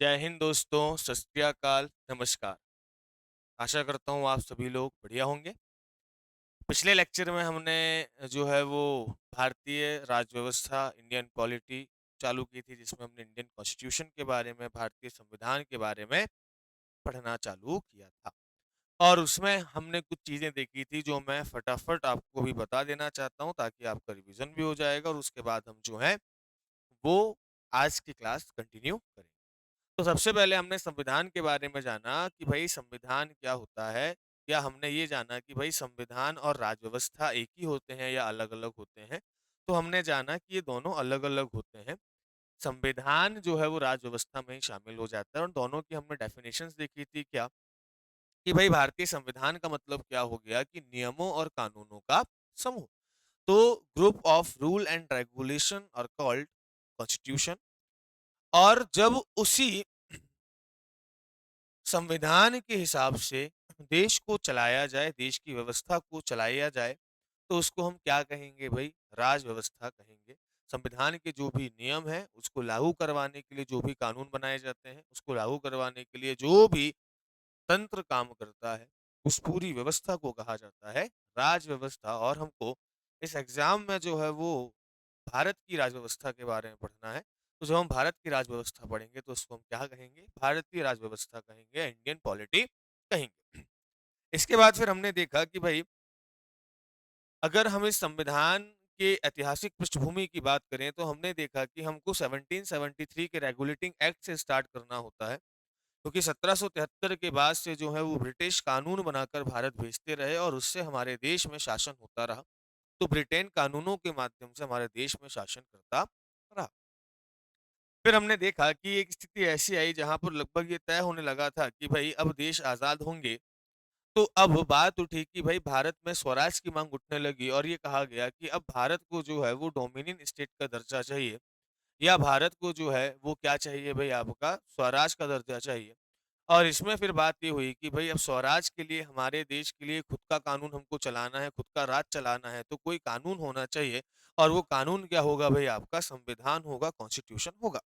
जय हिंद दोस्तों, सत श्री अकाल, नमस्कार। आशा करता हूँ आप सभी लोग बढ़िया होंगे। पिछले लेक्चर में हमने जो है वो भारतीय राज्य व्यवस्था, इंडियन पॉलिटी चालू की थी, जिसमें हमने इंडियन कॉन्स्टिट्यूशन के बारे में, भारतीय संविधान के बारे में पढ़ना चालू किया था। और उसमें हमने कुछ चीज़ें देखी थी जो मैं फटाफट आपको भी बता देना चाहता हूँ, ताकि आपका रिवीजन भी हो जाएगा और उसके बाद हम जो है वो आज की क्लास कंटिन्यू करेंगे। तो सबसे पहले हमने संविधान के बारे में जाना कि भाई संविधान क्या होता है, या हमने ये जाना कि भाई संविधान और राज्य व्यवस्था एक ही होते हैं या अलग-अलग होते हैं। तो हमने जाना कि ये दोनों अलग-अलग होते हैं। संविधान जो है वो राज्य व्यवस्था में ही शामिल हो जाता है और दोनों की हमने डेफिनेशंस देखी थी क्या, कि भाई भारतीय संविधान का मतलब क्या हो गया कि नियमों और कानूनों का समूह। तो group of rule and regulation are called constitution. और जब उसी संविधान के हिसाब से देश को चलाया जाए, देश की व्यवस्था को चलाया जाए, तो उसको हम क्या कहेंगे भाई? राज व्यवस्था कहेंगे। संविधान के जो भी नियम हैं, उसको लागू करवाने के लिए जो भी कानून बनाए जाते हैं, उसको लागू करवाने के लिए जो भी तंत्र काम करता है, उस पूरी व्यवस्था को कहा जाता है राज व्यवस्था। और हमको इस एग्जाम में जो है वो भारत की राज व्यवस्था के बारे में पढ़ना है। तो जब हम भारत की राज व्यवस्था पढ़ेंगे तो उसको हम क्या कहेंगे? भारतीय राज व्यवस्था कहेंगे, इंडियन पॉलिटी कहेंगे। इसके बाद फिर हमने देखा कि भाई अगर हम इस संविधान के ऐतिहासिक पृष्ठभूमि की बात करें, तो हमने देखा कि हमको 1773 के रेगुलेटिंग एक्ट से स्टार्ट करना होता है, क्योंकि 1773 के बाद से जो है वो ब्रिटिश कानून बनाकर भारत भेजते रहे और उससे हमारे देश में शासन होता रहा। तो ब्रिटेन कानूनों के माध्यम से हमारे देश में शासन करता रहा। फिर हमने देखा कि एक स्थिति ऐसी आई जहां पर लगभग ये तय होने लगा था कि भाई अब देश आजाद होंगे। तो अब बात उठी कि भाई भारत में स्वराज की मांग उठने लगी और ये कहा गया कि अब भारत को जो है वो डोमिनियन स्टेट का दर्जा चाहिए, या भारत को जो है वो क्या चाहिए भाई? आपका स्वराज का दर्जा चाहिए। और इसमें फिर बात ये हुई कि भाई अब स्वराज के लिए, हमारे देश के लिए खुद का कानून हमको चलाना है, खुद का राज चलाना है, तो कोई कानून होना चाहिए। और वो कानून क्या होगा भाई? आपका संविधान होगा, कॉन्स्टिट्यूशन होगा।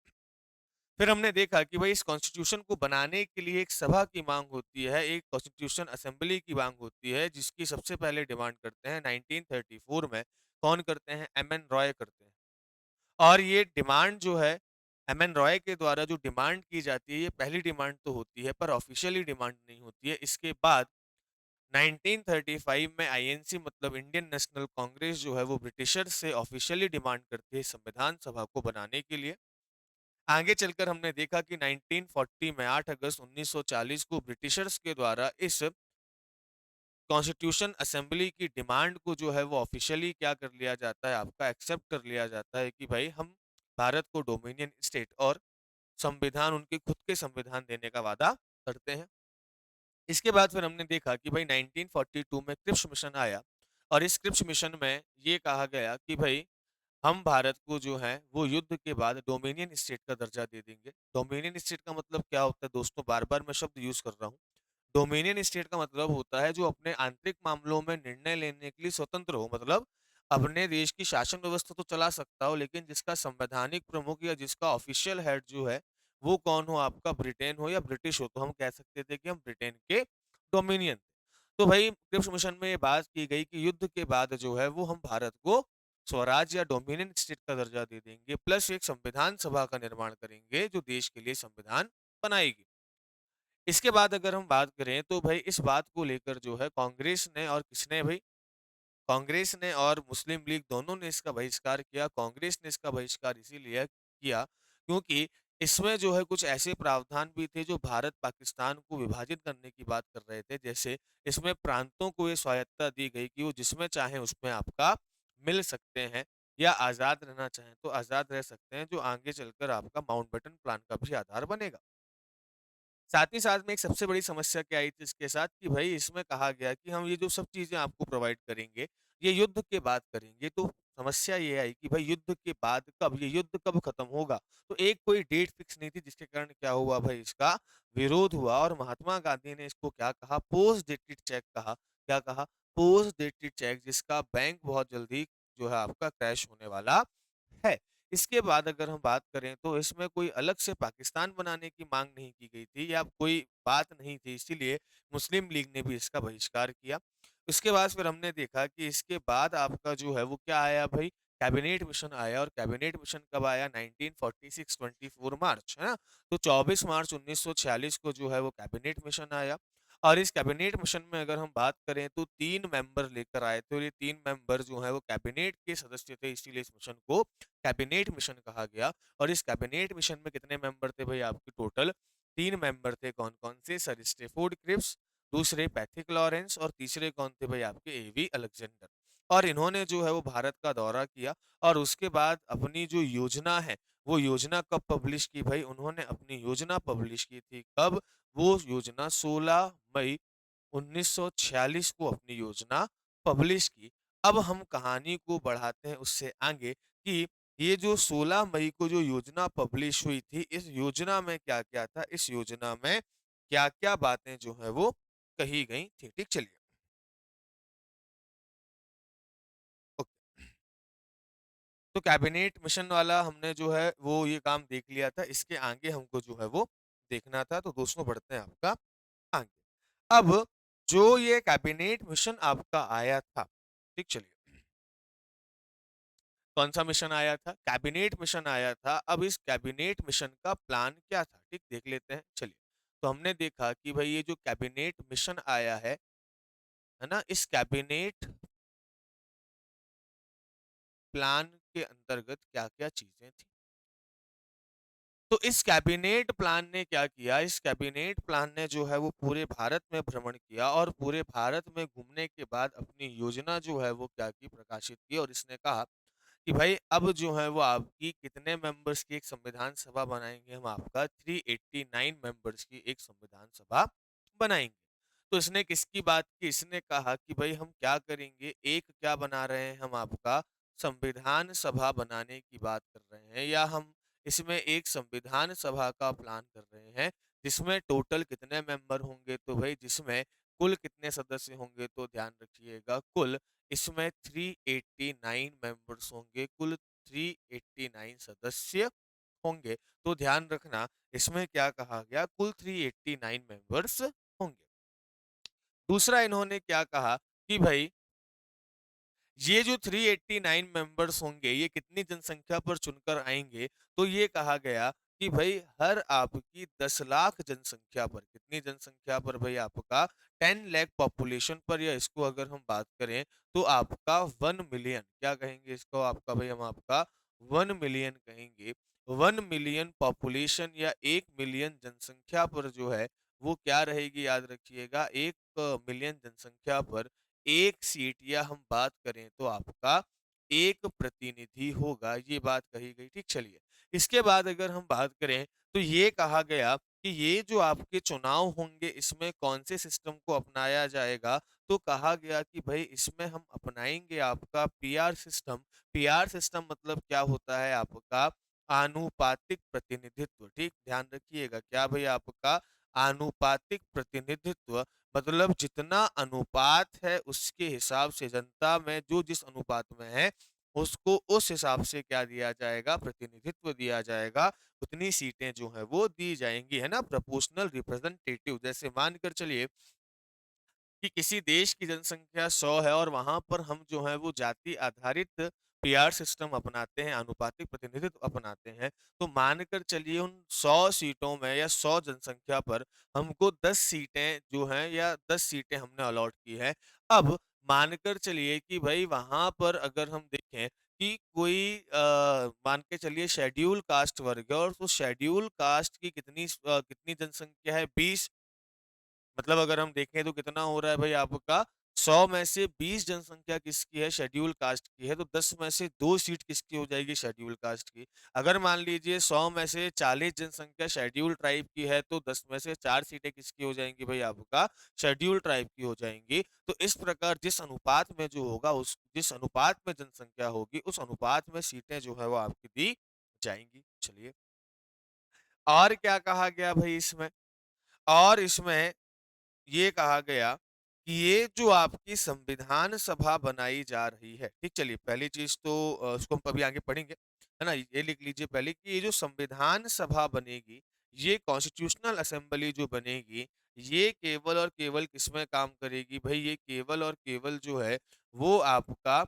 फिर हमने देखा कि भाई इस कॉन्स्टिट्यूशन को बनाने के लिए एक सभा की मांग होती है, एक कॉन्स्टिट्यूशन असेंबली की मांग होती है, जिसकी सबसे पहले डिमांड करते हैं 1934 में। कौन करते हैं? एम एन रॉय करते हैं। और ये डिमांड जो है, एम एन रॉय के द्वारा जो डिमांड की जाती है, ये पहली डिमांड तो होती है, पर ऑफिशियली डिमांड नहीं होती है। इसके बाद 1935 में आईएनसी मतलब इंडियन नेशनल कांग्रेस जो है वो ब्रिटिशर से ऑफिशियली डिमांड करती है संविधान सभा को बनाने के लिए। आगे चलकर हमने देखा कि 1940 में 8 अगस्त 1940 को ब्रिटिशर्स के द्वारा इस कॉन्स्टिट्यूशन असेंबली की डिमांड को जो है वो ऑफिशियली क्या कर लिया जाता है? आपका एक्सेप्ट कर लिया जाता है कि भाई हम भारत को डोमिनियन स्टेट और संविधान, उनके खुद के संविधान देने का वादा करते हैं। इसके बाद फिर हमने देखा कि भाई 1942 में क्रिप्स मिशन आया और इस क्रिप्स मिशन में ये कहा गया कि भाई हम भारत को जो है वो युद्ध के बाद डोमिनियन स्टेट का दर्जा दे देंगे। डोमिनियन स्टेट का मतलब क्या होता है दोस्तों? बार-बार मैं शब्द यूज़ कर रहा हूँ। डोमिनियन स्टेट का मतलब होता है जो अपने आंतरिक मामलों में निर्णय लेने के लिए स्वतंत्र हो। मतलब अपने देश की शासन व्यवस्था तो चला सकता हो, लेकिन जिसका संवैधानिक प्रमुख या जिसका ऑफिशियल हेड जो है, वो कौन हो? आपका ब्रिटेन हो या ब्रिटिश हो। तो हम कह सकते थे कि हम ब्रिटेन के डोमिनियन। तो भाई क्रिप्स मिशन में ये बात की गई कि युद्ध के बाद जो है वो हम भारत को स्वराज या डोमिनियन स्टेट का दर्जा दे देंगे, प्लस एक संविधान सभा का निर्माण करेंगे जो देश के लिए संविधान बनाएगी। इसके बाद अगर हम बात करें तो भाई इस बात को लेकर जो है कांग्रेस ने और किसने भाई? कांग्रेस ने और मुस्लिम लीग दोनों ने इसका बहिष्कार किया। कांग्रेस ने इसका बहिष्कार इसीलिए किया क्योंकि इसमें जो है कुछ ऐसे प्रावधान भी थे जो भारत पाकिस्तान को विभाजित करने की बात कर रहे थे। जैसे इसमें प्रांतों को ये स्वायत्तता दी गई कि वो जिसमें चाहे उसमें आपका मिल सकते हैं, या आज़ाद रहना चाहें तो आज़ाद रह सकते हैं, जो आगे चलकर आपका माउंटबेटन प्लान का भी आधार बनेगा। साथ ही साथ में एक सबसे बड़ी समस्या क्या आई थी इसके साथ कि भाई इसमें कहा गया कि हम ये जो सब चीज़ें आपको प्रोवाइड करेंगे, ये युद्ध के बाद करेंगे। तो समस्या ये आई कि भाई युद्ध के बाद कब? ये युद्ध कब खत्म होगा? तो एक कोई डेट फिक्स नहीं थी, जिसके कारण क्या हुआ भाई? इसका विरोध हुआ और महात्मा गांधी ने इसको क्या कहा? पोस्ट डेटेड चेक कहा। क्या कहा? पोस्ट डेटेड चेक, जिसका बैंक बहुत जल्दी जो है आपका क्रैश होने वाला है। इसके बाद अगर हम बात करें तो इसमें कोई अलग से पाकिस्तान बनाने की माँग नहीं की गई थी या कोई बात नहीं थी, इसीलिए मुस्लिम लीग ने भी इसका बहिष्कार किया। उसके बाद फिर हमने देखा कि इसके बाद आपका जो है वो क्या आया भई, कैबिनेट मिशन आया और कैबिनेट मिशन कब आया 1946 24 मार्च, है ना? तो 24 मार्च 1946 को जो है वो कैबिनेट मिशन आया और इस कैबिनेट मिशन में अगर हम बात करें तो 3 मेंबर लेकर आए थे और ये 3 मेंबर जो हैं वो कैबिनेट के सदस्य थे, इसीलिए इस मिशन को कैबिनेट मिशन कहा गया। और इस कैबिनेट मिशन में कितने मेंबर थे भई आपके टोटल? 3 मेंबर थे, कौन-कौन से? सर स्टेफोर्ड क्रिप्स, दूसरे पैथिक लॉरेंस और तीसरे कौन थे भई आपके? एवी अलेक्जेंडर। और इन्होंने जो है वो भारत का दौरा किया और उसके बाद अपनी जो योजना है, वो योजना कब पब्लिश की भई? उन्होंने अपनी योजना पब्लिश की थी कब? वो योजना 16 मई 1946 को अपनी योजना पब्लिश की। अब हम कहानी को बढ़ाते हैं उससे आगे कि ये जो 16 मई को जो योजना पब्लिश हुई थी, इस योजना में क्या-क्या था? इस योजना में क्या-क्या बातें जो हैं वो कही गई थी? ठीक, चलिए। ओके। तो कैबिनेट मिशन वाला हमने जो है वो ये काम देख लिया था, इसके आगे हमको जो है वो देखना था, तो दोस्तों बढ़ते हैं आपका आगे। अब जो ये कैबिनेट मिशन आपका आया था, ठीक, चलिए। कौन-सा मिशन आया था? कैबिनेट मिशन आया था। अब इस कैबिनेट मिशन का प्लान क्या था? ठीक, देख लेते हैं, चलिए। तो हमने देखा कि भई ये जो कैबिनेट मिशन आया है ना? इस कैबिनेट प्लान के अंतर्गत क्या-क्या चीज़ें थी? तो इस कैबिनेट प्लान ने क्या किया, इस कैबिनेट प्लान ने जो है वो पूरे भारत में भ्रमण किया और पूरे भारत में घूमने के बाद अपनी योजना जो है वो क्या की, प्रकाशित की और इसने कहा कि भाई अब जो है वो आपकी कितने मेंबर्स की एक संविधान सभा बनाएँगे हम, आपका 389 मेंबर्स की एक संविधान सभा बनाएँगे। तो इसने किसकी बात की? इसने कहा कि भई हम क्या करेंगे, एक क्या बना रहे हैं हम, आपका संविधान सभा बनाने की बात कर रहे हैं या हम इसमें एक संविधान सभा का प्लान कर रहे हैं, जिसमें टोटल कितने मेंबर होंगे? तो भई जिसमें कुल कितने सदस्य होंगे? तो ध्यान रखिएगा, कुल इसमें 389 मेंबर्स होंगे, कुल 389 सदस्य होंगे। तो ध्यान रखना, इसमें क्या कहा गया, कुल 389 मेंबर्स होंगे। दूसरा इन्होंने क्या कहा कि भई ये जो 389 मेंबर्स होंगे, ये कितनी जनसंख्या पर चुनकर आएँगे? तो ये कहा गया कि भई हर आपकी 10 लाख जनसंख्या पर, कितनी जनसंख्या पर भई आपका? 10 लाख पॉपुलेशन पर, या इसको अगर हम बात करें तो आपका 1 मिलियन, क्या कहेंगे इसको आपका भई, हम आपका 1 मिलियन कहेंगे। 1 मिलियन पॉपुलेशन या 1 मिलियन जनसंख्या पर जो है, वो क्या रहेगी, याद रखिएगा, 1 मिलियन जनसंख्या पर 1 सीट, या हम बात करें तो आपका 1 प्रतिनिधि होगा, ये बात कही गई, ठीक, चलिए। इसके बाद अगर हम बात करें तो ये कहा गया कि ये जो आपके चुनाव होंगे, इसमें कौन से सिस्टम को अपनाया जाएगा? तो कहा गया कि भई इसमें हम अपनाएँगे आपका पीआर सिस्टम। पीआर सिस्टम मतलब क्या होता है आपका? आनुपातिक प्रतिनिधित्व, ठीक? ध्यान रखिएगा, क्या भई आपका? आनुपातिक प्रतिनिधित्व, मतलब जितना अनुपात है उसके हिसाब से जनता में जो जिस अनुपात में है, उसको उस हिसाब से क्या दिया जाएगा? प्रतिनिधित्व दिया जाएगा, उतनी सीटें जो हैं वो दी जाएँगी, है ना? प्रोपोर्शनल रिप्रेजेंटेटिव, जैसे मानकर चलिए कि किसी देश की जनसंख्या 100 है और वहाँ पर हम जो है वो जाति आधारित पीआर सिस्टम अपनाते हैं, आनुपातिक प्रतिनिधित्व अपनाते हैं, तो मानकर चलिए उन 100 सीटों में या 100 जनसंख्या पर हमको 10 सीटें जो हैं या 10 सीटें हमने अलॉट की है। अब मानकर चलिए कि भई वहाँ पर अगर हम देखें कि कोई मान के चलिए शेड्यूल कास्ट वर्ग है और उस शेड्यूल कास्ट की कितनी जनसंख्या है? 20, मतलब अगर हम देखें तो कितना हो रहा है भाई आपका, 100 में से 20 जनसंख्या किसकी है? शेड्यूल कास्ट की है, तो 10 में से 2 सीट किसकी हो जाएगी? शेड्यूल कास्ट की। अगर मान लीजिए 100 में से 40 जनसंख्या शेड्यूल ट्राइब की है, तो 10 में से 4 सीटें किसकी हो जाएँगी भाई आपका? शेड्यूल ट्राइब की हो जाएँगी। तो इस प्रकार जिस अनुपात में जो होगा, उस जिस अनुपात में जनसंख्या होगी, उस अनुपात में सीटें जो है वो आपकी दी जाएँगी। चलिए, और क्या कहा गया भई इसमें? और इसमें ये कहा गया कि ये जो आपकी संविधान सभा बनाई जा रही है, ठीक, चलिए, पहली चीज़ तो उसको हम अभी आगे पढ़ेंगे। है ना? ये लिख लीजिए पहले कि ये जो संविधान सभा बनेगी, ये कॉन्स्टिट्यूशनल असेंबली जो बनेगी, ये केवल और केवल किसमें काम करेगी भई, ये केवल और केवल जो है वो आपका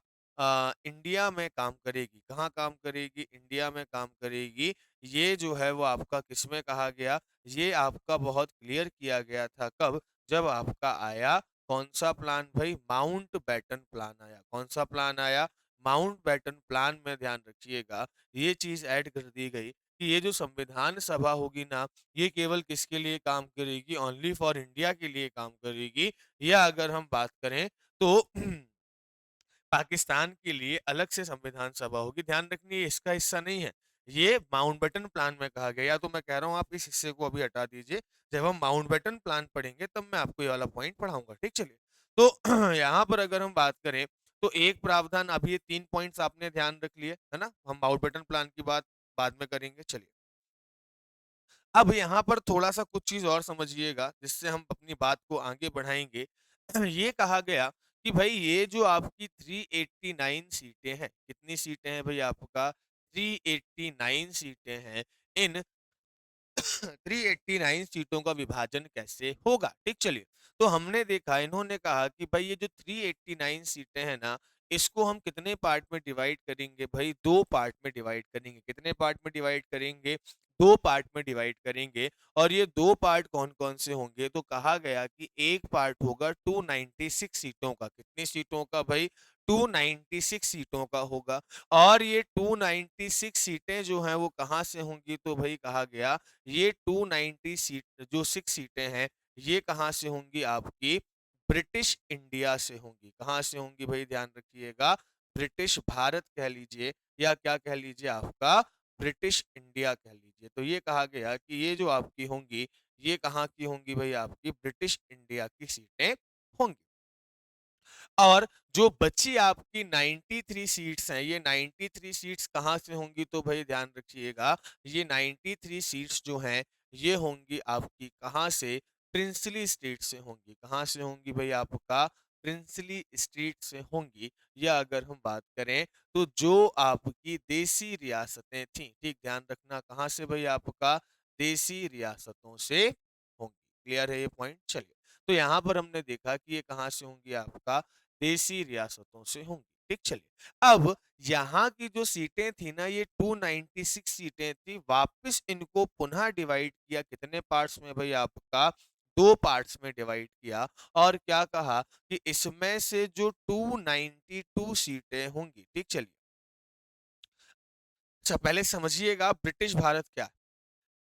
इंडिया में काम करेगी। कहाँ काम करेगी? इंडिया में काम करेगी। ये जो है वो आपका किसमें कहा गया? ये आपका बहुत क्लियर किया गया था कब? जब आपका आया कौन-सा प्लान भई? माउंटबेटन प्लान आया। कौन-सा प्लान आया? माउंटबेटन प्लान में ध्यान रखिएगा, ये चीज़ ऐड कर दी गई कि ये जो संविधान सभा होगी ना, ये केवल किसके लिए काम करेगी? ओनली फॉर इंडिया के लिए काम करेगी। या अगर हम बात करें तो पाकिस्तान के लिए अलग से संविधान सभा होगी। ध्यान रखिए, ये इसका हिस्सा नहीं है। ये माउंटबेटन प्लान में कहा गया, या तो मैं कह रहा हूँ आप इस हिस्से को अभी हटा दीजिए। जब हम माउंटबेटन प्लान पढ़ेंगे तब मैं आपको ये वाला पॉइंट पढ़ाऊँगा, ठीक चलिए। तो यहाँ पर अगर हम बात करें तो एक प्रावधान, अभी ये 3 पॉइंट्स आपने ध्यान रख लिए, है ना? हम माउंटबेटन प्लान की बात बाद में करेंगे, चलिए। अब यहाँ पर थोड़ा-सा कुछ चीज़ और समझिएगा, जिससे हम अपनी बात को आगे बढ़ाएँगे। ये कहा गया कि भई ये जो आपकी 389 सीटें हैं, कितनी सीटें हैं भई आपका? 389 सीटें हैं। इन 389 सीटों का विभाजन कैसे होगा? ठीक चलिए। तो हमने देखा, इन्होंने कहा कि भाई ये जो 389 सीटें हैं ना, इसको हम कितने पार्ट में डिवाइड करेंगे भई? 2 पार्ट में डिवाइड करेंगे। कितने पार्ट में डिवाइड करेंगे? 2 पार्ट में डिवाइड करेंगे। और ये 2 पार्ट कौन-कौन से होंगे? तो कहा गया कि एक पार्ट होगा 296 सीटों का। कितनी सीटों का भई? 296 सीटों का होगा। और ये 296 सीटें जो हैं वो कहाँ से होंगी? तो भई कहा गया ये 290 सीट जो 6 सीटें हैं, ये कहाँ से होंगी? आपकी ब्रिटिश इंडिया से होंगी। कहाँ से होंगी भई? ध्यान रखिएगा, ब्रिटिश भारत कह लीजिए या क्या कह लीजिए आपका ब्रिटिश इंडिया कह लीजिए। तो ये कहा गया कि ये जो आपकी होंगी, ये कहाँ की होंगी भई? आपकी ब्रिटिश इंडिया की सीटें होंगी। और जो बची आपकी 93 सीट्स हैं, ये 93 सीट्स कहाँ से होंगी? तो भई ध्यान रखिएगा, ये 93 सीट्स जो हैं, ये होंगी आपकी कहाँ से? प्रिंसली स्टेट से होंगी। कहाँ से होंगी भई? आपका प्रिंसली स्टेट से होंगी। या अगर हम बात करें, तो जो आपकी देसी रियासतें थीं, ठीक ध्यान रखना, कहाँ से भई? आपका देसी रियासतों से होंगी। क्लियर है ये पॉइंट? चलिए। तो यहाँ पर हमने देखा कि ये कहाँ से होंगी? आपका देसी रियासतों से होंगी। ठीक चलिए। अब यहाँ की जो सीटें थी ना, ये 296 सीटें थी, वापस इनको पुनः डिवाइड किया कितने पार्ट्स में भई? आपका 2 पार्ट्स में डिवाइड किया। और क्या कहा कि इसमें से जो 292 सीटें होंगी, ठीक चलिए। अच्छा, पहले समझिएगा ब्रिटिश भारत क्या है?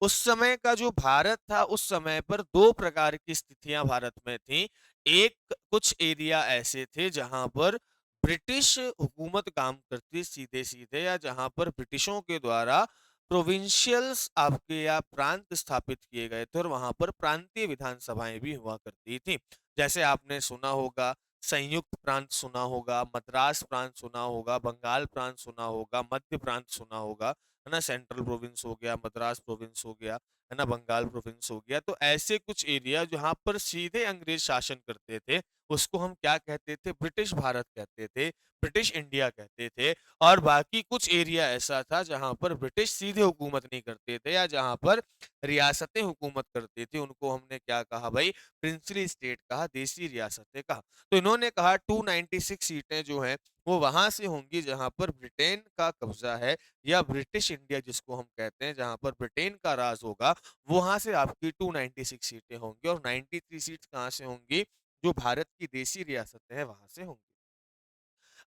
उस समय का जो भारत था, उस समय पर 2 प्रकार की स्थितियाँ भारत में थीं। एक, कुछ एरिया ऐसे थे जहाँ पर ब्रिटिश हुकूमत काम करती सीधे-सीधे, या जहाँ पर ब्रिटिशों के द्वारा प्रोविंशियल्स आपके या प्रांत स्थापित किए गए थे और वहाँ पर प्रांतीय विधानसभाएँ भी हुआ करती थीं। जैसे आपने सुना होगा, संयुक्त प्रांत सुना होगा, मद्रास प्रांत सुना होगा, बंगाल प्रांत सुना होगा, मध्य प्रांत सुना होगा। है ना? सेंट्रल प्रोविंस हो गया, मद्रास प्रोविंस हो गया, है ना? बंगाल प्रोविंस हो गया। तो ऐसे कुछ एरिया जहाँ पर सीधे अंग्रेज शासन करते थे, उसको हम क्या कहते थे? ब्रिटिश भारत कहते थे, ब्रिटिश इंडिया कहते थे। और बाकी कुछ एरिया ऐसा था जहाँ पर ब्रिटिश सीधे हुकूमत नहीं करते थे, या जहाँ पर रियासतें हुकूमत करती थी, उनको हमने क्या कहा भई? प्रिंसली स्टेट कहा, देसी रियासतें कहा। तो इन्होंने कहा 296 सीटें जो हैं, वो वहाँ से होंगी जहाँ पर ब्रिटेन का कब्ज़ा है, या ब्रिटिश इंडिया जिसको हम कहते हैं, जहाँ पर ब्रिटेन का राज होगा, वहाँ से आपकी 296 सीटें होंगी। और 93 सीट्स कहाँ से होंगी? जो भारत की देसी रियासतें हैं, वहाँ से होंगी।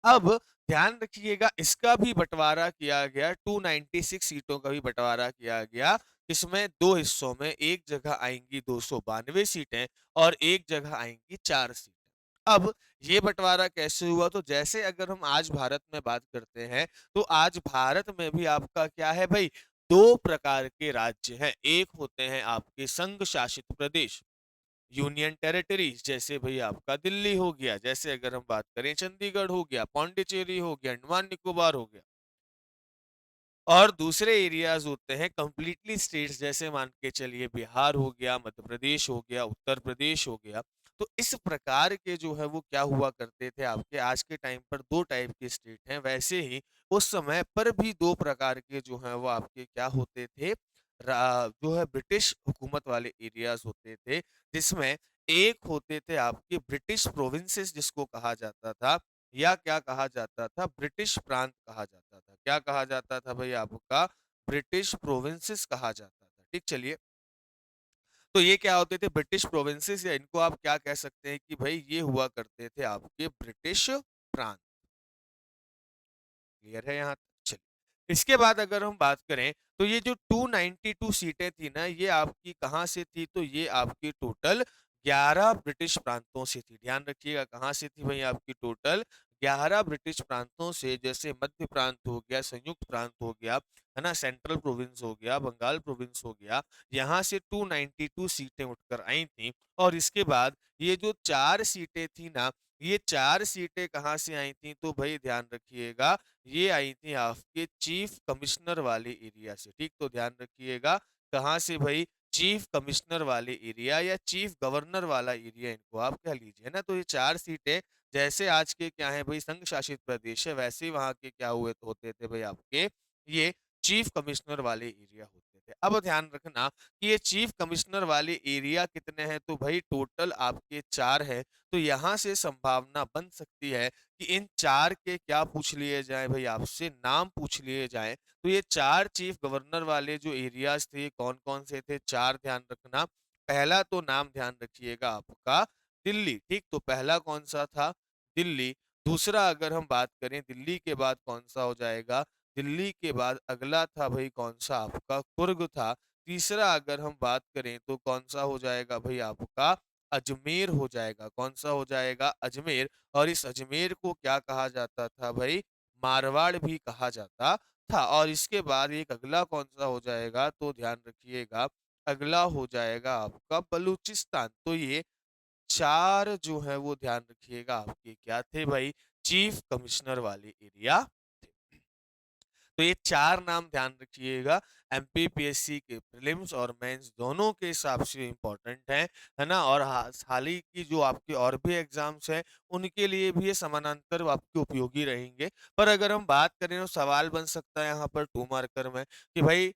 अब ध्यान रखिएगा, इसका भी बँटवारा किया गया, 296 सीटों का भी बँटवारा किया गया। इसमें 2 हिस्सों में, एक जगह आएँगी 292 सीटें और एक जगह आएँगी 4 सीटें। अब ये बँटवारा कैसे हुआ? तो जैसे अगर हम आज भारत में बात करते हैं, तो आज भारत में भी आपका क्या है भई? 2 प्रकार के राज्य हैं। एक होते हैं आपके संघ शासित प्रदेश, यूनियन टेरिटरीज, जैसे भई आपका दिल्ली हो गया, जैसे अगर हम बात करें चंडीगढ़ हो गया, पौंडीचेरी हो गया, अंडमान निकोबार हो गया। और दूसरे एरियाज़ होते हैं कंप्लीटली स्टेट्स, जैसे मान के चलिए बिहार हो गया, मध्य प्रदेश हो गया, उत्तर प्रदेश हो गया। तो इस प्रकार के जो है वो क्या हुआ करते थे आपके आज के टाइम पर 2 टाइप के स्टेट हैं, वैसे ही उस समय पर भी 2 प्रकार के जो हैं वो आपके क्या होते थे जो है ब्रिटिश हुकूमत वाले एरियाज़ होते थे, जिसमें एक होते थे आपके ब्रिटिश प्रोविंसेस जिसको कहा जाता था या क्या कहा जाता था ब्रिटिश प्रांत कहा जाता था। क्या कहा जाता था भई आपका ब्रिटिश प्रोविंसेस कहा जाता था। ठीक चलिए, तो ये क्या होते थे ब्रिटिश प्रोविंसेस या इनको आप क्या कह सकते हैं कि भई ये हुआ करते थे आपके ब्रिटिश प्रांत। क्लियर है यहाँ तक? चलिए। इसके बाद अगर हम बात करें तो ये जो 292 सीटें थी ना ये आपकी कहाँ से थी तो ये आपकी टोटल 11 ब्रिटिश प्रांतों से थी। ध्यान रखिएगा कहाँ से थी भई आपकी टोटल 11 ब्रिटिश प्रांतों से जैसे मध्य प्रांत हो गया, संयुक्त प्रांत हो गया, है ना? सेंट्रल प्रोविंस हो गया, बंगाल प्रोविंस हो गया। यहाँ से 292 सीटें उठकर आई थी और इसके बाद ये जो 4 सीटें थी ना, ये 4 सीटें कहाँ से आई थी तो भई ध्यान रखिएगा ये आई थी आपके चीफ कमिश्नर वाले एरिया से, ठीक? तो ध्यान रखिएगा कहाँ से भई चीफ कमिश्नर वाले एरिया या चीफ गवर्नर वाला एरिया इनको आप कह लीजिए, है ना? तो ये 4 सीटें जैसे आज के क्या हैं भई संघ शासित प्रदेश है, वैसे ही वहाँ के क्या हुए होते थे भई आपके ये चीफ कमिश्नर वाले एरिया होते थे। अब ध्यान रखना कि ये चीफ कमिश्नर वाले एरिया कितने हैं तो भई टोटल आपके 4 हैं। तो यहाँ से संभावना बन सकती है कि इन 4 के क्या पूछ लिए जाएँ भई आपसे नाम पूछ लिए जाएँ। तो ये 4 चीफ गवर्नर वाले जो एरियाज़ थे, कौन-कौन से थे? 4 ध्यान रखना। पहला तो नाम ध्यान रखिएगा आपका दिल्ली, ठीक? तो पहला कौन-सा था? दिल्ली। दूसरा अगर हम बात करें दिल्ली के बाद कौन-सा हो जाएगा? दिल्ली के बाद अगला था भई कौन-सा आपका कुर्ग था। तीसरा अगर हम बात करें तो कौन-सा हो जाएगा भई आपका अजमेर हो जाएगा। कौन-सा हो जाएगा? अजमेर और इस अजमेर को क्या कहा जाता था भई? मारवाड़ भी कहा जाता था और इसके बाद एक अगला कौन-सा हो जाएगा तो ध्यान रखिएगा, अगला हो जाएगा आपका बलूचिस्तान। तो ये 4 जो है वो ध्यान रखिएगा आपके क्या थे भाई? चीफ कमिश्नर वाले एरिया थे। तो ये 4 नाम ध्यान रखिएगा एमपीपीएससी के प्रीलिम्स और मेंस दोनों के हिसाब से इम्पोर्टेंट हैं, है ना? और हाल ही की जो आपके और भी एग्ज़ाम्स हैं, उनके लिए भी ये समानांतर आपके उपयोगी रहेंगे। पर अगर हम बात करें तो सवाल बन सकता है यहाँ पर 2 मार्कर में कि भई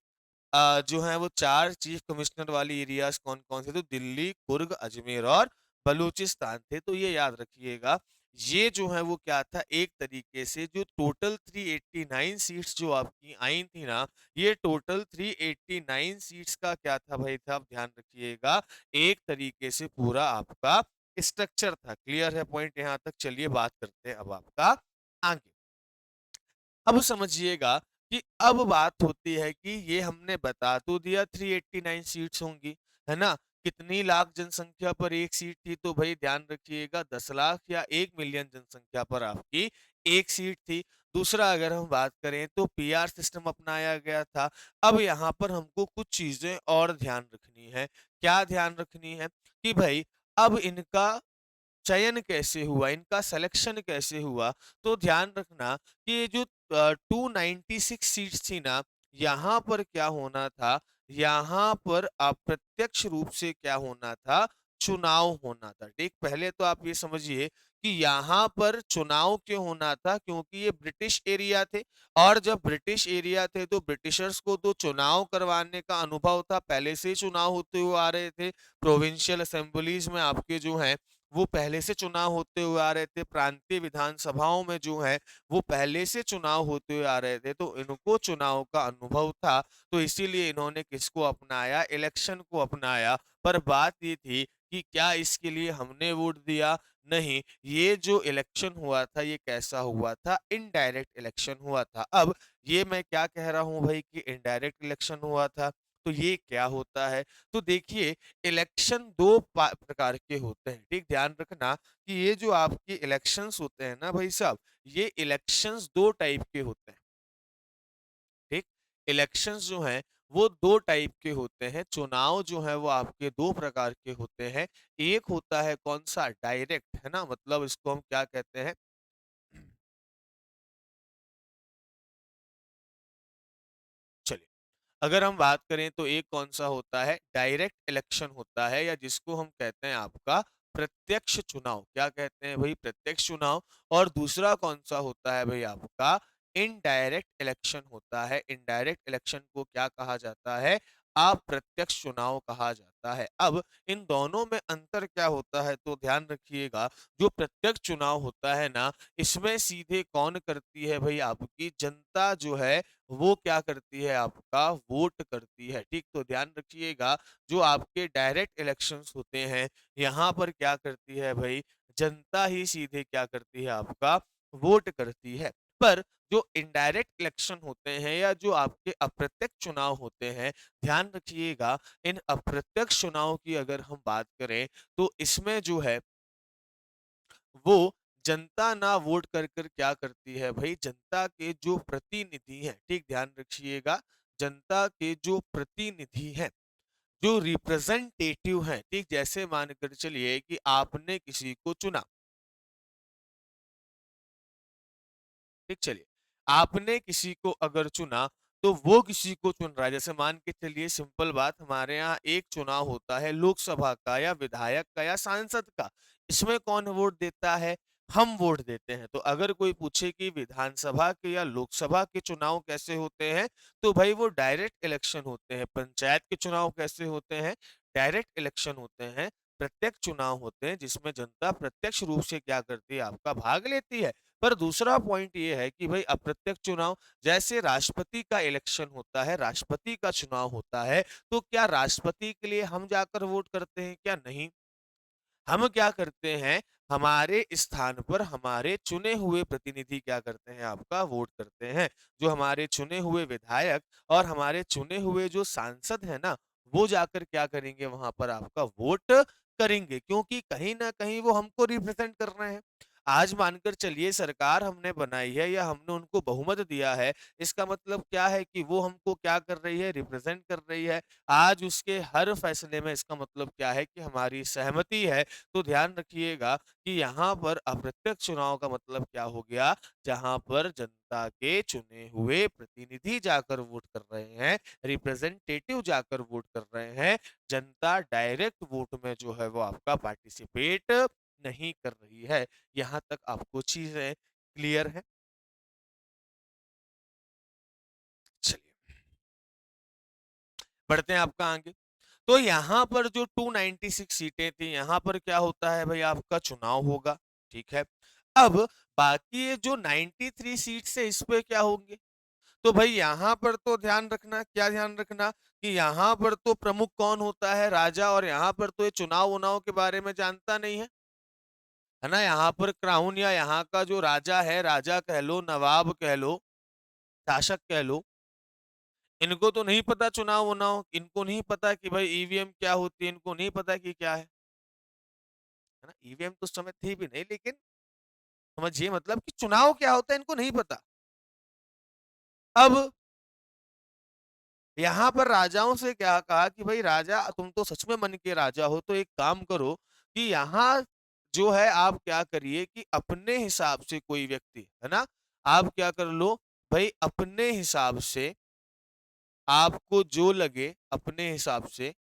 जो है वो 4 चीफ कमिश्नर वाली एरियाज़ कौन-कौन से? तो दिल्ली, कुर्ग, अजमेर और बलूचिस्तान थे। तो ये याद रखिएगा, ये जो है वो क्या था एक तरीके से जो टोटल 389 सीट्स जो आपकी आई थी ना, ये टोटल 389 सीट्स का क्या था भाई साहब ध्यान रखिएगा, एक तरीके से पूरा आपका स्ट्रक्चर था। क्लियर है पॉइंट यहाँ तक? चलिए बात करते हैं अब आपका आगे। अब समझिएगा कि अब बात होती है कि ये हमने बता तो दिया 389 सीट्स होंगी, है ना? कितनी लाख जनसंख्या पर 1 सीट थी तो भई ध्यान रखिएगा 10 लाख या 1 मिलियन जनसंख्या पर आपकी 1 सीट थी। दूसरा अगर हम बात करें तो पीआर सिस्टम अपनाया गया था। अब यहाँ पर हमको कुछ चीज़ें और ध्यान रखनी है। क्या ध्यान रखनी है? कि भई अब इनका चयन कैसे हुआ, इनका सिलेक्शन कैसे हुआ? तो ध्यान रखना कि ये जो 296 सीट्स थी ना, यहाँ पर क्या होना था, यहाँ पर अप्रत्यक्ष रूप से क्या होना था, चुनाव होना था, ठीक? पहले तो आप ये समझिए कि यहाँ पर चुनाव क्यों होना था? क्योंकि ये ब्रिटिश एरिया थे और जब ब्रिटिश एरिया थे, तो ब्रिटिशर्स को तो चुनाव करवाने का अनुभव था, पहले से ही चुनाव होते हुए आ रहे थे। प्रोविंशियल असेंबलीज़ में आपके जो हैं वो पहले से चुनाव होते हुए आ रहे थे, प्रांतीय विधानसभाओं में जो है, वो पहले से चुनाव होते हुए आ रहे थे, तो इनको चुनाव का अनुभव था, तो इसीलिए इन्होंने किसको अपनाया? इलेक्शन को अपनाया। पर बात ये थी कि क्या इसके लिए हमने वोट दिया? नहीं, ये जो इलेक्शन हुआ था, ये कैसा हुआ था? इनडायरेक्ट इलेक्शन हुआ था। अब ये मैं क्या कह रहा हूँ भई कि इनडायरेक्ट इलेक्शन हुआ था, तो ये क्या होता है? तो देखिए इलेक्शन 2 प्रकार के होते हैं, ठीक? ध्यान रखना कि ये जो आपके इलेक्शंस होते हैं ना भाई साहब, ये इलेक्शंस 2 टाइप के होते हैं, ठीक? इलेक्शंस जो हैं, वो 2 टाइप के होते हैं, चुनाव जो है वो आपके 2 प्रकार के होते हैं। एक होता है कौन-सा डायरेक्ट, है ना? मतलब इसको हम क्या कहते हैं चलिए, अगर हम बात करें तो एक कौन-सा होता है डायरेक्ट इलेक्शन होता है या जिसको हम कहते हैं आपका प्रत्यक्ष चुनाव, क्या कहते हैं भाई? प्रत्यक्ष चुनाव। और दूसरा कौन-सा होता है भाई आपका? इनडायरेक्ट इलेक्शन होता है। इनडायरेक्ट इलेक्शन को क्या कहा जाता है? अप्रत्यक्ष चुनाव कहा जाता है। अब इन दोनों में अंतर क्या होता है? तो ध्यान रखिएगा, जो प्रत्यक्ष चुनाव होता है ना, इसमें सीधे कौन करती है भाई? आपकी जनता जो है, वो क्या करती है? आपका वोट करती है, ठीक? तो ध्यान रखिएगा, जो आपके डायरेक्ट इलेक्शंस होते हैं, यहाँ पर क्या करती है भाई? जनता ही सीधे क्या करती है? आपका वोट करती है। पर जो इनडायरेक्ट इलेक्शन होते हैं या जो आपके अप्रत्यक्ष चुनाव होते हैं, ध्यान रखिएगा, इन अप्रत्यक्ष चुनाव की अगर हम बात करें, तो इसमें जो है वो जनता ना वोट कर कर क्या करती है भाई? जनता के जो प्रतिनिधि हैं, ठीक? ध्यान रखिएगा, जनता के जो प्रतिनिधि हैं, जो रिप्रेजेंटेटिव हैं, ठीक? जैसे मानकर चलिए कि आपने किसी को चुना, ठीक? चलिए, आपने किसी को अगर चुना, तो वो किसी को चुन रहा है। जैसे मान के चलिए, सिंपल बात, हमारे यहाँ एक चुनाव होता है लोकसभा का या विधायक का या सांसद का। इसमें कौन वोट देता है? हम वोट देते हैं। तो अगर कोई पूछे कि विधानसभा के या लोकसभा के चुनाव कैसे होते हैं, तो भाई वो डायरेक्ट इलेक्शन होते हैं। पंचायत के चुनाव कैसे होते हैं? डायरेक्ट इलेक्शन होते हैं, प्रत्यक्ष चुनाव होते हैं, जिसमें जनता प्रत्यक्ष रूप से क्या करती है? आपका भाग लेती है। पर दूसरा पॉइंट ये है कि भाई अप्रत्यक्ष चुनाव, जैसे राष्ट्रपति का इलेक्शन होता है, राष्ट्रपति का चुनाव होता है, तो क्या राष्ट्रपति के लिए हम जाकर वोट करते हैं? क्या नहीं? हम क्या करते हैं? हमारे स्थान पर हमारे चुने हुए प्रतिनिधि क्या करते हैं? आपका वोट करते हैं। जो हमारे चुने हुए विधायक और हमारे चुने हुए जो सांसद हैं ना, वो जाकर क्या करेंगे? वहां पर आपका वोट करेंगे, क्योंकि कहीं ना कहीं वो हमको रिप्रेजेंट कर रहे हैं। आज मानकर चलिए, सरकार हमने बनाई है या हमने उनको बहुमत दिया है, इसका मतलब क्या है? कि वो हमको क्या कर रही है? रिप्रेजेंट कर रही है। आज उसके हर फैसले में इसका मतलब क्या है? कि हमारी सहमति है। तो ध्यान रखिएगा कि यहाँ पर अप्रत्यक्ष चुनाव का मतलब क्या हो गया? जहाँ पर जनता के चुने हुए प्रतिनिधि जाकर वोट कर रहे हैं, रिप्रेजेंटेटिव जाकर वोट कर रहे हैं, जनता डायरेक्ट वोट में जो है वो आपका पार्टिसिपेट नहीं कर रही है। यहाँ तक आपको चीजें क्लियर है? चलिए, बढ़ते हैं आपका आगे। तो यहाँ पर जो 296 सीटें थी, यहाँ पर क्या होता है भाई? आपका चुनाव होगा, ठीक है? अब बाकी ये जो 93 सीट्स है, इस पे क्या होंगे? तो भाई यहाँ पर तो ध्यान रखना, क्या ध्यान रखना? कि यहाँ पर तो प्रमुख कौन होता है? राजा। और यहाँ पर तो ये चुनाव-वुनाव के बारे में जानता नहीं है ना? यहाँ पर क्राउन या यहाँ का जो राजा है, राजा कह लो, नवाब कह लो, शासक कह लो, इनको तो नहीं पता चुनाव-वुनाव, इनको नहीं पता कि भाई ईवीएम क्या होती है, इनको नहीं पता कि क्या है ना? ईवीएम तो उस समय थी भी नहीं, लेकिन समझिए मतलब कि चुनाव क्या होता है, इनको नहीं पता। अब यहाँ पर राजाओं से क्या कहा कि भाई राजा, तुम तो सच में मन के राजा हो, तो एक काम करो कि यहाँ जो है आप क्या करिए कि अपने हिसाब से कोई व्यक्ति, है ना? आप क्या कर लो भाई, अपने हिसाब से आपको जो लगे, अपने हिसाब से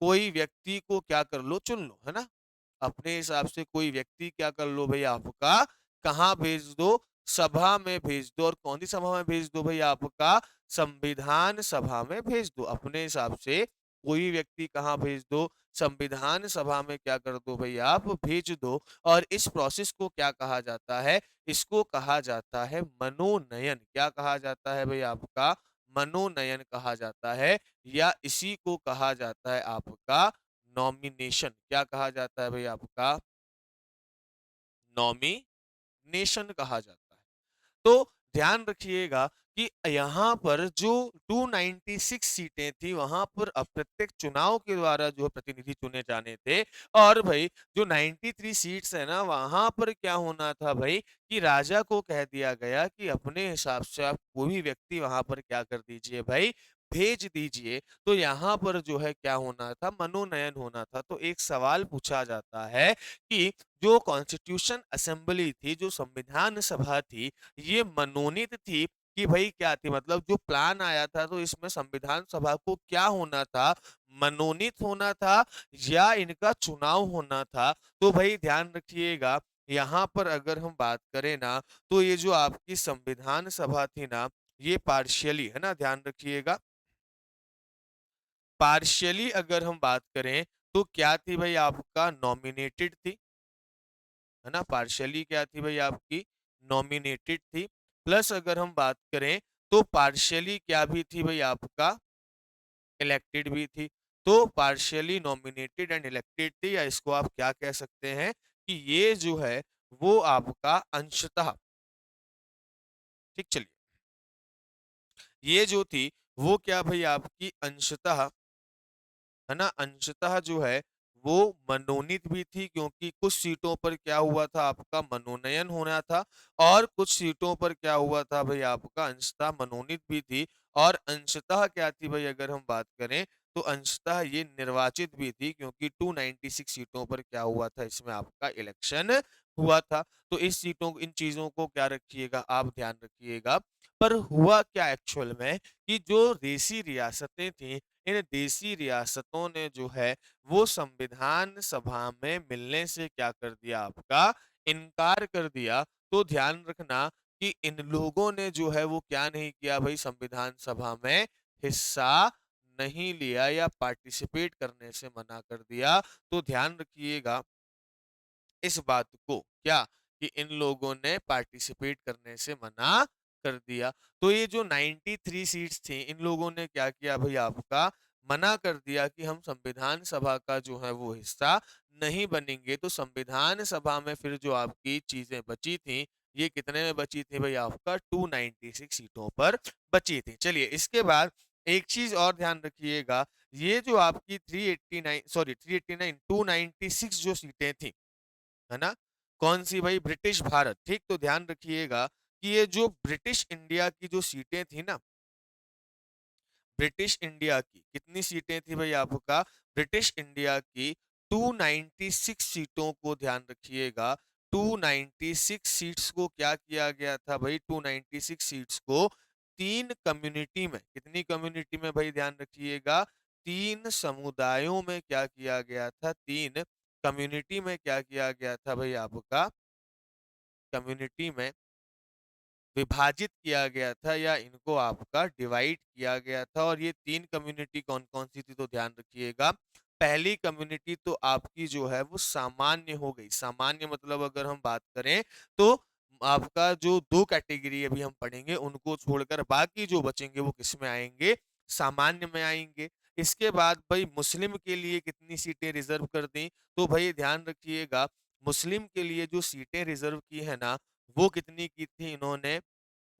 कोई व्यक्ति को क्या कर लो? चुन लो, है ना? अपने हिसाब से कोई व्यक्ति क्या कर लो भाई? आपका कहाँ भेज दो? सभा में भेज दो। और कौन सी सभा में भेज दो भाई? आपका संविधान सभा में भेज दो। अपने हिसाब से कोई व्यक्ति कहाँ भेज दो? संविधान सभा में क्या कर दो भाई? आप भेज दो। और इस प्रोसेस को क्या कहा जाता है? इसको कहा जाता है मनोनयन। क्या कहा जाता है भाई? आपका मनोनयन कहा जाता है, या इसी को कहा जाता है आपका नॉमिनेशन। क्या कहा जाता है भाई? आपका नॉमिनेशन कहा जाता है। तो ध्यान रखिएगा कि यहाँ पर जो 296 सीटें थी, वहां पर अप्रत्यक्ष चुनाव के द्वारा जो प्रतिनिधि चुने जाने थे। और भाई जो 93 सीट्स है ना, वहां पर क्या होना था भाई? कि राजा को कह दिया गया कि अपने हिसाब से आप कोई भी व्यक्ति वहां पर क्या कर दीजिए भाई? भेज दीजिए। तो यहाँ पर जो है क्या होना था? मनोनयन होना था। तो एक सवाल पूछा जाता है कि जो कॉन्स्टिट्यूशन असेंबली थी, जो संविधान सभा थी, ये मनोनीत थी कि भाई क्या थी, मतलब जो प्लान आया था तो इसमें संविधान सभा को क्या होना था, मनोनीत होना था या इनका चुनाव होना था। तो भाई ध्यान रखिएगा, यहाँ पर अगर हम बात करें ना, तो ये जो आपकी संविधान सभा थी ना, ये पार्शियली है ना, ध्यान रखिएगा, पार्शियली अगर हम बात करें तो क्या थी भाई, आपका नॉमिनेटेड थी, है ना, पार्शियली क्या थी भाई आपकी, नॉमिनेटेड थी। प्लस अगर हम बात करें तो पार्शियली क्या भी थी भाई आपका, इलेक्टेड भी थी। तो पार्शियली नॉमिनेटेड एंड इलेक्टेड थी, या इसको आप क्या कह सकते हैं कि ये जो है वो आपका अंशतः, ठीक, चलिए, ये जो थी वो क्या भाई आपकी अंशतः, है ना, अंशतः जो है वो मनोनीत भी थी, क्योंकि कुछ सीटों पर क्या हुआ था, आपका मनोनयन होना था, और कुछ सीटों पर क्या हुआ था भाई आपका अंशतः मनोनीत भी थी। और अंशतः क्या थी भाई, अगर हम बात करें तो अंशतः ये निर्वाचित भी थी, क्योंकि 296 सीटों पर क्या हुआ था, इसमें आपका इलेक्शन हुआ था। तो इस सीटों, इन चीजों को क्या रखिएगा, आप ध्यान रखिएगा। पर हुआ क्या एक्चुअल में, कि जो देसी रियासतें थी, इन देसी रियासतों ने जो है वो संविधान सभा में मिलने से क्या कर दिया, आपका इनकार कर दिया। तो ध्यान रखना कि इन लोगों ने जो है वो क्या नहीं किया भाई, संविधान सभा में हिस्सा नहीं लिया या पार्टिसिपेट करने से मना कर दिया। तो ध्यान रखिएगा इस बात को, क्या, कि इन लोगों ने पार्टिसिपेट करने से मना कर दिया। तो ये जो 93 सीट्स थी, इन लोगों ने क्या किया भाई आपका, मना कर दिया कि हम संविधान सभा का जो है वो हिस्सा नहीं बनेंगे। तो संविधान सभा में फिर जो आपकी चीजें बची थी, ये कितने में बची थी भाई, आपका 296 सीटों पर बची थी। चलिए, इसके बाद एक चीज और ध्यान रखिएगा, ये जो आपकी 389, सॉरी 389, 296 जो सीटें थी, है ना, कौन सी भाई, ब्रिटिश भारत, ठीक। तो ध्यान रखिएगा कि ये जो ब्रिटिश इंडिया की जो सीटें थी ना, ब्रिटिश इंडिया की कितनी सीटें थी भाई आपका, ब्रिटिश इंडिया की 296 सीटों को ध्यान रखिएगा, 296 सीट्स को क्या किया गया था भाई, 296 सीट्स को तीन कम्युनिटी में, कितनी कम्युनिटी में भाई, ध्यान रखिएगा, तीन समुदायों में क्या किया गया था, तीन कम्युनिटी में क्या किया गया था भाई आपका, कम्युनिटी में विभाजित किया गया था, या इनको आपका डिवाइड किया गया था। और ये तीन कम्युनिटी कौन कौन सी थी, तो ध्यान रखिएगा, पहली कम्युनिटी तो आपकी जो है वो सामान्य हो गई। सामान्य मतलब अगर हम बात करें तो आपका जो दो कैटेगरी अभी हम पढ़ेंगे उनको छोड़कर बाकी जो बचेंगे वो किस में आएंगे, सामान्य में आएंगे। इसके बाद भाई मुस्लिम के लिए कितनी सीटें रिजर्व कर दी, तो भाई ध्यान रखिएगा, मुस्लिम के लिए जो सीटें रिजर्व की है ना, वो कितनी की थी इन्होंने,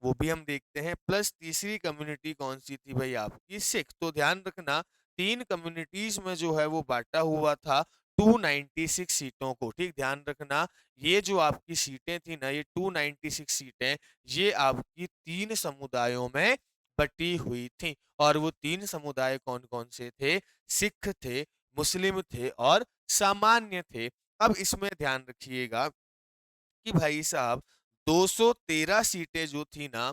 वो भी हम देखते हैं। प्लस तीसरी कम्युनिटी कौन सी थी भाई, आपकी सिख। तो ध्यान रखना, तीन कम्युनिटीज में जो है वो बांटा हुआ था 296 सीटों को, ठीक, ध्यान रखना। ये जो आपकी सीटें थी ना, ये 296 सीटें, ये आपकी तीन समुदायों में बटी हुई थी। और वो तीन समुदाय कौन कौन से थे, सिख थे, मुस्लिम थे और सामान्य थे। अब इसमें ध्यान रखिएगा कि भाई साहब 213 सीटें जो थी ना,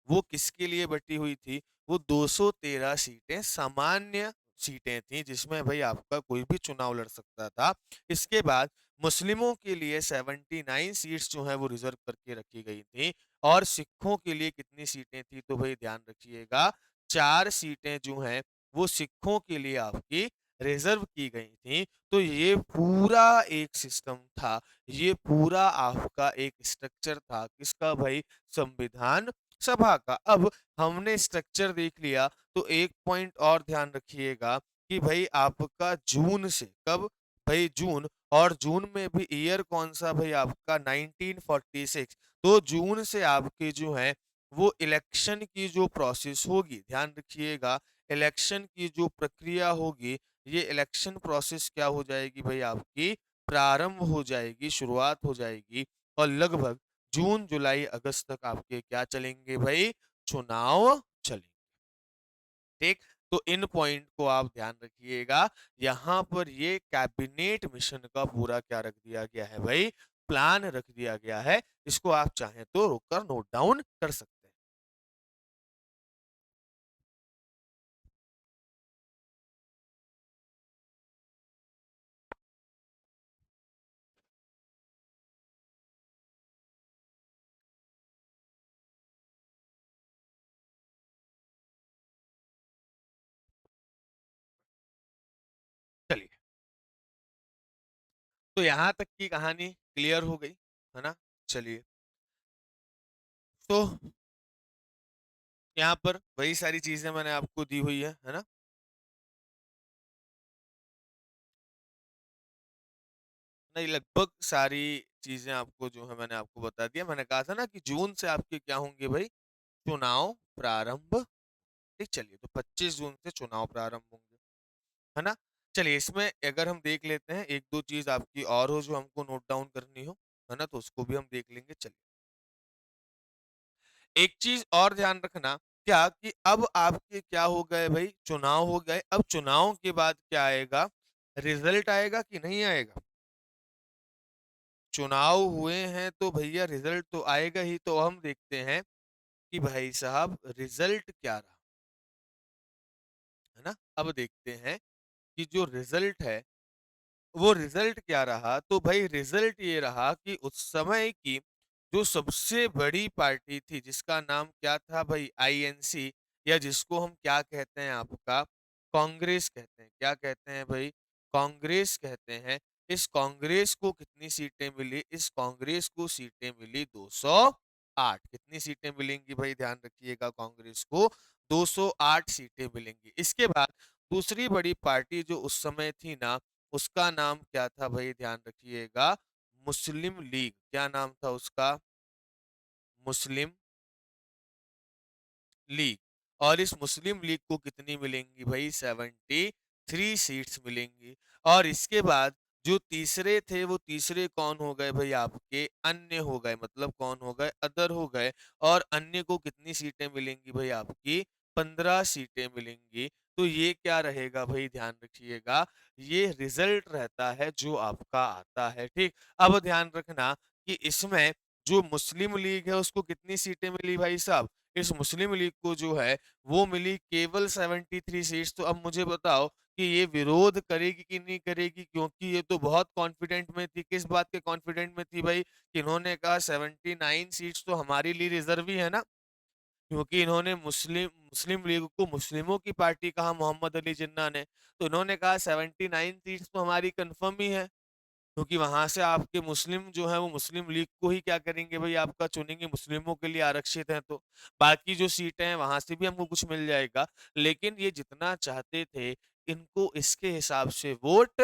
वो किसके लिए बटी हुई थी, वो 213 सीटें सामान्य सीटें थी, जिसमें भाई आपका कोई भी चुनाव लड़ सकता था। इसके बाद मुस्लिमों के लिए 79 सीट्स जो है वो रिजर्व करके रखी गई थी। और सिखों के लिए कितनी सीटें थी, तो भाई ध्यान रखिएगा, चार सीटें जो हैं वो सिखों के लिए आपकी रिजर्व की गई थी। तो ये पूरा एक सिस्टम था, ये पूरा आपका एक स्ट्रक्चर था, किसका भाई, संविधान सभा का। अब हमने स्ट्रक्चर देख लिया, तो एक पॉइंट और ध्यान रखिएगा कि भाई आपका जून से कब, भाई जून, और जून में भी ईयर कौन सा भाई आपका 1946। तो जून से आपके जो है वो इलेक्शन की जो प्रोसेस होगी, ध्यान रखिएगा, इलेक्शन की जो प्रक्रिया होगी, ये इलेक्शन प्रोसेस क्या हो जाएगी भाई आपकी, प्रारंभ हो जाएगी, शुरुआत हो जाएगी। और लगभग जून जुलाई अगस्त तक आपके क्या चलेंगे भाई, चुनाव चलेंगे, ठीक। तो इन पॉइंट को आप ध्यान रखिएगा, यहां पर ये कैबिनेट मिशन का पूरा क्या रख दिया गया है भाई, प्लान रख दिया गया है। इसको आप चाहें तो रोककर नोट डाउन कर सकते हैं। तो यहाँ तक की कहानी क्लियर हो गई, है ना? चलिए, तो यहाँ पर वही सारी चीज़ें मैंने आपको दी हुई है ना? नहीं, लगभग सारी चीज़ें आपको जो है मैंने आपको बता दिया। मैंने कहा था ना कि जून से आपके क्या होंगे भई, चुनाव प्रारंभ। ठीक, चलिए तो 25 जून से चुनाव प्रारंभ होंगे, है ना? चलिए इसमें अगर हम देख लेते हैं 1-2 चीज़ आपकी और हो जो हमको नोट डाउन करनी हो, है ना? तो उसको भी हम देख लेंगे। चलिए, एक चीज़ और ध्यान रखना, क्या कि अब आपके क्या हो गए भई, चुनाव हो गए। अब चुनाव के बाद क्या आएगा? रिज़ल्ट आएगा कि नहीं आएगा? चुनाव हुए हैं तो भैया रिज़ल्ट तो आएगा ही। तो हम देखते हैं कि भाई साहब रिज़ल्ट क्या रहा, है ना? अब देखते हैं कि जो रिज़ल्ट है वो रिजल्ट क्या रहा? तो भाई रिजल्ट ये रहा कि उस समय की जो सबसे बड़ी पार्टी थी जिसका नाम क्या था भाई, आईएनसी, या जिसको हम क्या कहते हैं आपका, कांग्रेस कहते हैं। क्या कहते हैं भाई? कांग्रेस कहते हैं। इस कांग्रेस को कितनी सीटें मिली? इस कांग्रेस को सीटें मिली 208। कितनी सीटें मिलेंगी भाई, ध्यान रखिएगा, कांग्रेस को 208 सीटें मिलेंगी। इसके बाद दूसरी बड़ी पार्टी जो उस समय थी ना, उसका नाम क्या था भाई, ध्यान रखिएगा, मुस्लिम लीग। क्या नाम था उसका? मुस्लिम लीग। और इस मुस्लिम लीग को कितनी मिलेंगी भाई? 73 सीट्स मिलेंगी। और इसके बाद जो तीसरे थे वो तीसरे कौन हो गए भाई, आपके अन्य हो गए। मतलब कौन हो गए? अदर हो गए। और अन्य को कितनी सीटें मिलेंगी भाई, आपकी 15 सीटें मिलेंगी। तो ये क्या रहेगा भाई, ध्यान रखिएगा, ये रिजल्ट रहता है जो आपका आता है। ठीक, अब ध्यान रखना कि इसमें जो मुस्लिम लीग है उसको कितनी सीटें मिली भाई साहब? इस मुस्लिम लीग को जो है वो मिली केवल 73 सीट्स। तो अब मुझे बताओ कि ये विरोध करेगी कि नहीं करेगी, क्योंकि ये तो बहुत कॉन्फिडेंट में थी। किस बात के कॉन्फिडेंट में थी भाई? कि इन्होंने कहा 79 सीट्स तो हमारे लिए रिजर्व ही है ना, क्योंकि इन्होंने मुस्लिम मुस्लिम लीग को मुस्लिमों की पार्टी कहा, मोहम्मद अली जिन्ना ने। तो इन्होंने कहा 79 सीट्स तो हमारी कंफर्म ही है, क्योंकि वहां से आपके मुस्लिम जो है वो मुस्लिम लीग को ही क्या करेंगे भाई, आपका चुनेंगे, मुस्लिमों के लिए आरक्षित है। तो बाकी जो सीटें हैं वहां से भी हमको कुछ मिल जाएगा। लेकिन ये जितना चाहते थे, इनको इसके हिसाब से वोट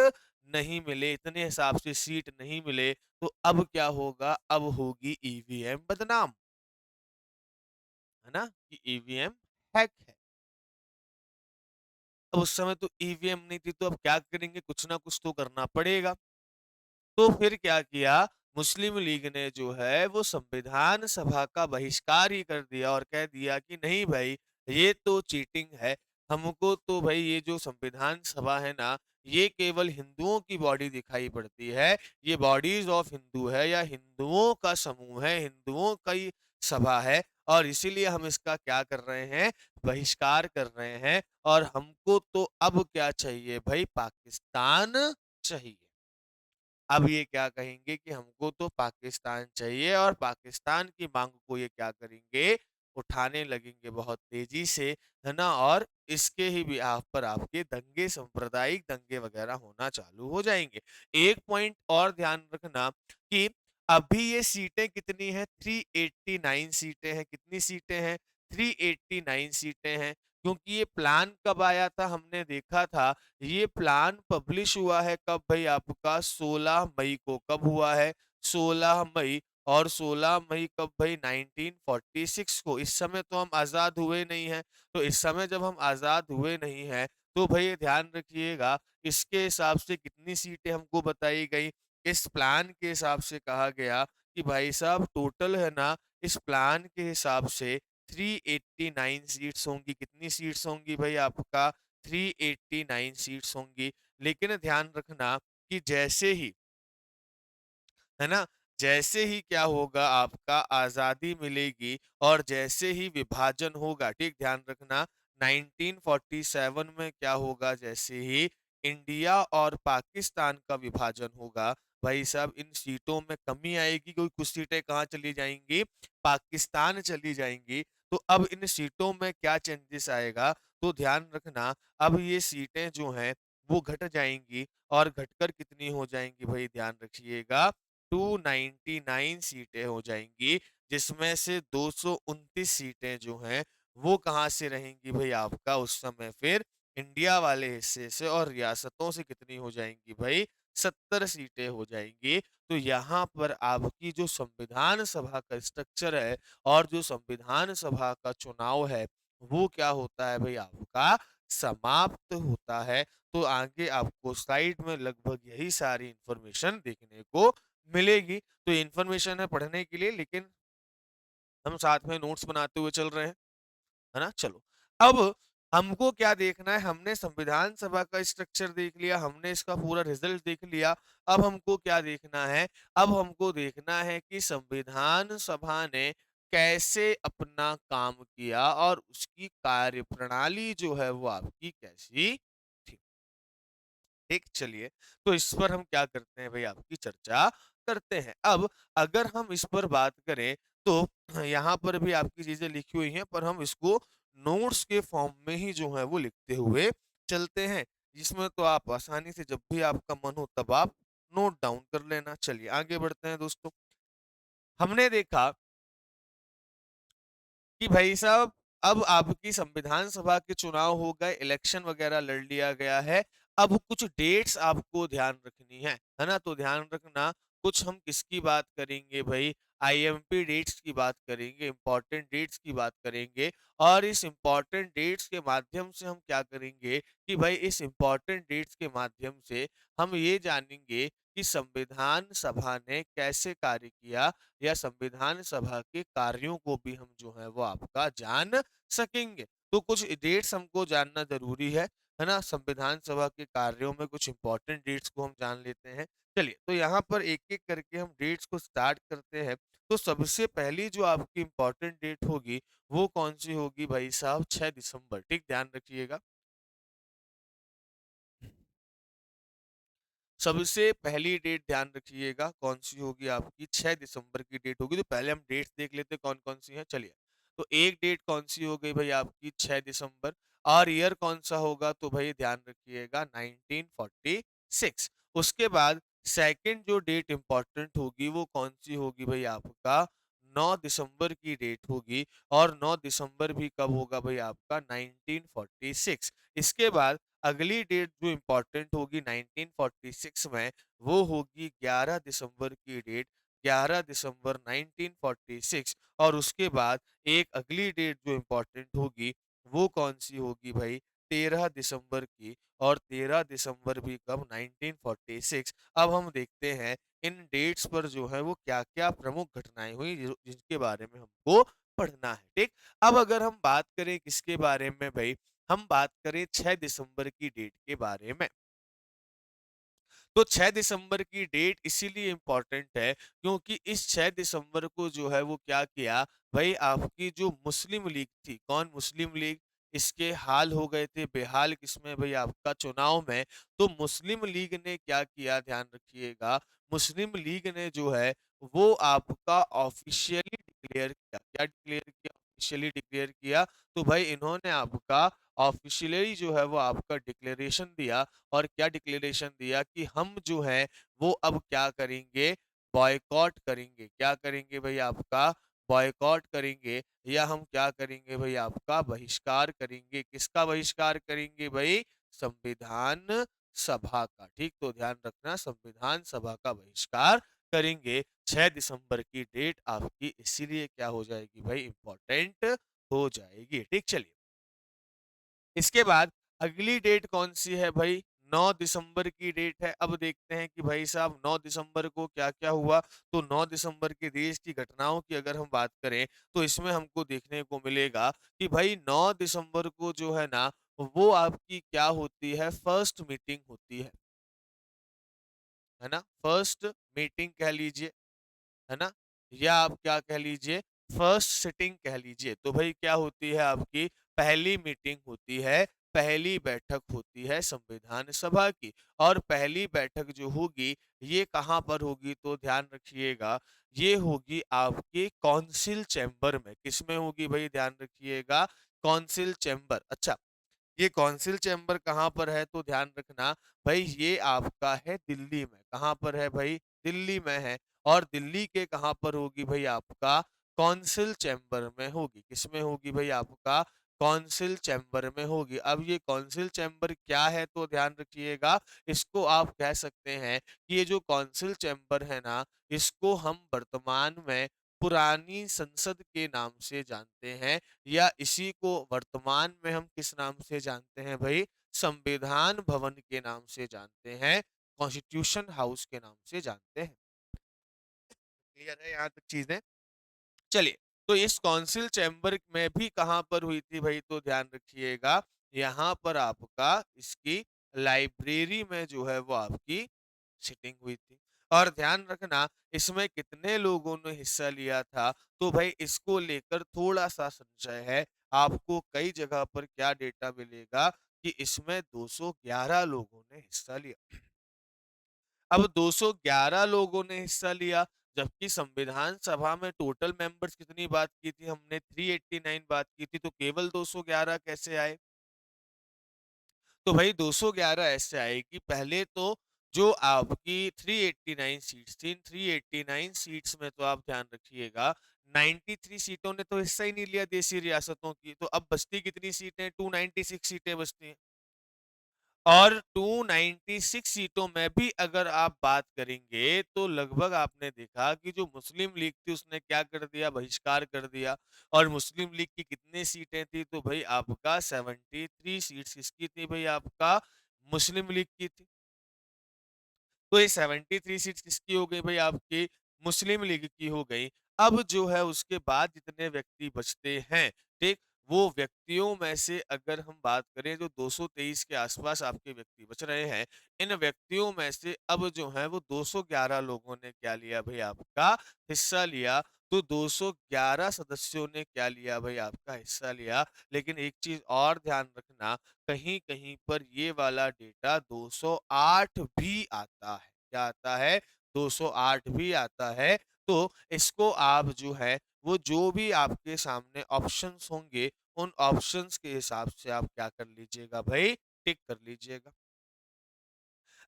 नहीं मिले, इतने हिसाब से सीट नहीं मिले। तो अब क्या होगा? अब होगी ईवीएम बदनाम, है ना? कि ईवीएम हैक है। अब उस समय तो ईवीएम नहीं थी, तो अब क्या करेंगे? कुछ ना कुछ तो करना पड़ेगा। तो फिर क्या किया, मुस्लिम लीग ने जो है वो संविधान सभा का बहिष्कार ही कर दिया और कह दिया कि नहीं भाई, ये तो चीटिंग है। हमको तो भाई ये जो संविधान सभा है ना, ये केवल हिंदुओं की बॉडी दिखाई पड़ती है। ये बॉडीज ऑफ हिंदू है, या हिंदुओं का समूह है, हिंदुओं का ही सभा है। और इसीलिए हम इसका क्या कर रहे हैं? बहिष्कार कर रहे हैं। और हमको तो अब क्या चाहिए भाई? पाकिस्तान चाहिए। अब ये क्या कहेंगे कि हमको तो पाकिस्तान चाहिए, और पाकिस्तान की मांग को ये क्या करेंगे? उठाने लगेंगे बहुत तेजी से, है ना? और इसके ही बिहाफ पर आपके दंगे, सांप्रदायिक दंगे वगैरह होना चालू हो जाएंगे। एक पॉइंट और ध्यान रखना कि अभी ये सीटें कितनी हैं? 389 सीटें हैं। कितनी सीटें हैं? 389 सीटें हैं। क्योंकि ये प्लान कब आया था? हमने देखा था ये प्लान पब्लिश हुआ है कब भाई, आपका 16 मई को। कब हुआ है? 16 मई। और 16 मई कब भाई? 1946 को। इस समय तो हम आजाद हुए नहीं हैं। तो इस समय जब हम आजाद हुए नहीं हैं, तो भाई ध्यान रखिएगा, इसके हिसाब से कितनी सीटें हमको बताई गई? इस प्लान के हिसाब से कहा गया कि भाई साहब टोटल है ना, इस प्लान के हिसाब से 389 सीट्स होंगी। कितनी सीट्स होंगी भाई, आपका 389 सीट्स होंगी। लेकिन ध्यान रखना कि जैसे ही, है ना, जैसे ही क्या होगा, आपका आजादी मिलेगी और जैसे ही विभाजन होगा, ठीक ध्यान रखना, 1947 में क्या होगा? जैसे ही इंडिया और पाकिस्तान का विभाजन होगा, भाई साहब इन सीटों में कमी आएगी, क्योंकि कुछ सीटें कहाँ चली जाएंगी? पाकिस्तान चली जाएंगी। तो अब इन सीटों में क्या चेंजेस आएगा? तो ध्यान रखना, अब ये सीटें जो हैं वो घट जाएँगी और घटकर कितनी हो जाएँगी भई ध्यान रखिएगा 299 सीटें हो जाएँगी, जिसमें से 229 सीटें जो हैं, वो कहाँ से रहेंगी भई आपका उस समय फिर इंडिया वाले हिस्से से और रियासतों से कितनी हो जाएँगी भई 70 सीटें हो जाएँगी। तो यहाँ पर आपकी जो संविधान सभा का स्ट्रक्चर है और जो संविधान सभा का चुनाव है, वो क्या होता है भई आपका समाप्त होता है। तो आगे आपको स्लाइड में लगभग यही सारी इन्फॉर्मेशन देखने को मिलेगी। तो इन्फॉर्मेशन है पढ़ने के लिए लेकिन हम साथ में नोट्स बनाते हुए चल रहे हैं, है ना? चलो, अब हमको क्या देखना है, हमने संविधान सभा का स्ट्रक्चर देख लिया, हमने इसका पूरा रिज़ल्ट देख लिया, अब हमको क्या देखना है? अब हमको देखना है कि संविधान सभा ने कैसे अपना काम किया और उसकी कार्यप्रणाली जो है वो आपकी कैसी थी। ठीक, चलिए, तो इस पर हम क्या करते हैं भई आपकी चर्चा करते हैं। अब अगर हम इस पर बात करें तो यहाँ पर भी आपकी चीज़ें लिखी हुई हैं पर हम इसको नोट्स के फॉर्म में ही जो है वो लिखते हुए चलते हैं। जिसमें तो आप आसानी से जब भी आपका मन हो तब आप नोट डाउन कर लेना। चलिए आगे बढ़ते हैं दोस्तों। हमने देखा कि भाई साहब अब आपकी संविधान सभा के चुनाव हो गए, इलेक्शन वगैरह लड़ लिया गया है। अब कुछ डेट्स आपको ध्यान रखनी है ना? तो ध्यान रखना कुछ हम किसकी बात करेंगे भई आईएमपी डेट्स की बात करेंगे, इम्पोर्टेंट डेट्स की बात करेंगे और इस इम्पोर्टेंट डेट्स के माध्यम से हम क्या करेंगे कि भाई इस इम्पोर्टेंट डेट्स के माध्यम से हम ये जानेंगे कि संविधान सभा ने कैसे कार्य किया या संविधान सभा के कार्यों को भी हम जो है वो आपका जान सकेंगे। तो कुछ डेट्स हमको जानना ज़रूरी है ना? संविधान सभा के कार्यों में कुछ इम्पोर्टेंट डेट्स को हम जान लेते हैं। चलिए, तो यहाँ पर एक-एक करके हम डेट्स को स्टार्ट करते हैं। तो सबसे पहली जो आपकी इम्पोर्टेंट डेट होगी, वो कौन-सी होगी भाई साहब 6 दिसंबर, ठीक? ध्यान रखिएगा। सबसे पहली डेट ध्यान रखिएगा कौन-सी होगी आपकी 6 दिसंबर की डेट होगी, तो पहले हम डेट्स देख लेते हैं कौन-कौन सी हैं, चलिए। तो एक डेट कौन-सी हो गई भई आपकी 6 दिसंबर और ईयर कौन-सा होगा तो भई ध्यान रखिएगा 1946। उसके बाद सेकंड जो डेट इम्पोर्टेंट होगी वो कौन-सी होगी भई आपका 9 दिसंबर की डेट होगी और 9 दिसंबर भी कब होगा भई आपका 1946। इसके बाद अगली डेट जो इम्पोर्टेंट होगी 1946 में वो होगी 11 दिसंबर की डेट 11 दिसंबर 1946 और उसके बाद एक अगली डेट जो इम्पोर्टेंट होगी वो कौन सी होगी भाई 13 दिसंबर की और 13 दिसंबर भी कब 1946। अब हम देखते हैं इन डेट्स पर जो है वो क्या-क्या प्रमुख घटनाएं हुई जिनके बारे में हमको पढ़ना है ठीक। अब अगर हम बात करें किसके बारे में भाई हम बात करें 6 दिसंबर की डेट के बारे में। तो 6 दिसंबर की डेट इसीलिए इम्पोर्टेंट है क्योंकि इस 6 दिसंबर को जो है वो क्या किया भाई आपकी जो मुस्लिम लीग थी, कौन मुस्लिम लीग? इसके हाल हो गए थे बेहाल किसमें भई आपका चुनाव में। तो मुस्लिम लीग ने क्या किया ध्यान रखिएगा, मुस्लिम लीग ने जो है वो आपका ऑफ़िशियली डिक्लेयर किया। क्या डिक्लेयर किया? ऑफ़िशियली डिक्लेयर किया। तो भाई इन्होंने आपका ऑफ़िशियली जो है वो आपका डिक्लेरेशन दिया और क्या डिक्लेरेशन दिया कि हम जो हैं वो अब क्या करेंगे बॉयकॉट करेंगे। क्या करेंगे भई आपका बॉयकॉट करेंगे या हम क्या करेंगे भई आपका बहिष्कार करेंगे। किसका बहिष्कार करेंगे भई? संविधान सभा का। ठीक तो ध्यान रखना संविधान सभा का बहिष्कार करेंगे। 6 दिसंबर की डेट आपकी इसीलिए क्या हो जाएगी भई इम्पोर्टेंट हो जाएगी। ठीक चलिए। इसके बाद अगली डेट कौन-सी है भई? 9 दिसंबर की डेट है। अब देखते हैं कि भाई साहब 9 दिसंबर को क्या-क्या हुआ? तो 9 दिसंबर के देश की घटनाओं की अगर हम बात करें, तो इसमें हमको देखने को मिलेगा कि भाई 9 दिसंबर को जो है ना, वो आपकी क्या होती है, फर्स्ट मीटिंग होती है ना? फर्स्ट मीटिंग कह लीजिए। है ना? या आप क्या कह लीजिए फर्स्ट सिटिंग कह लीजिए। तो भई क्या होती है आपकी पहली मीटिंग होती है, पहली बैठक होती है संविधान सभा की और पहली बैठक जो होगी ये कहाँ पर होगी तो ध्यान रखिएगा, ये होगी आपके काउंसिल चैम्बर में। किसमें होगी भई ध्यान रखिएगा काउंसिल चैम्बर। अच्छा ये कौंसिल चैम्बर कहाँ पर है तो ध्यान रखना भाई ये आपका है दिल्ली में। कहाँ पर है भाई? दिल्ली में है। और दिल्ली के कहाँ पर होगी भाई आपका? कौंसिल चैम्बर में होगी। किसमें होगी भाई आपका? कौंसिल चैम्बर में होगी। अब ये कौंसिल चैम्बर क्या है तो ध्यान रखिएगा, इसको आप कह सकते हैं कि ये जो कौंसिल चैम्बर है ना, इसको हम वर्तमान में पुरानी संसद के नाम से जानते हैं, या इसी को वर्तमान में हम किस नाम से जानते हैं भाई? संविधान भवन के नाम से जानते हैं, कॉन्स्टिट्यूशन हाउस के नाम से जानते हैं। क्लियर है यहाँ तक चीजें? चलिए, तो इस कौंसिल चैम्बर में भी कहाँ पर हुई थी भाई तो ध्यान रखिएगा, यहाँ पर आपका इसकी लाइब्रेरी में जो है वो आपकी सिटिंग हुई थी। और ध्यान रखना इसमें कितने लोगों ने हिस्सा लिया था, तो भाई इसको लेकर थोड़ा-सा संशय है। आपको कई जगह पर क्या डेटा मिलेगा कि इसमें 211 लोगों ने हिस्सा लिया। अब 211 लोगों ने हिस्सा लिया, जबकि संविधान सभा में टोटल मेंबर्स कितनी बात की थी हमने? 389 बात की थी, तो केवल 211 कैसे आए? तो भाई 211 ऐसे आएगी, पहले तो जो आपकी 389 सीट्स थी, इन 389 सीट्स में तो आप ध्यान रखिएगा 93 सीटों ने तो हिस्सा ही नहीं लिया देशी रियासतों की, तो अब बचती कितनी सीटें? 296 सीटें बचती हैं। और 296 सीटों में भी अगर आप बात करेंगे तो लगभग आपने देखा कि जो मुस्लिम लीग थी उसने क्या कर दिया? बहिष्कार कर दिया। और मुस्लिम लीग की कितनी सीटें थी तो भाई आपका 73 सीट्स किसकी थी भाई? आपका मुस्लिम लीग की थी। तो ये 73 सीट्स किसकी हो गई भाई? आपकी मुस्लिम लीग की हो गई। अब जो है उसके बाद जितने व्यक्ति बचते हैं, ठीक? वो व्यक्तियों में से अगर हम बात करें जो 223 के आसपास आपके व्यक्ति बच रहे हैं, इन व्यक्तियों में से अब जो है वो 211 लोगों ने क्या लिया भाई आपका हिस्सा लिया। तो 211 सदस्यों ने क्या लिया भाई आपका हिस्सा लिया। लेकिन एक चीज़ और ध्यान रखना, कहीं-कहीं पर ये वाला डेटा 208 भी आता है। क्या आता है? 208 भी आता है। तो इसको आप जो है वो जो भी आपके सामने ऑप्शंस होंगे, उन ऑप्शंस के हिसाब से आप क्या कर लीजिएगा भाई? टिक कर लीजिएगा।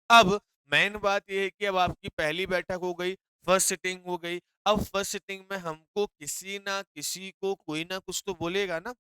अब मेन बात ये है कि अब आपकी पहली बैठक हो गई, फर्स्ट सिटिंग हो गई। अब फर्स्ट सिटिंग में हमको किसी ना किसी को कोई ना कुछ तो बोलेगा ना।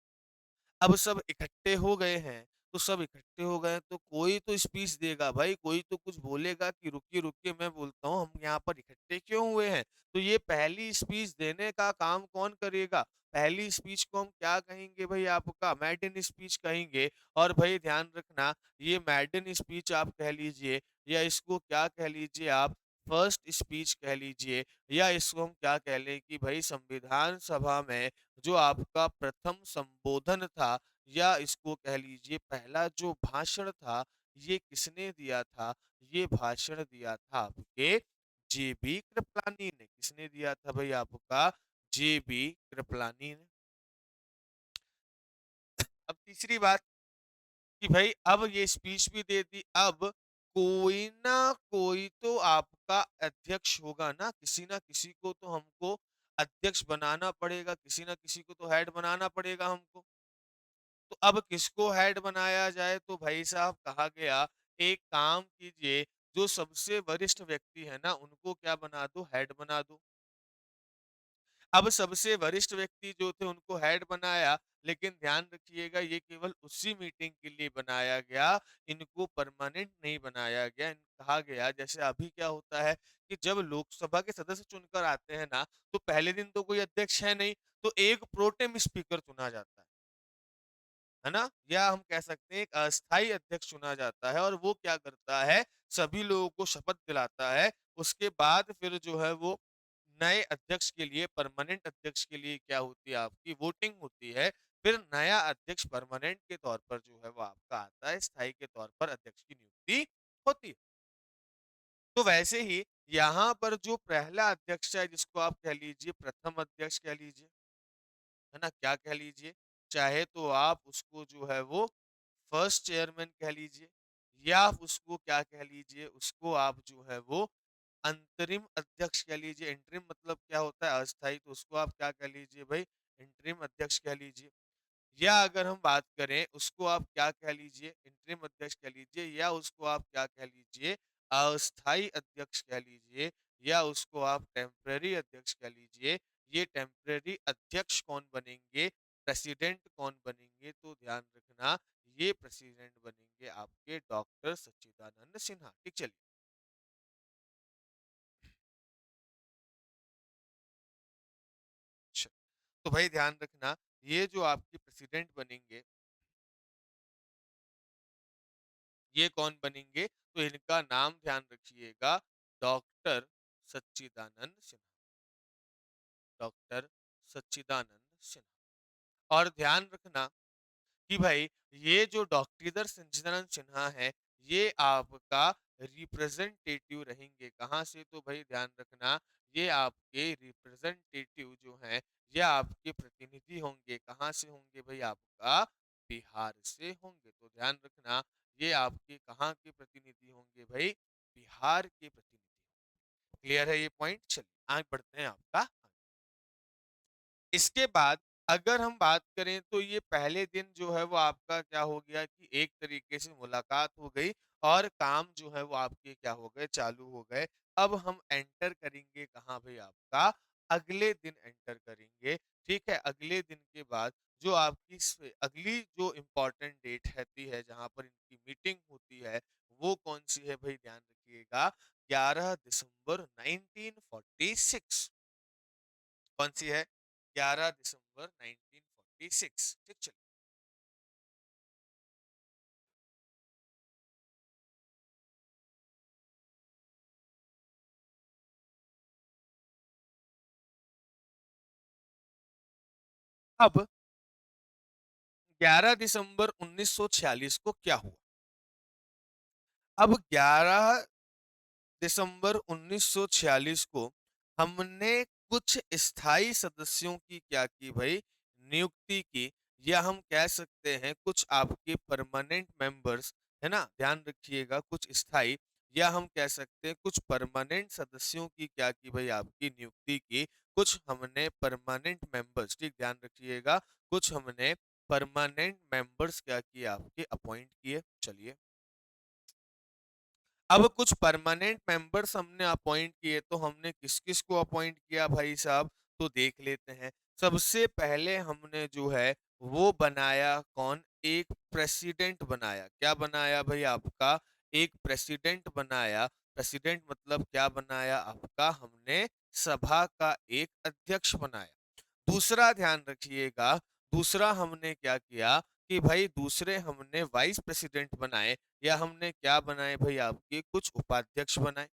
अब सब इकट्ठे हो गए हैं, तो सब इकट्ठे हो गए हैं तो कोई तो स्पीच देगा भाई, कोई तो कुछ बोलेगा कि रुकिए, रुकिए मैं बोलता हूँ हम यहाँ पर इकट्ठे क्यों हुए हैं? तो ये पहली स्पीच देने का काम कौन करेगा? पहली स्पीच को हम क्या कहेंगे भाई आपका मैडन स्पीच कहेंगे। और भाई ध्यान रखना ये मैडन स्पीच आप कह लीजिए, या इसको क्या कह लीजिए आप फर्स्ट स्पीच कह लीजिए, या इसको हम क्या कह लें कि भाई संविधान सभा में जो आपका प्रथम संबोधन था, या इसको कह लीजिए पहला जो भाषण था, ये किसने दिया था? ये भाषण दिया था आपके जेबी कृपलानी ने। किसने दिया था भाई आपका? जेबी कृपलानी ने। अब तीसरी बात कि भाई अब ये स्पीच भी दे दी, अब कोई ना कोई तो आपका अध्यक्ष होगा ना, किसी ना किसी को तो हमको अध्यक्ष बनाना पड़ेगा, किसी ना किसी को तो हेड बनाना पड़ेगा हमको। तो अब किसको हेड बनाया जाए तो भाई साहब कहा गया एक काम कीजिए, जो सबसे वरिष्ठ व्यक्ति है ना उनको क्या बना दो? हेड बना दो। अब सबसे वरिष्ठ व्यक्ति जो थे उनको हेड बनाया, लेकिन ध्यान रखिएगा ये केवल उसी मीटिंग के लिए बनाया गया, इनको परमानेंट नहीं बनाया गया। कहा गया जैसे अभी क्या होता है कि जब लोकसभा के सदस्य चुनकर आते हैं ना, तो पहले दिन तो कोई अध्यक्ष है नहीं, तो एक प्रोटेम स्पीकर चुना जाता है ना? या हम कह सकते हैं एक अस्थायी अध्यक्ष चुना जाता है और वो क्या करता है, सभी लोगों को शपथ दिलाता है। उसके बाद फिर जो है वो नए अध्यक्ष के लिए, परमानेंट अध्यक्ष के लिए क्या होती है आपकी वोटिंग होती है। फिर नया अध्यक्ष परमानेंट के तौर पर जो है वो आपका आता है, स्थायी के तौर पर अध्यक्ष की नियुक्ति होती है। तो वैसे ही यहाँ पर जो पहला अध्यक्ष है जिसको आप कह लीजिए प्रथम अध्यक्ष कह लीजिए, है ना? क्या कह लीजिए? चाहे तो आप उसको जो है वो फर्स्ट चेयरमैन कह लीजिए, या उसको क्या कह लीजिए, उसको आप जो है वो अंतरिम अध्यक्ष कह लीजिए। इंटरिम मतलब क्या होता है? अस्थायी, तो उसको आप क्या कह लीजिए भाई? इंटरिम अध्यक्ष कह लीजिए। या अगर हम बात करें उसको आप क्या कह लीजिए, इंटरिम अध्यक्ष कह लीजिए, या उसको आप क्या कह लीजिए, अस्थाई अध्यक्ष कह लीजिए, या उसको आप टेम्पररी अध्यक्ष कह लीजिए। ये टेम्पररी अध्यक्ष कौन बनेंगे, प्रेसिडेंट कौन बनेंगे, तो ध्यान रखना ये प्रेसिडेंट बनेंगे आपके डॉक्टर सच्चिदानंद सिन्हा। ठीक, चलिए। अच्छा, तो भाई ध्यान रखना, ये जो आपके प्रेसिडेंट बनेंगे, ये कौन बनेंगे, तो इनका नाम ध्यान रखिएगा, डॉक्टर सच्चिदानंद सिन्हा। डॉक्टर सच्चिदानंद सिन्हा। और ध्यान रखना कि भाई ये जो डॉक्टर सच्चिदानंद सिन्हा है, ये आपका रिप्रेजेंटेटिव रहेंगे कहाँ से, तो भाई ध्यान रखना ये आपके रिप्रेजेंटेटिव जो हैं, ये आपके प्रतिनिधि होंगे, कहाँ से होंगे भाई, आपका बिहार से होंगे। तो ध्यान रखना ये आपके कहाँ के प्रतिनिधि होंगे भाई, बिहार के प्रतिनिधि। क्लियर है ये पॉइंट, चलिए आगे बढ़ते हैं आपका। इसके बाद अगर हम बात करें तो ये पहले दिन जो है वो आपका क्या हो गया कि एक तरीके से मुलाकात हो गई और काम जो है वो आपके क्या हो गए, चालू हो गए। अब हम एंटर करेंगे कहाँ भाई, आपका अगले दिन एंटर करेंगे। ठीक है, अगले दिन के बाद जो आपकी अगली जो इम्पोर्टेंट डेट रहती है जहां पर इनकी मीटिंग होती है, वो कौन सी है भाई, ध्यान रखिएगा, 11 दिसंबर 1946। कौन सी है, 11 दिसंबर 1946। ठीक, चलिए। अब 11 दिसंबर 1946 को क्या हुआ। अब 11 दिसंबर 1946 को हमने कुछ स्थायी सदस्यों की क्या की भाई, नियुक्ति की, या हम कह सकते हैं कुछ आपके परमानेंट मेंबर्स, है ना, ध्यान रखिएगा, कुछ स्थायी, या हम कह सकते हैं कुछ परमानेंट सदस्यों की क्या की भाई, आपकी नियुक्ति की। कुछ हमने परमानेंट मेंबर्स, ठीक ध्यान रखिएगा, कुछ हमने परमानेंट मेंबर्स क्या किए, आपके अपॉइंट किए। चलिए, अब कुछ परमानेंट मेंबर्स हमने अपॉइंट किए, तो हमने किस किस को अपॉइंट किया भाई साहब, तो देख लेते हैं। सबसे पहले हमने जो है वो बनाया कौन, एक प्रेसिडेंट बनाया। क्या बनाया भाई, आपका एक प्रेसिडेंट बनाया। प्रेसिडेंट मतलब क्या बनाया, आपका हमने सभा का एक अध्यक्ष बनाया। दूसरा ध्यान रखिएगा, दूसरा हमने क्या किया कि भाई दूसरे हमने वाइस प्रेसिडेंट बनाए, या हमने क्या बनाए भाई, आपके कुछ उपाध्यक्ष बनाए।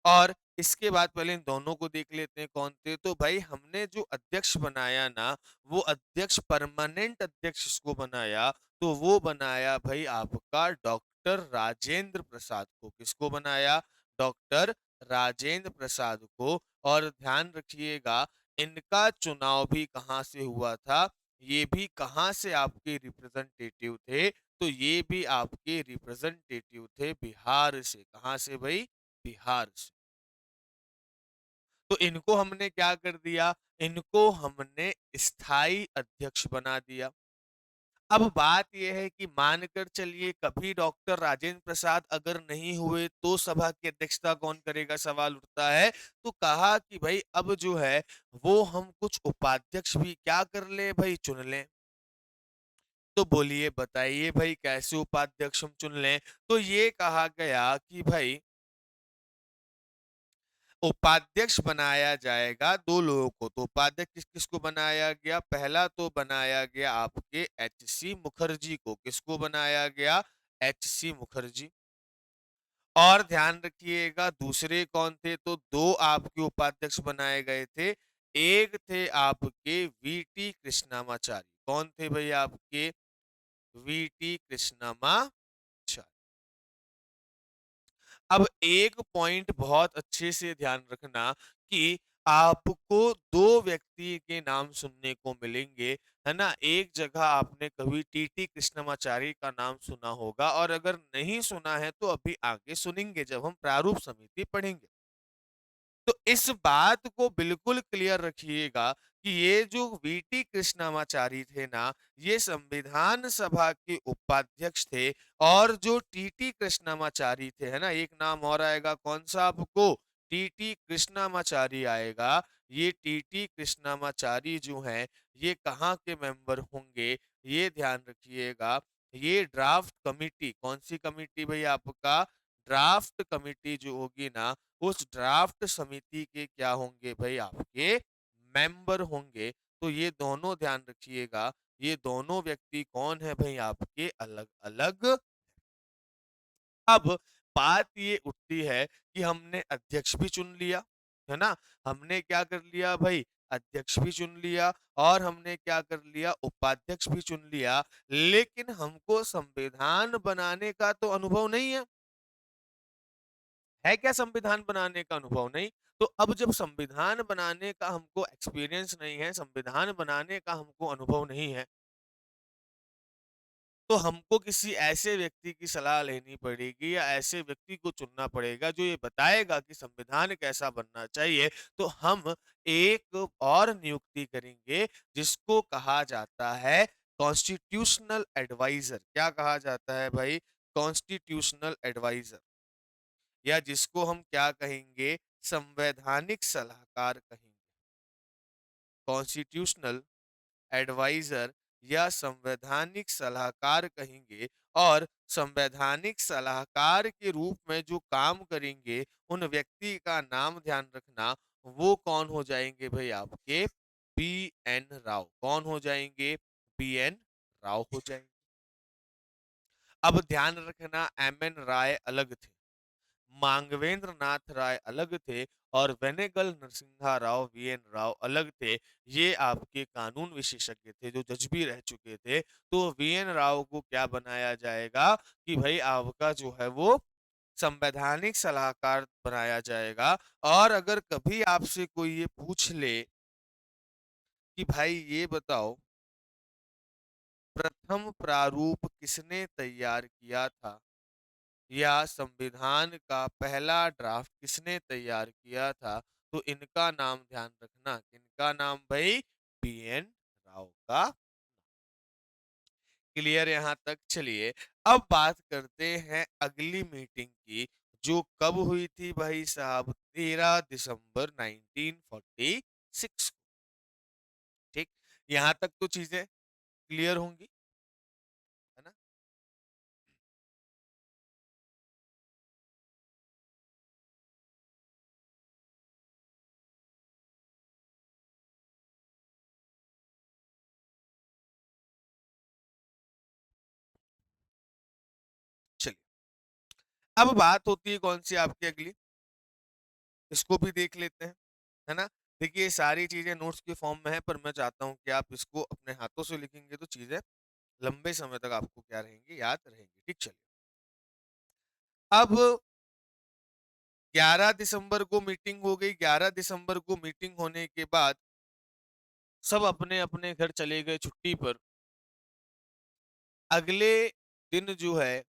और इसके बाद पहले इन दोनों को देख लेते हैं कौन थे, तो भाई हमने जो अध्यक्ष बनाया ना, वो अध्यक्ष परमानेंट अध्यक्ष इसको बनाया, तो वो बनाया भाई आपका डॉक्टर राजेंद्र प्रसाद को। किसको बनाया, डॉक्टर राजेंद्र प्रसाद को। और ध्यान रखिएगा इनका चुनाव भी कहाँ से हुआ था, ये भी कहाँ से आपके रिप्रेजेंटेटिव थे, तो ये भी आपके रिप्रेजेंटेटिव थे बिहार से। कहाँ से भाई, बिहार से। तो इनको हमने क्या कर दिया, इनको हमने स्थायी अध्यक्ष बना दिया। अब बात यह है कि मानकर चलिए कभी डॉक्टर राजेंद्र प्रसाद अगर नहीं हुए तो सभा की अध्यक्षता कौन करेगा, सवाल उठता है। तो कहा कि भाई अब जो है वो हम कुछ उपाध्यक्ष भी क्या कर ले भाई, चुन लें। तो बोलिए बताइए भाई कैसे उपाध्यक्ष हम चुन लें। तो ये कहा गया कि भाई उपाध्यक्ष बनाया जाएगा दो लोगों को। तो उपाध्यक्ष किस किसको बनाया गया, पहला तो बनाया गया आपके एच.सी. मुखर्जी को। किसको बनाया गया, एच.सी. मुखर्जी। और ध्यान रखिएगा दूसरे कौन थे, तो दो आपके उपाध्यक्ष बनाए गए थे। एक थे आपके वीटी कृष्णामाचारी। कौन थे भाई, आपके वीटी कृष्णामाचारी। अब एक पॉइंट बहुत अच्छे से ध्यान रखना कि आपको दो व्यक्ति के नाम सुनने को मिलेंगे, है ना। एक जगह आपने कभी टीटी कृष्णमाचारी का नाम सुना होगा, और अगर नहीं सुना है तो अभी आगे सुनेंगे जब हम प्रारूप समिति पढ़ेंगे। तो इस बात को बिल्कुल क्लियर रखिएगा कि ये जो वीटी कृष्णमाचारी थे ना, ये संविधान सभा के उपाध्यक्ष थे और जो टीटी कृष्णमाचारी थे, है ना, एक नाम और आएगा कौन सा आपको? टीटी कृष्णमाचारी आएगा। ये टीटी कृष्णमाचारी जो हैं, ये कहाँ के मेंबर होंगे? ये ध्यान रखिएगा। ये ड्राफ्ट कमिटी, कौन सी कमिटी भाई आपका? ड्राफ्ट कमिटी जो होगी ना, उस ड्राफ्ट समिति के क्या होंगे भाई? आपके मेंबर होंगे। तो ये दोनों ध्यान रखिएगा, ये दोनों व्यक्ति कौन है भाई? आपके अलग-अलग। अब बात ये उठती है कि हमने अध्यक्ष भी चुन लिया, है ना? हमने क्या कर लिया भाई? अध्यक्ष भी चुन लिया और हमने क्या कर लिया? उपाध्यक्ष भी चुन लिया, लेकिन हमको संविधान बनाने का तो अनुभव नहीं है। है क्या संविधान बनाने का अनुभव? नहीं। तो अब जब संविधान बनाने का हमको एक्सपीरियंस नहीं है, संविधान बनाने का हमको अनुभव नहीं है, तो हमको किसी ऐसे व्यक्ति की सलाह लेनी पड़ेगी या ऐसे व्यक्ति को चुनना पड़ेगा जो ये बताएगा कि संविधान कैसा बनना चाहिए। तो हम एक और नियुक्ति करेंगे जिसको कहा जाता है कॉन्स्टिट्यूशनल एडवाइजर। क्या कहा जाता है भाई? कॉन्स्टिट्यूशनल एडवाइजर, या जिसको हम क्या कहेंगे? संवैधानिक सलाहकार कहेंगे। कॉन्स्टिट्यूशनल एडवाइजर या संवैधानिक सलाहकार कहेंगे। और संवैधानिक सलाहकार के रूप में जो काम करेंगे, उन व्यक्ति का नाम ध्यान रखना, वो कौन हो जाएंगे भाई? आपके बी एन राव। कौन हो जाएंगे? बी एन राव हो जाएंगे। अब ध्यान रखना, एम एन राय अलग थे, मांगवेंद्र नाथ राय अलग थे और वेनेगल नरसिम्हा राव वीएन राव अलग थे। ये आपके कानून विशेषज्ञ थे जो जज भी रह चुके थे। तो वीएन राव को क्या बनाया जाएगा कि भाई आपका जो है वो संवैधानिक सलाहकार बनाया जाएगा। और अगर कभी आपसे कोई ये पूछ ले कि भाई ये बताओ, प्रथम प्रारूप किसने तैयार किया था या संविधान का पहला ड्राफ्ट किसने तैयार किया था, तो इनका नाम ध्यान रखना। किनका नाम भाई? बीएन राव का। क्लियर यहां तक? चलिए अब बात करते हैं अगली मीटिंग की, जो कब हुई थी भाई साहब? 13 दिसंबर 1946 को। ठीक, यहां तक तो चीजें क्लियर होंगी, है ना? चलिए अब बात होती है कौन सी आपकी अगली, इसको भी देख लेते हैं, है ना? देखिए ये सारी चीजें नोट्स के फॉर्म में है, पर मैं चाहता हूं कि आप इसको अपने हाथों से लिखेंगे तो चीजें लंबे समय तक आपको क्या रहेंगी? याद रहेंगी। ठीक, चलिए अब 11 दिसंबर को मीटिंग हो गई। 11 दिसंबर को मीटिंग होने के बाद सब अपने अपने घर चले गए छुट्टी पर। अगले दिन जो है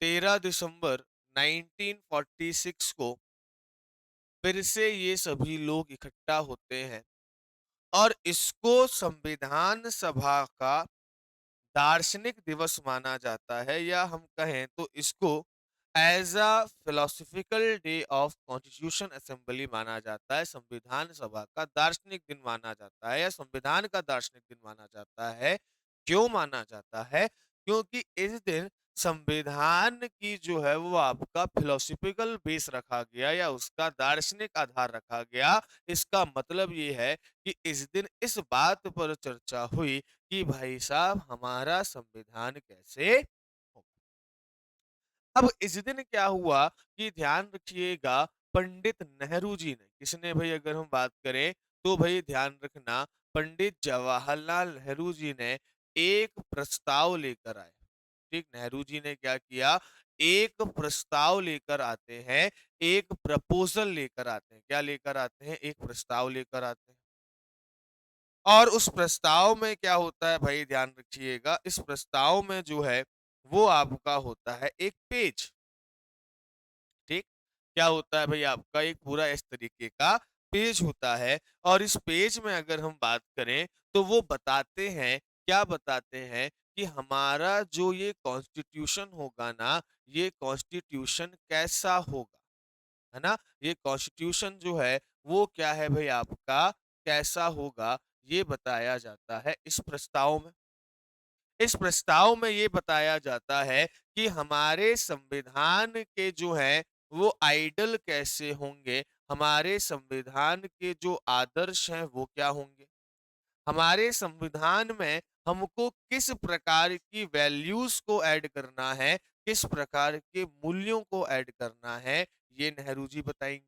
13 दिसंबर 1946 को फिर से ये सभी लोग इकट्ठा होते हैं और इसको संविधान सभा का दार्शनिक दिवस माना जाता है, या हम कहें तो इसको as a philosophical day of constitution assembly माना जाता है। संविधान सभा का दार्शनिक दिन माना जाता है या संविधान का दार्शनिक दिन माना जाता है। क्यों माना जाता है? क्योंकि इस दिन संविधान की जो है वो आपका फिलोसफिकल बेस रखा गया या उसका दार्शनिक आधार रखा गया। इसका मतलब ये है कि इस दिन इस बात पर चर्चा हुई कि भाई साहब हमारा संविधान कैसे हो। अब इस दिन क्या हुआ कि ध्यान रखिएगा, पंडित नेहरू जी ने, किसने भाई? अगर हम बात करें तो भाई ध्यान रखना, पंडित जवाहरलाल नेहरू जी ने एक प्रस्ताव लेकर आए। ठीक, नेहरू जी ने क्या किया? एक प्रस्ताव लेकर आते हैं, एक प्रपोजल लेकर आते हैं। क्या लेकर आते हैं? एक प्रस्ताव लेकर आते हैं। और उस प्रस्ताव में क्या होता है भाई? ध्यान रखिएगा, इस प्रस्ताव में जो है वो आपका होता है एक पेज। ठीक, क्या होता है भई आपका एक पूरा इस तरीके का पेज होता है और इस पेज में अगर हम बात करें तो वो बताते हैं, क्या बताते हैं कि हमारा जो ये कॉन्स्टिट्यूशन होगा ना, ये कॉन्स्टिट्यूशन कैसा होगा, है ना? ये कॉन्स्टिट्यूशन जो है वो क्या है भई आपका, कैसा होगा, ये बताया जाता है इस प्रस्ताव में। इस प्रस्ताव में ये बताया जाता है कि हमारे संविधान के जो हैं वो आइडल कैसे होंगे, हमारे संविधान के जो आदर्श हैं वो क्या होंगे। हमारे संविधान में हमको किस प्रकार की वैल्यूज़ को ऐड करना है, किस प्रकार के मूल्यों को ऐड करना है, ये नेहरू जी बताएँगे।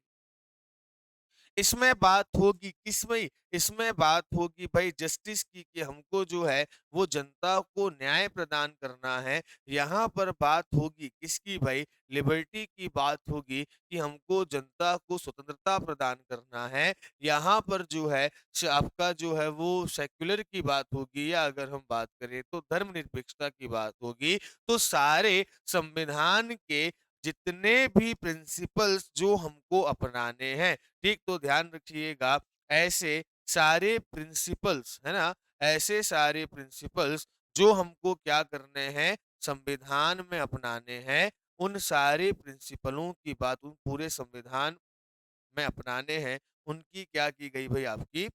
इसमें बात होगी किसमें? इसमें बात होगी भाई जस्टिस की कि हमको जो है वो जनता को न्याय प्रदान करना है। यहाँ पर बात होगी किसकी भाई? लिबर्टी की बात होगी कि हमको जनता को स्वतंत्रता प्रदान करना है। यहाँ पर जो है आपका जो है वो सेक्युलर की बात होगी या अगर हम बात करें तो धर्मनिरपेक्षता की बात होगी। तो सारे संविधान के जितने भी प्रिंसिपल्स जो हमको अपनाने हैं, ठीक? तो ध्यान रखिएगा ऐसे सारे प्रिंसिपल्स, है ना? ऐसे सारे प्रिंसिपल्स जो हमको क्या करने हैं, संविधान में अपनाने हैं, उन सारे प्रिंसिपलों की बात उन पूरे संविधान में अपनाने हैं, उनकी क्या की गई भई आपकी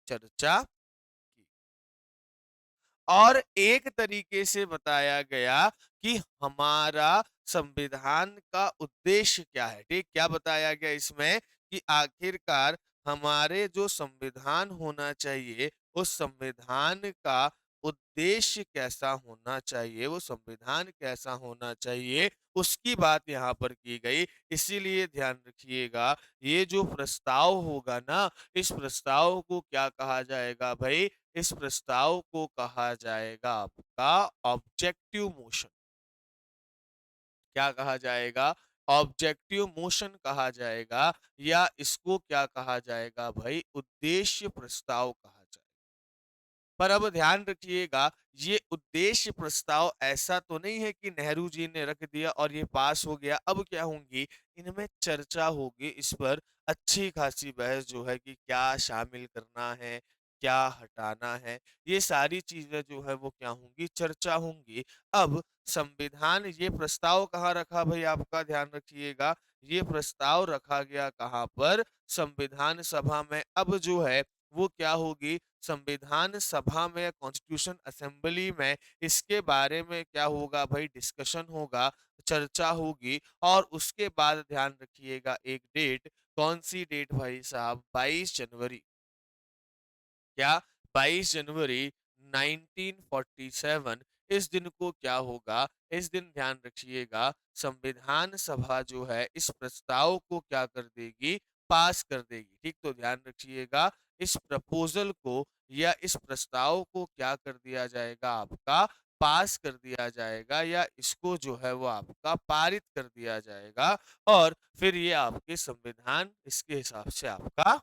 चर्चा की। और एक तरीके से बताया गया कि हमारा संविधान का उद्देश्य क्या है, ठीक? क्या बताया गया इसमें कि आखिरकार हमारे जो संविधान होना चाहिए, उस संविधान का उद्देश्य कैसा होना चाहिए, वो संविधान कैसा होना चाहिए, उसकी बात यहाँ पर की गई। इसीलिए ध्यान रखिएगा, ये जो प्रस्ताव होगा ना, इस प्रस्ताव को क्या कहा जाएगा भई? इस प्रस्ताव को कहा जाएगा आपका ऑब्जेक्टिव मोशन। क्या कहा जाएगा? ऑब्जेक्टिव मोशन कहा जाएगा या इसको क्या कहा जाएगा भाई? उद्देश्य प्रस्ताव कहा जाएगा। पर अब ध्यान रखिएगा, ये उद्देश्य प्रस्ताव ऐसा तो नहीं है कि नेहरू जी ने रख दिया और ये पास हो गया। अब क्या होंगी? इनमें चर्चा होगी, इस पर अच्छी खासी बहस जो है कि क्या शामिल करना है, क्या हटाना है, ये सारी चीज़ें जो है वो क्या होंगी? चर्चा होंगी। अब संविधान ये प्रस्ताव कहाँ रखा भई आपका ध्यान रखिएगा, ये प्रस्ताव रखा गया कहाँ पर? संविधान सभा में। अब जो है वो क्या होगी? संविधान सभा में कॉन्स्टिट्यूशन असेंबली में इसके बारे में क्या होगा भाई डिस्कशन होगा, चर्चा होगी और उसके बाद ध्यान रखिएगा एक डेट, कौन-सी डेट भाई साहब 22 जनवरी। क्या 22 जनवरी 1947 इस दिन को क्या होगा? इस दिन ध्यान रखिएगा संविधान सभा जो है इस प्रस्ताव को क्या कर देगी? पास कर देगी। ठीक तो ध्यान रखिएगा इस प्रपोज़ल को या इस प्रस्ताव को क्या कर दिया जाएगा आपका? पास कर दिया जाएगा या इसको जो है वो आपका पारित कर दिया जाएगा और फिर ये आपके संविधान इसके हिसाब से आपका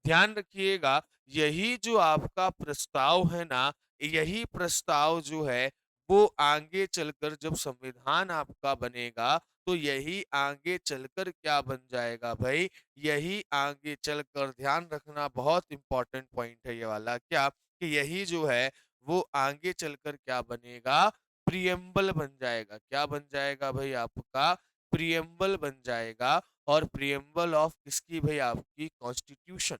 ध्यान रखिएगा, यही जो आपका प्रस्ताव है ना, यही प्रस्ताव जो है, वो आगे चलकर जब संविधान आपका बनेगा, तो यही आगे चलकर क्या बन जाएगा भई? यही आगे चलकर ध्यान रखना बहुत इम्पोर्टेंट पॉइंट है ये वाला, क्या? कि यही जो है, वो आगे चलकर क्या बनेगा? प्रिएम्बल बन जाएगा। क्या बन जाएगा भई आपका? प्रिएम्बल बन जाएगा और प्रिएम्बल ऑफ किसकी भई आपकी? कॉन्स्टिट्यूशन।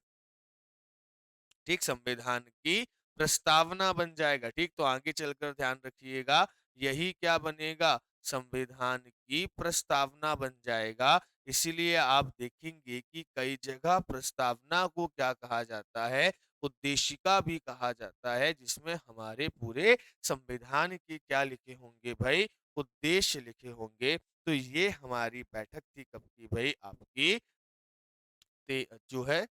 ठीक संविधान की प्रस्तावना बन जाएगा ठीक तो आगे चलकर ध्यान रखिएगा यही क्या बनेगा संविधान की प्रस्तावना बन जाएगा इसीलिए आप देखेंगे कि कई जगह प्रस्तावना को क्या कहा जाता है उद्देशिका भी कहा जाता है जिसमें हमारे पूरे संविधान के क्या लिखे होंगे भाई उद्देश्य लिखे होंगे तो ये हमारी बैठक थी कब की भाई आपकी जो है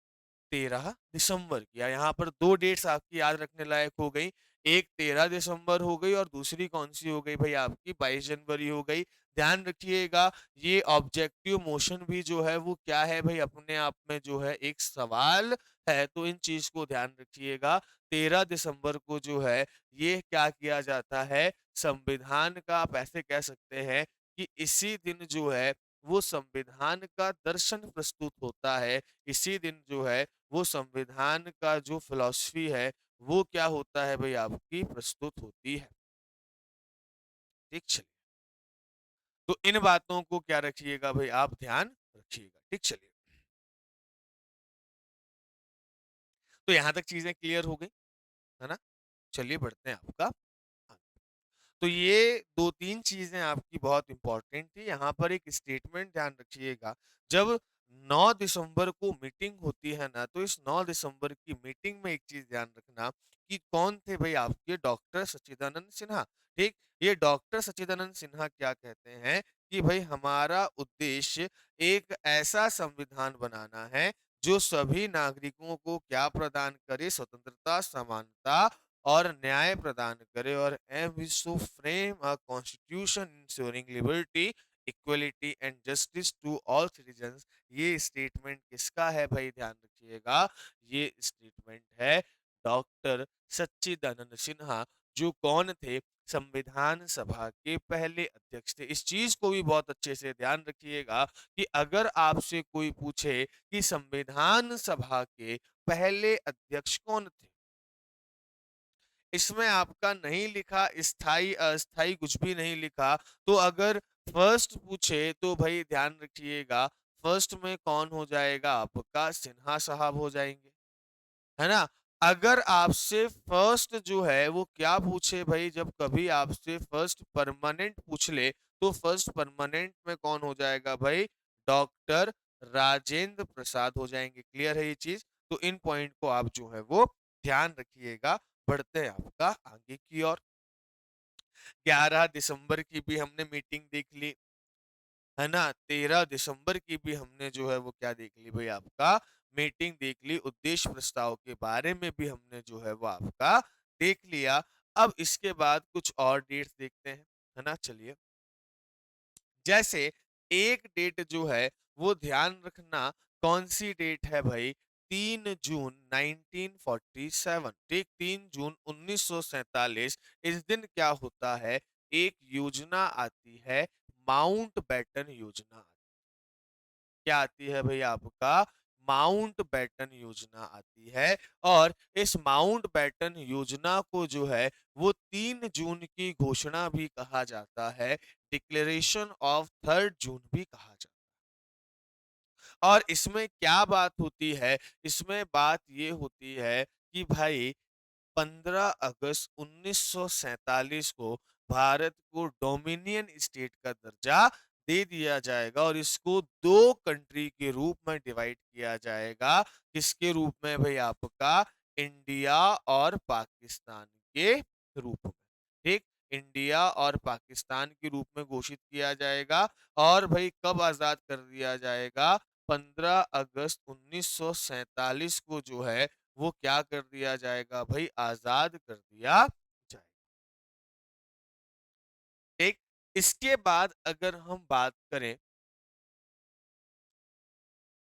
13 दिसंबर की यहाँ पर 2 डेट्स आपकी याद रखने लायक हो गई। एक 13 दिसंबर हो गई और दूसरी कौन-सी हो गई भई आपकी 22 जनवरी हो गई। ध्यान रखिएगा ये ऑब्जेक्टिव मोशन भी जो है वो क्या है भई अपने आप में जो है एक सवाल है, तो इन चीज़ को ध्यान रखिएगा। 13 दिसंबर को जो है ये क्या किया जाता है संविधान का आप ऐसे कह सकते हैं कि इसी दिन जो है वो संविधान का दर्शन प्रस्तुत होता है। इसी दिन जो है वो संविधान का जो फिलॉसफी है वो क्या होता है भाई आपकी प्रस्तुत होती है। ठीक चलिए। तो इन बातों को क्या रखिएगा भाई आप ध्यान रखिएगा। ठीक चलिए। तो यहां तक चीजें क्लियर हो गई है ना। चलिए बढ़ते हैं आपका आगे। तो ये 2-3 चीज़ें आपकी बहुत इम्पोर्टेंट थी। यहाँ पर एक स्टेटमेंट ध्यान रखिएगा, जब 9 दिसंबर को मीटिंग होती है ना, तो इस 9 दिसंबर की मीटिंग में एक चीज़ ध्यान रखना कि कौन थे भई आपके डॉक्टर सच्चिदानंद सिन्हा, ठीक? ये डॉक्टर सच्चिदानंद सिन्हा क्या कहते हैं कि भई हमारा उद्देश्य एक ऐसा संविधान बनाना है, जो सभी नागरिकों को क्या प्रदान करे? स्वतंत्रता, समानता और न्याय प्रदान करे और aim wish to frame a constitution ensuring liberty equality and justice to all citizens. ये स्टेटमेंट किसका है भाई ध्यान रखिएगा। ये स्टेटमेंट है डॉक्टर सच्चिदानंद सिन्हा, जो कौन थे? संविधान सभा के पहले अध्यक्ष थे। इस चीज को भी बहुत अच्छे से ध्यान रखिएगा कि अगर आपसे कोई पूछे कि संविधान सभा के पहले अध्यक्ष कौन थे, इसमें आपका नहीं लिखा स्थाई अस्थाई कुछ भी नहीं लिखा। तो अगर फर्स्ट पूछे तो भाई ध्यान रखिएगा, फर्स्ट में कौन हो जाएगा आपका? सिन्हा साहब हो जाएंगे, है ना। अगर आपसे फर्स्ट जो है वो क्या पूछे भाई, जब कभी आपसे फर्स्ट परमानेंट पूछ ले तो फर्स्ट परमानेंट में कौन हो जाएगा भाई? डॉक्टर राजेंद्र प्रसाद हो जाएंगे। क्लियर है ये चीज। तो इन पॉइंट को आप जो है वो ध्यान रखिएगा। बढ़ते हैं आपका आगे की ओर। 11 दिसंबर की भी हमने मीटिंग देख ली, है ना। 13 दिसंबर की भी हमने जो है वो क्या देख ली भाई आपका मीटिंग देख ली। उद्देश्य प्रस्ताव के बारे में भी हमने जो है वो आपका देख लिया। अब इसके बाद कुछ और डेट्स देखते हैं, है ना। चलिए, जैसे एक डेट जो है वो ध्यान रखना, कौन सी डेट है भाई? 3 जून 1947, ठीक, 3 जून 1947। इस दिन क्या होता है? एक योजना आती है, माउंट बैटन योजना। क्या आती है भाई आपका? माउंट बैटन योजना आती है। और इस माउंट बैटन योजना को जो है वो 3 जून की घोषणा भी कहा जाता है, डिक्लेरेशन ऑफ 3 जून भी कहा जाता है। और इसमें क्या बात होती है? इसमें बात ये होती है कि भाई 15 अगस्त 1947 को भारत को डोमिनियन स्टेट का दर्जा दे दिया जाएगा और इसको दो कंट्री के रूप में डिवाइड किया जाएगा। किसके रूप में भाई आपका? इंडिया और पाकिस्तान के रूप में, ठीक। इंडिया और पाकिस्तान के रूप में घोषित किया जाएगा। और भाई कब आजाद कर दिया जाएगा? 15 अगस्त 1947 को जो है वो क्या कर दिया जाएगा भाई? आजाद कर दिया जाएगा। ठीक। इसके बाद अगर हम बात करें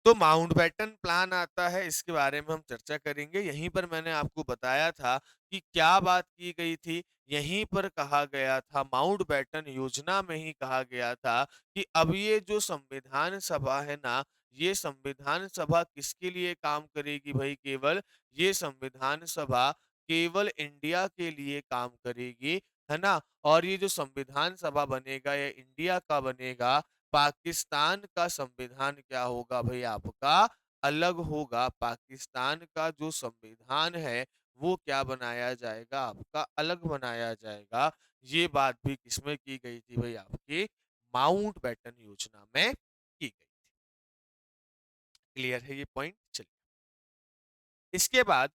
तो माउंटबेटन प्लान आता है, इसके बारे में हम चर्चा करेंगे। यहीं पर मैंने आपको बताया था कि क्या बात की गई थी। यहीं पर कहा गया था, माउंटबेटन योजना में ही कहा गया था कि अब ये जो संविधान सभा है ना, ये संविधान सभा किसके लिए काम करेगी भाई? केवल ये संविधान सभा केवल इंडिया के लिए काम करेगी, है ना। और ये जो संविधान सभा बनेगा ये इंडिया का बनेगा। पाकिस्तान का संविधान क्या होगा भाई आपका? अलग होगा। पाकिस्तान का जो संविधान है वो क्या बनाया जाएगा? आपका अलग बनाया जाएगा। ये बात भी किसमें की गई थी भाई? आपकी माउंट बैटन योजना में की गई थी। क्लियर है ये पॉइंट? चलिए, इसके बाद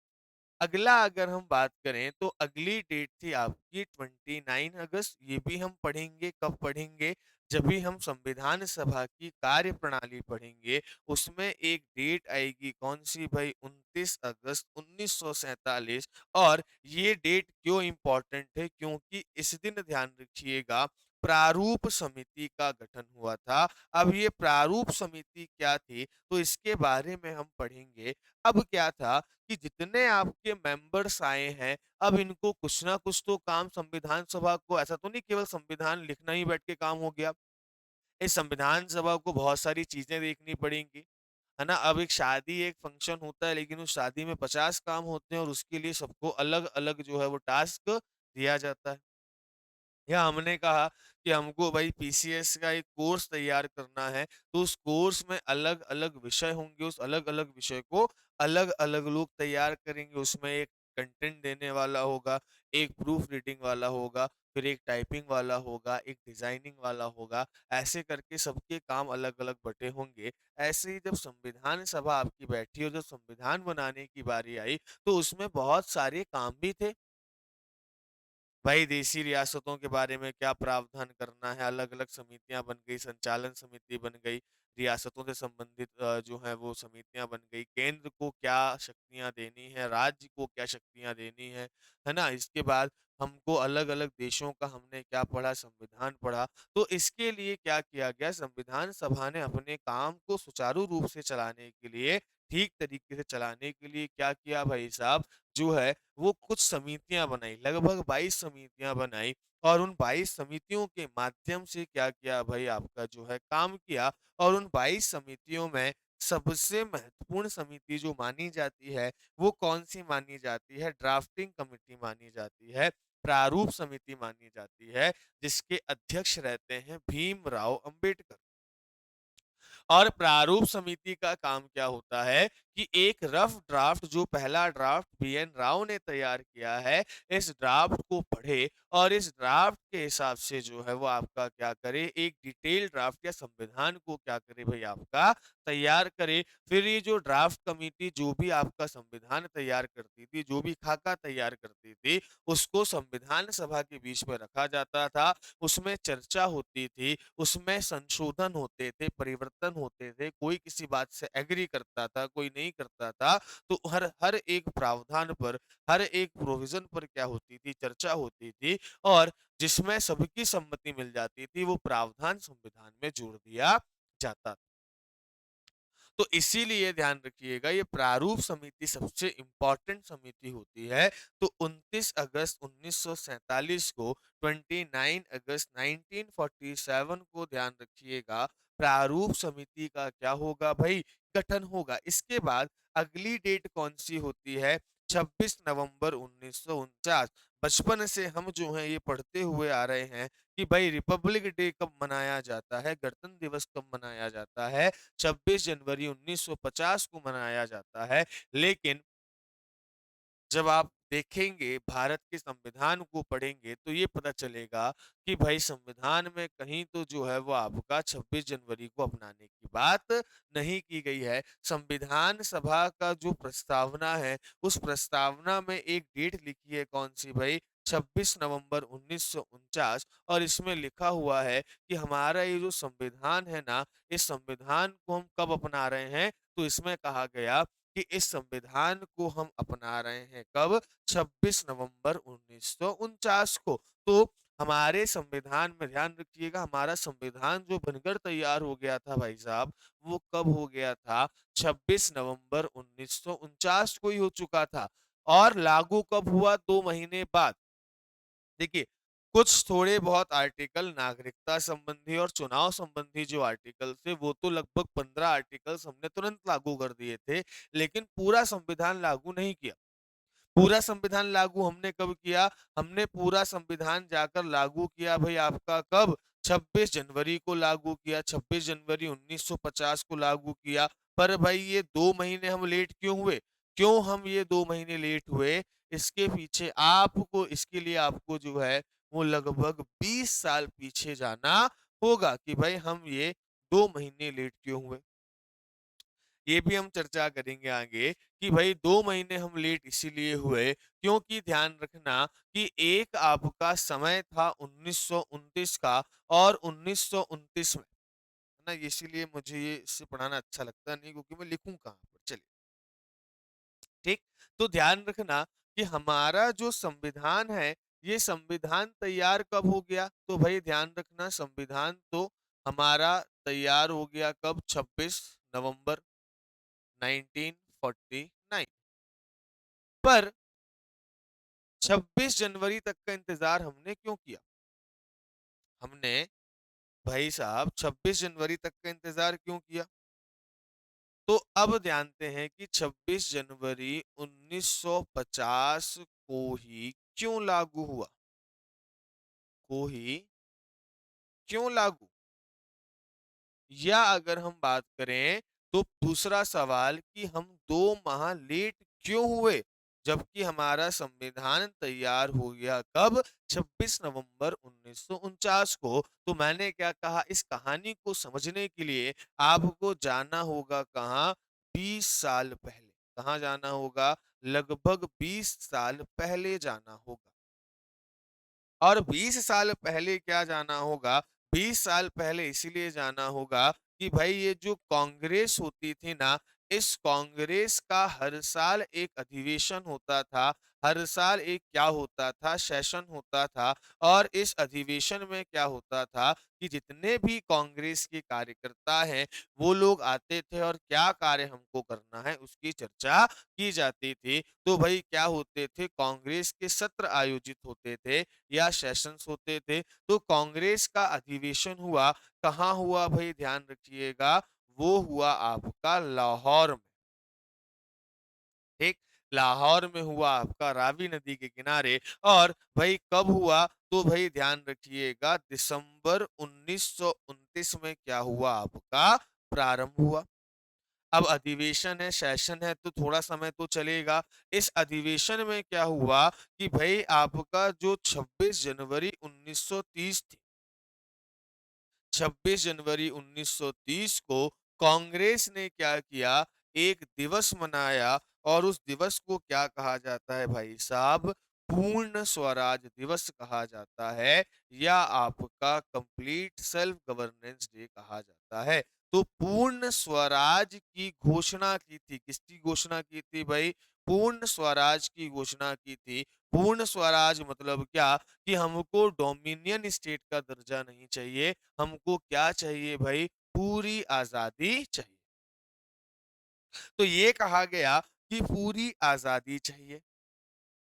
अगला अगर हम बात करें तो अगली डेट थी आपकी 29 अगस्त। ये भी हम पढ़ेंगे। कब पढ़ेंगे? जब भी हम संविधान सभा की कार्यप्रणाली पढ़ेंगे, उसमें एक डेट आएगी, कौन सी भाई? 29 अगस्त 1947। और ये डेट क्यों इंपॉर्टेंट है? क्योंकि इस दिन ध्यान रखिएगा प्रारूप समिति का गठन हुआ था। अब ये प्रारूप समिति क्या थी तो इसके बारे में हम पढ़ेंगे। अब क्या था कि जितने आपके मेंबर्स आए हैं, अब इनको कुछ ना कुछ तो काम संविधान सभा को, ऐसा तो नहीं केवल संविधान लिखना ही बैठ के काम हो गया। इस संविधान सभा को बहुत सारी चीज़ें देखनी पड़ेंगी, है ना? अब एक शादी, एक फंक्शन होता है, लेकिन उस शादी में 50 काम होते हैं और उसके लिए सबको अलग-अलग जो है वो टास्क दिया जाता है। या हमने कहा कि हमको भाई पीसीएस का एक कोर्स तैयार करना है, तो उस कोर्स में अलग-अलग विषय होंगे, उस अलग-अलग विषय को अलग-अलग लोग तैयार करेंगे। उसमें एक कंटेंट देने वाला होगा, एक प्रूफ रीडिंग वाला होगा, फिर एक टाइपिंग वाला होगा, एक डिज़ाइनिंग वाला होगा, ऐसे करके सबके काम अलग-अलग बँटे होंगे। ऐसे ही जब संविधान सभा आपकी बैठी और जब संविधान बनाने की बारी आई, तो उसमें बहुत सारे काम भी थे। भाई देशी रियासतों के बारे में क्या प्रावधान करना है, अलग-अलग समितियाँ बन गई, संचालन समिति बन गई, रियासतों से संबंधित जो है वो समितियाँ बन गई, केंद्र को क्या शक्तियाँ देनी है, राज्य को क्या शक्तियाँ देनी है ना? इसके बाद हमको अलग-अलग देशों का हमने क्या पढ़ा, संविधान पढ़ा, तो इसके लिए क्या किया गया, संविधान सभा ने अपने काम को सुचारू रूप से चलाने के लिए, ठीक तरीके से चलाने के लिए क्या किया भाई साहब, जो है वो कुछ समितियाँ बनाई, लगभग 22 समितियाँ बनाई और उन 22 समितियों के माध्यम से क्या किया भाई आपका जो है काम किया और उन 22 समितियों में सबसे महत्वपूर्ण समिति जो मानी जाती है, वो कौन-सी मानी जाती है? ड्राफ्टिंग कमिटी मानी जाती है, प्रारूप समिति मानी जाती है, जिसके अध्यक्ष रहते हैं भीमराव अंबेडकर। और प्रारूप समिति का काम क्या होता है कि एक रफ ड्राफ्ट जो पहला ड्राफ्ट बीएन राव ने तैयार किया है, इस ड्राफ्ट को पढ़े और इस ड्राफ्ट के हिसाब से जो है वो आपका क्या करे, एक डिटेल ड्राफ्ट या संविधान को क्या करे भाई आपका तैयार करे। फिर ये जो ड्राफ्ट कमिटी जो भी आपका संविधान तैयार करती थी, जो भी खाका तैयार करती थी, उसको संविधान सभा के बीच में रखा जाता था, उसमें चर्चा होती थी, उसमें संशोधन होते थे, परिवर्तन होते थे, कोई किसी बात से एग्री करता था, कोई नहीं करता था, तो हर हर एक प्रावधान पर, हर एक प्रोविज़न पर क्या होती थी, चर्चा होती थी और जिसमें सबकी सम्मति मिल जाती थी, वो प्रावधान संविधान में जोड़ दिया जाता था। तो इसीलिए ध्यान रखिएगा ये प्रारूप समिति सबसे इम्पोर्टेंट समिति होती है। तो 29 अगस्त 1947 को 29 अगस्त 1947 को ध्यान रखिएगा प्रारूप समिति का क्या होगा भाई गठन होगा। इसके बाद अगली डेट कौन सी होती है 26 नवंबर 1949। बचपन से हम जो हैं ये पढ़ते हुए आ रहे हैं कि भाई रिपब्लिक डे कब मनाया जाता है, गणतंत्र दिवस कब मनाया जाता है, 26 जनवरी 1950 को मनाया जाता है। लेकिन जब आप देखेंगे भारत के संविधान को पढ़ेंगे तो ये पता चलेगा कि भाई संविधान में कहीं तो जो है वो आपका 26 जनवरी को अपनाने की बात नहीं की गई है। संविधान सभा का जो प्रस्तावना है उस प्रस्तावना में एक डेट लिखी है कौन सी भाई 26 नवंबर 1949 और इसमें लिखा हुआ है कि हमारा ये जो संविधान है ना इस संविधान को हम कब अपना रहे हैं तो इसमें कहा गया कि इस संविधान को हम अपना रहे हैं कब 26 नवंबर 1949 को। तो हमारे संविधान में ध्यान रखिएगा हमारा संविधान जो बनकर तैयार हो गया था भाई साहब वो कब हो गया था 26 नवंबर 1949 को ही हो चुका था और लागू कब हुआ 2 महीने बाद। देखिए कुछ थोड़े बहुत आर्टिकल नागरिकता संबंधी और चुनाव संबंधी जो आर्टिकल थे वो तो लगभग 15 आर्टिकल्स हमने तुरंत लागू कर दिए थे लेकिन पूरा संविधान लागू नहीं किया। पूरा संविधान लागू हमने कब किया? हमने पूरा संविधान जाकर लागू किया भाई आपका कब? 26 जनवरी को लागू किया, 26 जनवरी 1950 को लागू किया। पर भाई ये 2 महीने हम लेट क्यों हुए? क्यों हम ये 2 महीने लेट हुए? इसके पीछे आपको इसके लिए आपको जो है वो लगभग 20 साल पीछे जाना होगा कि भाई हम ये 2 महीने लेट क्यों हुए? ये भी हम चर्चा करेंगे आगे कि भाई 2 महीने हम लेट इसीलिए हुए क्योंकि ध्यान रखना कि एक आपका समय था 1929 का और 1929 में, है ना? इसीलिए मुझे ये इससे पढ़ाना अच्छा लगता नहीं क्योंकि मैं लिखूँ कहाँ पर? चलिए, ठीक? तो ध्यान रखना कि हमारा जो संविधान है, ये संविधान तैयार कब हो गया? तो भाई ध्यान रखना संविधान तो हमारा तैयार हो गया कब? 26 नवंबर 1949। पर 26 जनवरी तक का इंतजार हमने क्यों किया? हमने भाई साहब 26 जनवरी तक का इंतजार क्यों किया? तो अब जानते हैं कि 26 जनवरी 1950 को ही क्यों लागू हुआ? को ही क्यों लागू? या अगर हम बात करें तो दूसरा सवाल कि हम 2 माह लेट क्यों हुए? जबकि हमारा संविधान तैयार हो गया कब? 26 नवंबर 1949 को। तो मैंने क्या कहा, इस कहानी को समझने के लिए आपको जाना होगा कहाँ? 20 साल पहले। कहाँ जाना होगा? लगभग 20 साल पहले जाना होगा। और 20 साल पहले क्या जाना होगा? 20 साल पहले इसीलिए जाना होगा कि भाई ये जो कांग्रेस होती थी ना, इस कांग्रेस का हर साल एक अधिवेशन होता था, हर साल एक क्या होता था? सेशन होता था। और इस अधिवेशन में क्या होता था कि जितने भी कांग्रेस के कार्यकर्ता हैं, वो लोग आते थे और क्या कार्य हमको करना है उसकी चर्चा की जाती थी। तो भाई क्या होते थे? कांग्रेस के सत्र आयोजित होते थे या सेशंस होते थे। तो कांग्रेस का अधिवेशन हुआ, कहाँ हुआ भाई ध्यान रखिएगा, वो हुआ आपका लाहौर में। ठीक, लाहौर में हुआ आपका रावी नदी के किनारे। और भाई कब हुआ? तो भाई ध्यान रखिएगा दिसंबर 1929 में क्या हुआ आपका? प्रारंभ हुआ। अब अधिवेशन है, सेशन है तो थोड़ा समय तो चलेगा। इस अधिवेशन में क्या हुआ कि भई आपका जो 26 जनवरी 1930 थी, 26 जनवरी 1930 को कांग्रेस ने क्या किया? एक दिवस मनाया। और उस दिवस को क्या कहा जाता है भाई साहब? पूर्ण स्वराज दिवस कहा जाता है या आपका कंप्लीट सेल्फ गवर्नेंस डे कहा जाता है। तो पूर्ण स्वराज की घोषणा की थी। किसकी घोषणा की थी भाई? पूर्ण स्वराज की घोषणा की थी। पूर्ण स्वराज मतलब क्या? कि हमको डोमिनियन स्टेट का दर्जा नहीं चाहिए, हमको क्या चाहिए भाई? पूरी आजादी चाहिए। तो ये कहा गया कि पूरी आजादी चाहिए।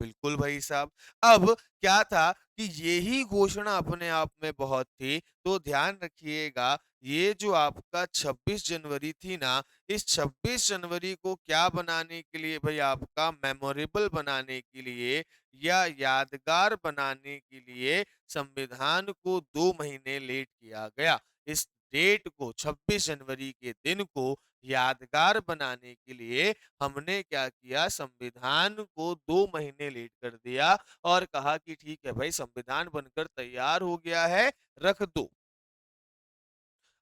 बिल्कुल भाई साहब। अब क्या था कि यही घोषणा अपने आप में बहुत थी, तो ध्यान रखिएगा ये जो आपका 26 जनवरी थी ना, इस 26 जनवरी को क्या बनाने के लिए भाई आपका मेमोरेबल बनाने के लिए या यादगार बनाने के लिए संविधान को 2 महीने लेट किया गया। इस डेट को 26 जनवरी के दिन को यादगार बनाने के लिए हमने क्या किया? संविधान को 2 महीने लेट कर दिया और कहा कि ठीक है भाई संविधान बनकर तैयार हो गया है, रख दो।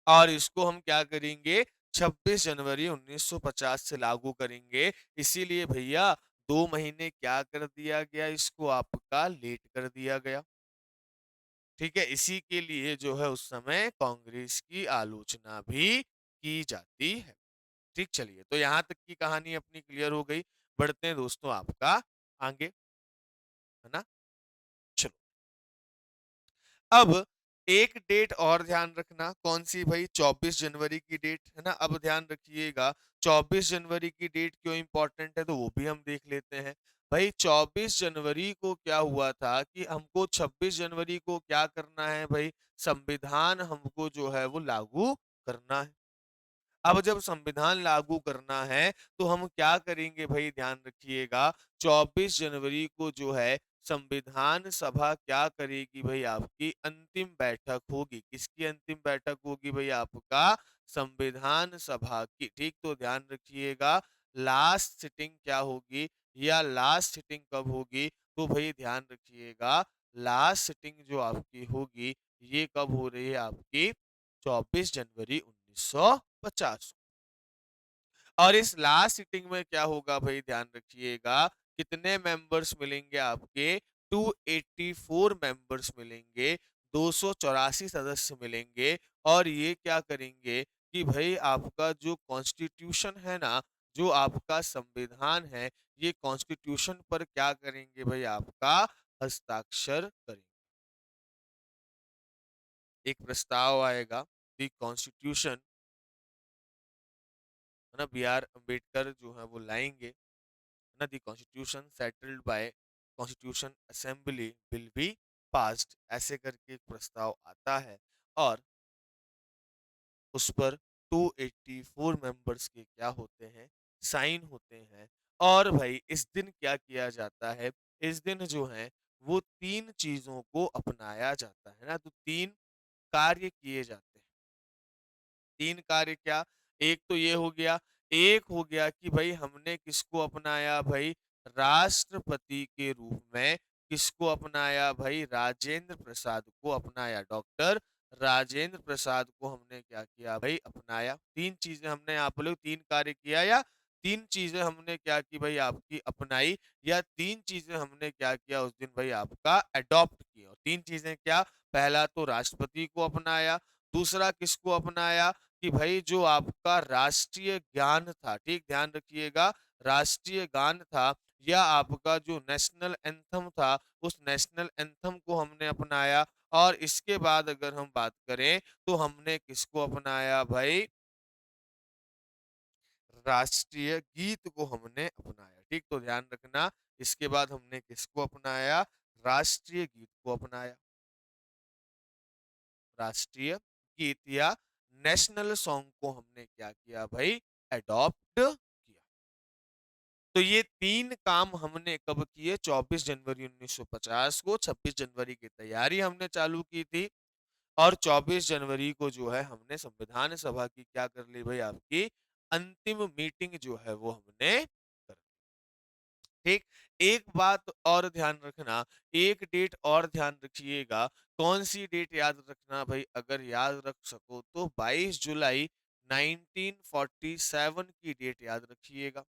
और इसको हम क्या करेंगे? 26 जनवरी 1950 से लागू करेंगे। इसीलिए भैया 2 महीने क्या कर दिया गया? इसको आपका लेट कर दिया गया। ठीक है? इसी के लिए जो है उस समय कांग्रेस की आलोचना भी की जाती है। ठीक, चलिए तो यहाँ तक की कहानी अपनी क्लियर हो गई। बढ़ते हैं दोस्तों आपका आगे, है ना? चलो, अब एक डेट और ध्यान रखना, कौन सी भाई? 24 जनवरी की डेट, है ना? अब ध्यान रखिएगा 24 जनवरी की डेट क्यों इंपॉर्टेंट है तो वो भी हम देख लेते हैं। भाई 24 जनवरी को क्या हुआ था कि हमको 26 जनवरी को क्या करना है भाई? संविधान हमको जो है वो लागू करना है। अब जब संविधान लागू करना है तो हम क्या करेंगे भाई? ध्यान रखिएगा 24 जनवरी को जो है संविधान सभा क्या करेगी भाई? आपकी अंतिम बैठक होगी। किसकी अंतिम बैठक होगी भाई? आपका संविधान सभा की। ठीक, तो ध्यान रखिएगा लास्ट सिटिंग क्या होगी या लास्ट सिटिंग कब होगी? तो भाई ध्यान रखिएगा लास्ट सिटिंग जो आपकी होगी ये कब हो रही है आपकी? 24 जनवरी 1950। और इस लास्ट सीटिंग में क्या होगा भाई? ध्यान रखिएगा कितने मेंबर्स मिलेंगे आपके? 284 मेंबर्स मिलेंगे, 284 सदस्य मिलेंगे। और ये क्या करेंगे कि भाई आपका जो कॉन्स्टिट्यूशन है ना, जो आपका संविधान है, ये कॉन्स्टिट्यूशन पर क्या करेंगे भाई? आपका हस्ताक्षर करेंगे। एक प्रस्ताव आएगा कि कॉन्स्टिट्यूशन, है ना, बी आर अम्बेडकर जो है वो लाएंगे, ना, the constitution settled by constitution assembly will be passed, ऐसे करके एक प्रस्ताव आता है। और उस पर 284 मेंबर्स के क्या होते हैं, साइन होते हैं। और भाई इस दिन क्या किया जाता है, इस दिन जो है वो 3 चीज़ों को अपनाया जाता है ना, तो 3 कार्य किए जाते हैं। 3 कार्य क्या? एक तो ये हो गया, एक हो गया कि भई हमने किसको अपनाया भई, राष्ट्रपति के रूप में किसको अपनाया भई, राजेंद्र प्रसाद को अपनाया। डॉक्टर राजेंद्र प्रसाद को हमने क्या किया भई, अपनाया। 3 चीज़ें हमने यहाँ पे लोग 3 कार्य किया, या 3 चीज़ें हमने क्या की भई आपकी अपनाई, या 3 चीज़ें हमने क्या किया उस दिन भई आपका अडॉप्ट किया। और 3 चीज़ें क्या? पहला तो राष्ट्रपति को अपनाया, दूसरा किसको अपनाया कि भाई जो आपका राष्ट्रीय ज्ञान था, ठीक ध्यान रखिएगा, राष्ट्रीय गान था या आपका जो नेशनल एंथम था, उस नेशनल एंथम को हमने अपनाया। और इसके बाद अगर हम बात करें तो हमने किसको अपनाया भाई, राष्ट्रीय गीत को हमने अपनाया। ठीक, तो ध्यान रखना, इसके बाद हमने किसको अपनाया, राष्ट्रीय गीत को अपनाया। राष्ट्रीय गीत या नेशनल सॉन्ग को हमने क्या किया भाई, अडॉप्ट किया। तो ये 3 काम हमने कब किए, 24 जनवरी 1950 को। 26 जनवरी की तैयारी हमने चालू की थी और 24 जनवरी को जो है हमने संविधान सभा की क्या कर ली भाई, आपकी अंतिम मीटिंग जो है वो हमने कर ली। ठीक, एक बात और ध्यान रखना, एक डेट और ध्यान रखिएगा। कौन सी डेट याद रखना भाई, अगर याद रख सको तो 22 जुलाई 1947 की डेट याद रखिएगा।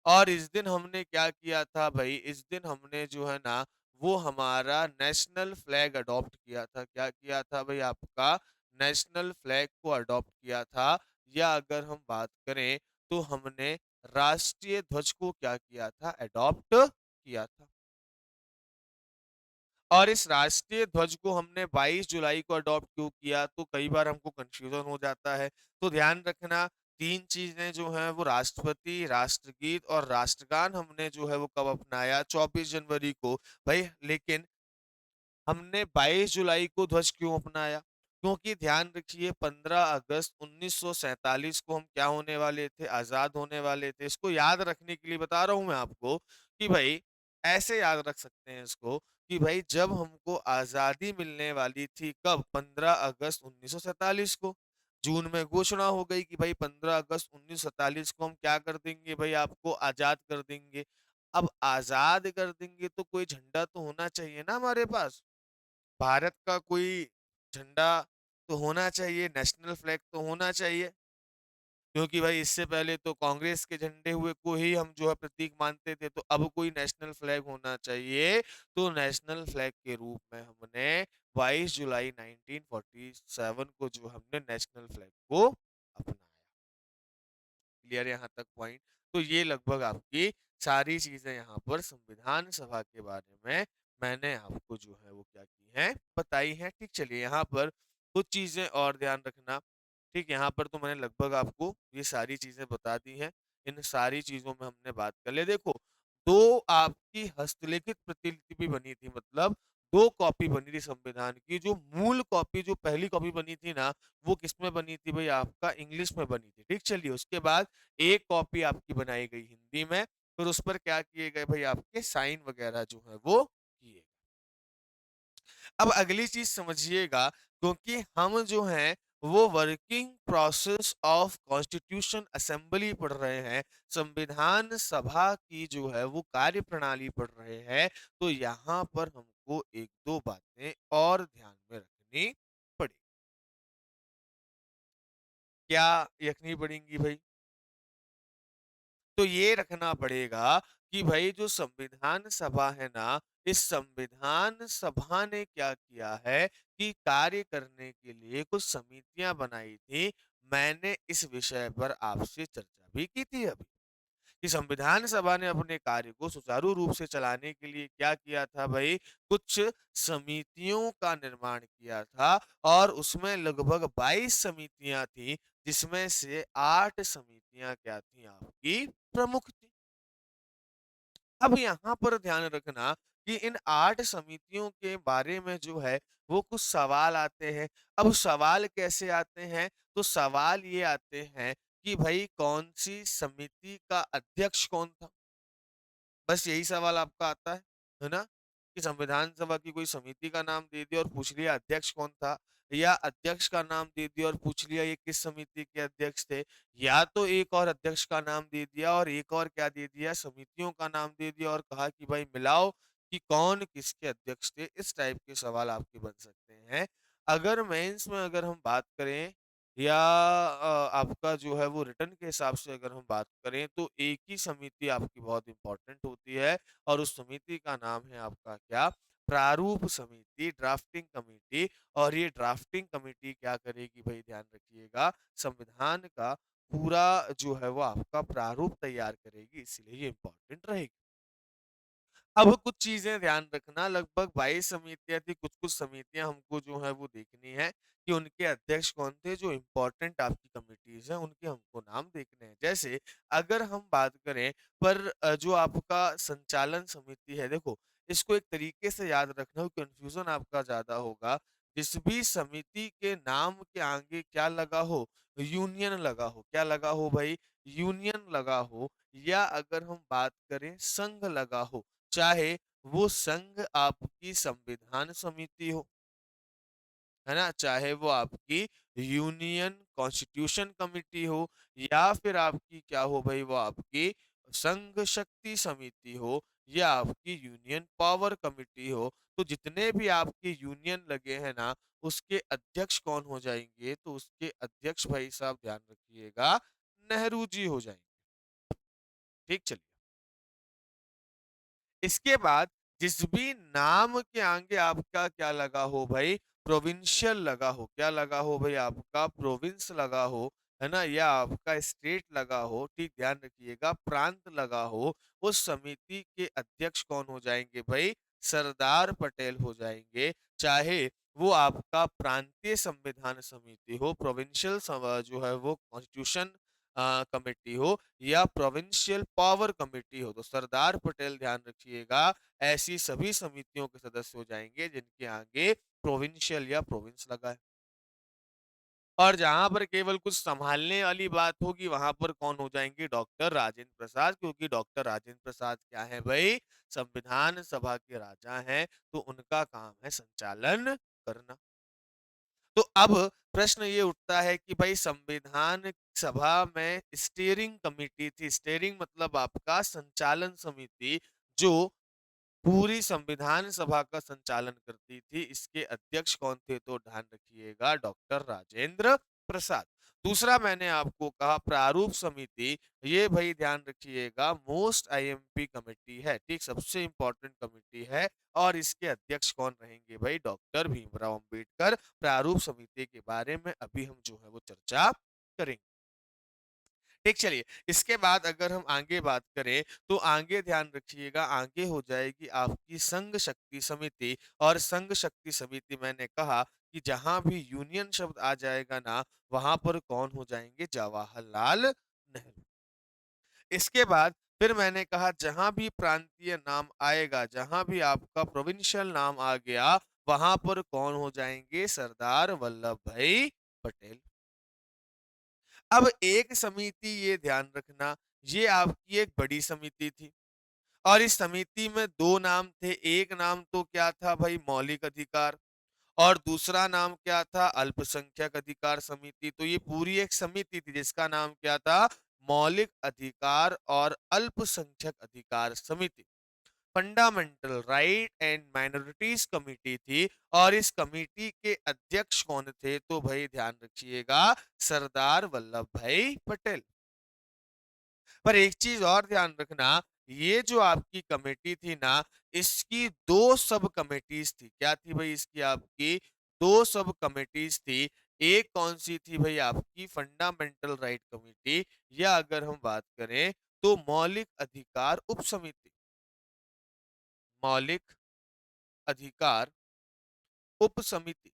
और इस दिन हमने क्या किया था भाई, इस दिन हमने जो है ना वो हमारा नेशनल फ्लैग अडॉप्ट किया था। क्या किया था भाई, आपका नेशनल फ्लैग को अडॉप्ट किया था। या अगर हम बात करें तो हमने राष्ट्रीय ध्वज को क्या किया था, अडॉप्ट किया था। और इस राष्ट्रीय ध्वज को हमने 22 जुलाई को अडॉप्ट क्यों किया, तो कई बार हमको कंफ्यूजन हो जाता है। तो ध्यान रखना, 3 चीजें जो हैं वो राष्ट्रपति, राष्ट्रगीत और राष्ट्रगान हमने जो है वो कब अपनाया, 24 जनवरी को। भाई लेकिन हमने 22 जुलाई को ध्वज क्यों अपनाया? क्योंकि ध्यान रखिए 15 अगस्त 1947 को हम क्या होने वाले थे? आज़ाद होने वाले थे। इसको याद रखने के लिए बता रहा हूँ मैं आपको कि भई ऐसे याद रख सकते हैं इसको कि भई जब हमको आज़ादी मिलने वाली थी कब? 15 अगस्त 1947 को। जून में घोषणा हो गई कि भई 15 अगस्त 1947 को हम क्या कर देंगे भई, आपको आज़ाद कर देंगे। अब आज़ाद कर देंगे तो कोई झंडा तो होना चाहिए ना हमारे पास। भारत का कोई झंडा तो होना चाहिए, नेशनल फ्लैग तो होना चाहिए। क्योंकि भाई इससे पहले तो कांग्रेस के झंडे हुए को ही हम जो है प्रतीक मानते थे, तो अब कोई नेशनल फ्लैग होना चाहिए। तो नेशनल फ्लैग के रूप में हमने 22 जुलाई 1947 को जो हमने नेशनल फ्लैग को अपनाया। क्लियर यहाँ तक पॉइंट? तो ये लगभग आपकी सारी चीजें यहाँ पर संविधान सभा के बारे में मैंने आपको जो है वो क्या की हैं, बताई हैं। ठीक, चलिए यहाँ पर कुछ चीजें और ध्यान रखना। ठीक, यहाँ पर तो मैंने लगभग आपको ये सारी चीजें बता दी हैं। इन सारी चीजों में हमने बात कर ले। देखो, 2 आपकी हस्तलिखित प्रतिलिपि बनी थी, मतलब 2 कॉपी बनी थी संविधान की। जो मूल कॉपी, जो पहली कॉपी बनी थी ना, वो किसमें बनी थी भाई, आपका इंग्लिश में बनी थी। ठीक, चलिए उसके बाद एक कॉपी आपकी बनाई गई हिंदी में, फिर उस पर क्या किए गए भाई, आपके साइन वगैरह जो है वो किए। अब अगली चीज समझिएगा, क्योंकि हम जो हैं वो working process of constitution assembly पढ़ रहे हैं, संविधान सभा की जो है वो कार्य प्रणाली पढ़ रहे हैं, तो यहाँ पर हमको एक दो बातें और ध्यान में रखनी पड़ेगी। क्या रखनी पड़ेंगी भाई? तो ये रखना पड़ेगा कि भाई जो संविधान सभा है ना, इस संविधान सभा ने क्या किया है कि कार्य करने के लिए कुछ समितियां बनाई थी। मैंने इस विषय पर आपसे चर्चा भी की थी अभी कि संविधान सभा ने अपने कार्य को सुचारू रूप से चलाने के लिए क्या किया था भाई, कुछ समितियों का निर्माण किया था। और उसमें लगभग 22 समितियां थी, जिसमें से 8 समितियां क्या थी, आपकी प्रमुख थी। अब यहाँ पर ध्यान रखना कि इन 8 समितियों के बारे में जो है वो कुछ सवाल आते हैं। अब सवाल कैसे आते हैं? तो सवाल ये आते हैं कि भई कौन-सी समिति का अध्यक्ष कौन था? बस यही सवाल आपका आता है ना? कि संविधान सभा की कोई समिति का नाम दे दिया और पूछ लिया अध्यक्ष कौन था? या अध्यक्ष का नाम दे दिया और पूछ लिया ये किस समिति के अध्यक्ष थे? या तो एक और अध्यक्ष का नाम दे दिया और एक और क्या दे दिया समितियों का नाम दे दिया और कहा कि भाई मिलाओ कि कौन किसके अध्यक्ष थे? इस टाइप के सवाल आपके बन सकते हैं। अगर मेंस में अगर हम बात करें या आपका जो है वो रिटर्न के हिसाब से अगर हम बात करें तो एक ही समिति आपकी बहुत इम्पोर्टेंट होती है और उस समिति का नाम है आपका क्या? प्रारूप समिति, ड्राफ्टिंग कमिटी और ये ड्राफ्टिंग कमिटी क्या करेगी भई ध्यान रखिएगा, संविधान का पूरा जो है वो आपका प्रारूप तैयार करेगी, इसलिए ये इम्पोर्टेंट रहेगी। अब कुछ चीज़ें ध्यान रखना लगभग 22 समितियाँ थी, कुछ-कुछ समितियाँ हमको जो है वो देखनी है कि उनके अध्यक्ष कौन थे, जो इम्पोर्टेंट आपकी कमिटीज़ हैं, उनके हमको नाम देखने हैं। जैसे अगर हम बात करें पर जो आपका संचालन समिति है, देखो इसको एक तरीके से याद रखना हो, कन्फ्यूज़न आपका ज़्यादा होगा। जिस भी समिति के नाम के आगे क्या लगा हो, यूनियन लगा हो, क्या लगा हो भई? यूनियन लगा हो या अगर हम बात करें संघ लगा हो, चाहे वो संघ आपकी संविधान समिति हो, है ना? चाहे वो आपकी यूनियन कॉन्स्टिट्यूशन कमिटी हो या फिर आपकी क्या हो भई वो आपकी संघ शक्ति समिति हो या आपकी यूनियन पावर कमिटी हो, तो जितने भी आपके यूनियन लगे हैं ना, उसके अध्यक्ष कौन हो जाएँगे? तो उसके अध्यक्ष भाई साहब ध्यान रखिएगा, नेहरू जी हो जाएँगे। ठीक चलिए। इसके बाद जिस भी नाम के आगे आपका क्या लगा हो भाई प्रोविंशियल लगा हो क्या लगा हो भाई आपका प्रोविंस लगा हो है ना या आपका स्टेट लगा हो ठीक ध्यान रखिएगा प्रांत लगा हो उस समिति के अध्यक्ष कौन हो जाएंगे भाई सरदार पटेल हो जाएंगे चाहे वो आपका प्रांतीय संविधान समिति हो प्रोविंशियल जो है वो कॉन्स्टिट्यूशन कमेटी हो या प्रोविंशियल पावर कमेटी हो तो सरदार पटेल ध्यान रखिएगा ऐसी सभी समितियों के सदस्य हो जाएंगे जिनके आगे प्रोविंशियल या प्रोविंस लगा है और जहां पर केवल कुछ संभालने वाली बात होगी वहां पर कौन हो जाएंगे डॉक्टर राजेंद्र प्रसाद क्योंकि डॉक्टर राजेंद्र प्रसाद क्या है भाई संविधान सभा के राजा हैं तो उनका काम है संचालन करना तो अब प्रश्न ये उठता है कि भाई संविधान सभा में स्टीयरिंग कमेटी थी स्टीयरिंग मतलब आपका संचालन समिति जो पूरी संविधान सभा का संचालन करती थी इसके अध्यक्ष कौन थे तो ध्यान रखिएगा डॉक्टर राजेंद्र प्रसाद दूसरा मैंने आपको कहा प्रारूप समिति ये भाई ध्यान रखिएगा मोस्ट आईएमपी कमेटी है ठीक सबसे इंपॉर्टेंट कमेटी है और इसके अध्यक्ष कौन रहेंगे भाई डॉक्टर भीमराव अंबेडकर प्रारूप समिति के बारे में अभी हम जो है वो चर्चा करेंगे ठीक चलिए इसके बाद अगर हम आगे बात करें तो आगे ध्यान रखिएगा आगे हो जाएगी आपकी संघ शक्ति समिति और संघ शक्ति समिति मैंने कहा कि जहां भी यूनियन शब्द आ जाएगा ना वहां पर कौन हो जाएंगे जवाहरलाल नेहरू इसके बाद फिर मैंने कहा जहां भी प्रांतीय नाम आएगा जहां भी आपका प्रोविंशियल नाम आ गया वहां पर कौन हो जाएंगे सरदार वल्लभ भाई पटेल अब एक समिति ये ध्यान रखना ये आपकी एक बड़ी समिति थी और इस समिति में दो नाम थे एक नाम तो क्या था भाई मौलिक अधिकार और दूसरा नाम क्या था अल्पसंख्यक अधिकार समिति तो ये पूरी एक समिति थी जिसका नाम क्या था मौलिक अधिकार और अल्पसंख्यक अधिकार समिति fundamental right and minorities committee थी और इस कमेटी के अध्यक्ष कौन थे तो भाई ध्यान रखिएगा सरदार वल्लभ भाई पटेल पर एक चीज और ध्यान रखना ये जो आपकी कमेटी थी ना इसकी दो सब कमेटीज थी क्या थी भाई इसकी आपकी दो सब कमेटीज थी एक कौन सी थी भाई आपकी फंडामेंटल राइट कमेटी या अगर हम बात करें तो मौलिक अधिकार उप समिति मौलिक अधिकार उप समिति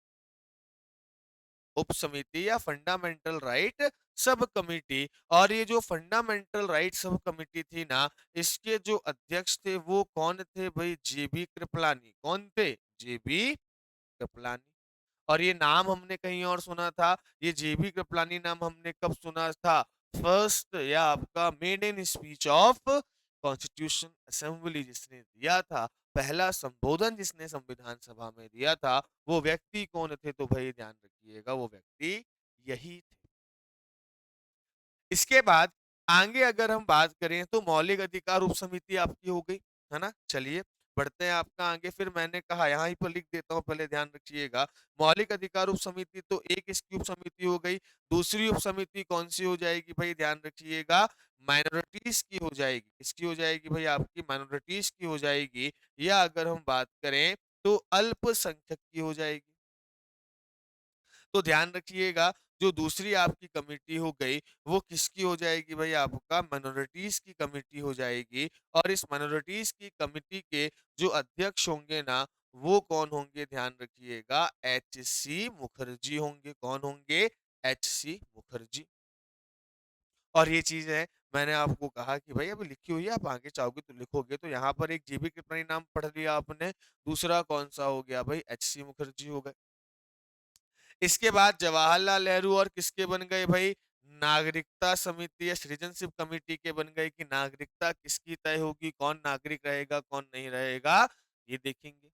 उप समिति या फंडामेंटल राइट सब कमिटी। और ये जो फंडामेंटल राइट सब कमिटी थी ना, इसके जो अध्यक्ष थे वो कौन थे भाई? जेबी कृपलानी। कौन थे? जेबी कृपलानी। और ये नाम हमने कहीं और सुना था। ये जेबी कृपलानी नाम हमने कब सुना था? फर्स्ट या आपका maiden speech of constitution assembly जिसने दिया था, पहला संबोधन जिसने संविधान सभा में दिया था, वो व्यक्ति कौन थे? तो भाई ध्यान रखिएगा, वो व्यक्ति यही थे। इसके बाद आगे अगर हम बात करें तो मौलिक अधिकार उप समिति आपकी हो गई, है ना? चलिए बढ़ते हैं आपका आगे। फिर मैंने कहा यहाँ ही पर लिख देता हूँ, पहले ध्यान रखिएगा। मौलिक अधिकार उप समिति तो एक इसकी उप समिति हो गई। दूसरी उप समिति कौन सी हो जाएगी भाई? ध्यान रखिएगा, माइनॉरिटीज की हो जाएगी। किसकी हो जाएगी भाई? आपकी माइनॉरिटीज की हो जाएगी। या अगर हम बात करें तो अल्पसंख्यक की हो जाएगी। तो ध्यान रखिएगा, जो दूसरी आपकी कमेटी हो गई, वो किसकी हो जाएगी भाई? आपका माइनॉरिटीज की कमेटी हो जाएगी। और इस माइनॉरिटीज की कमेटी के जो अध्यक्ष होंगे ना, वो कौन होंगे? ध्यान रखिएगा, एच सी मुखर्जी होंगे। कौन होंगे? H C Mukherjee. और ये चीज है, मैंने आपको कहा कि भाई अभी लिखी हुई है, आप आगे चाहोगे तो लिखोगे। तो यहाँ पर एक जीबी कृपलानी नाम पढ़ लिया आपने, दूसरा कौन सा हो गया भाई? एच सी मुखर्जी हो गए। इसके बाद जवाहरलाल नेहरू और किसके बन गए भाई? नागरिकता समिति या सिटीजनशिप कमेटी के बन गए। कि नागरिकता किसकी तय होगी, कौन नागरिक रहेगा कौन नहीं रहेगा, ये देखेंगे।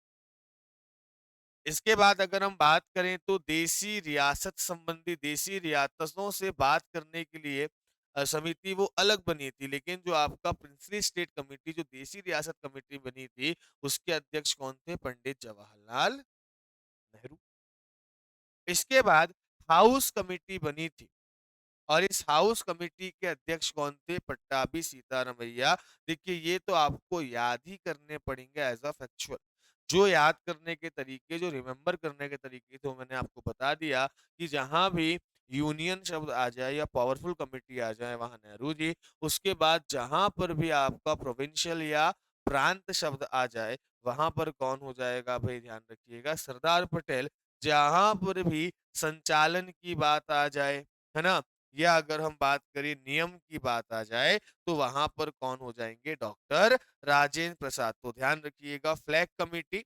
इसके बाद अगर हम बात करें तो देसी रियासत संबंधी, देसी रियासतों से बात करने के लिए समिति वो अलग बनी थी। लेकिन जो आपका प्रिंसली स्टेट कमेटी, जो देसी रियासत कमेटी बनी थी, उसके अध्यक्ष कौन थे? पंडित जवाहरलाल नेहरू। इसके बाद हाउस कमेटी बनी थी, और इस हाउस कमेटी के अध्यक्ष कौन थे? पट्टाभी सीतारमैया। देखिए ये तो आपको याद ही करने पड़ेंगे एज अ फैक्चुअल। जो याद करने के तरीके, जो रिमेंबर करने के तरीके थे, वो मैंने आपको बता दिया कि जहां भी यूनियन शब्द आ जाए या पावरफुल कमेटी आ जाए, वहां नेहरू जी। उसके बाद जहां पर भी आपका प्रोविंशियल या प्रांत शब्द आ जाए, वहां पर कौन हो जाएगा भाई? ध्यान रखिएगा, सरदार पटेल। जहां पर भी संचालन की बात आ जाए, है ना, या अगर हम बात करें नियम की बात आ जाए, तो वहां पर कौन हो जाएंगे? डॉक्टर राजेंद्र प्रसाद। तो ध्यान रखिएगा, फ्लैग कमेटी,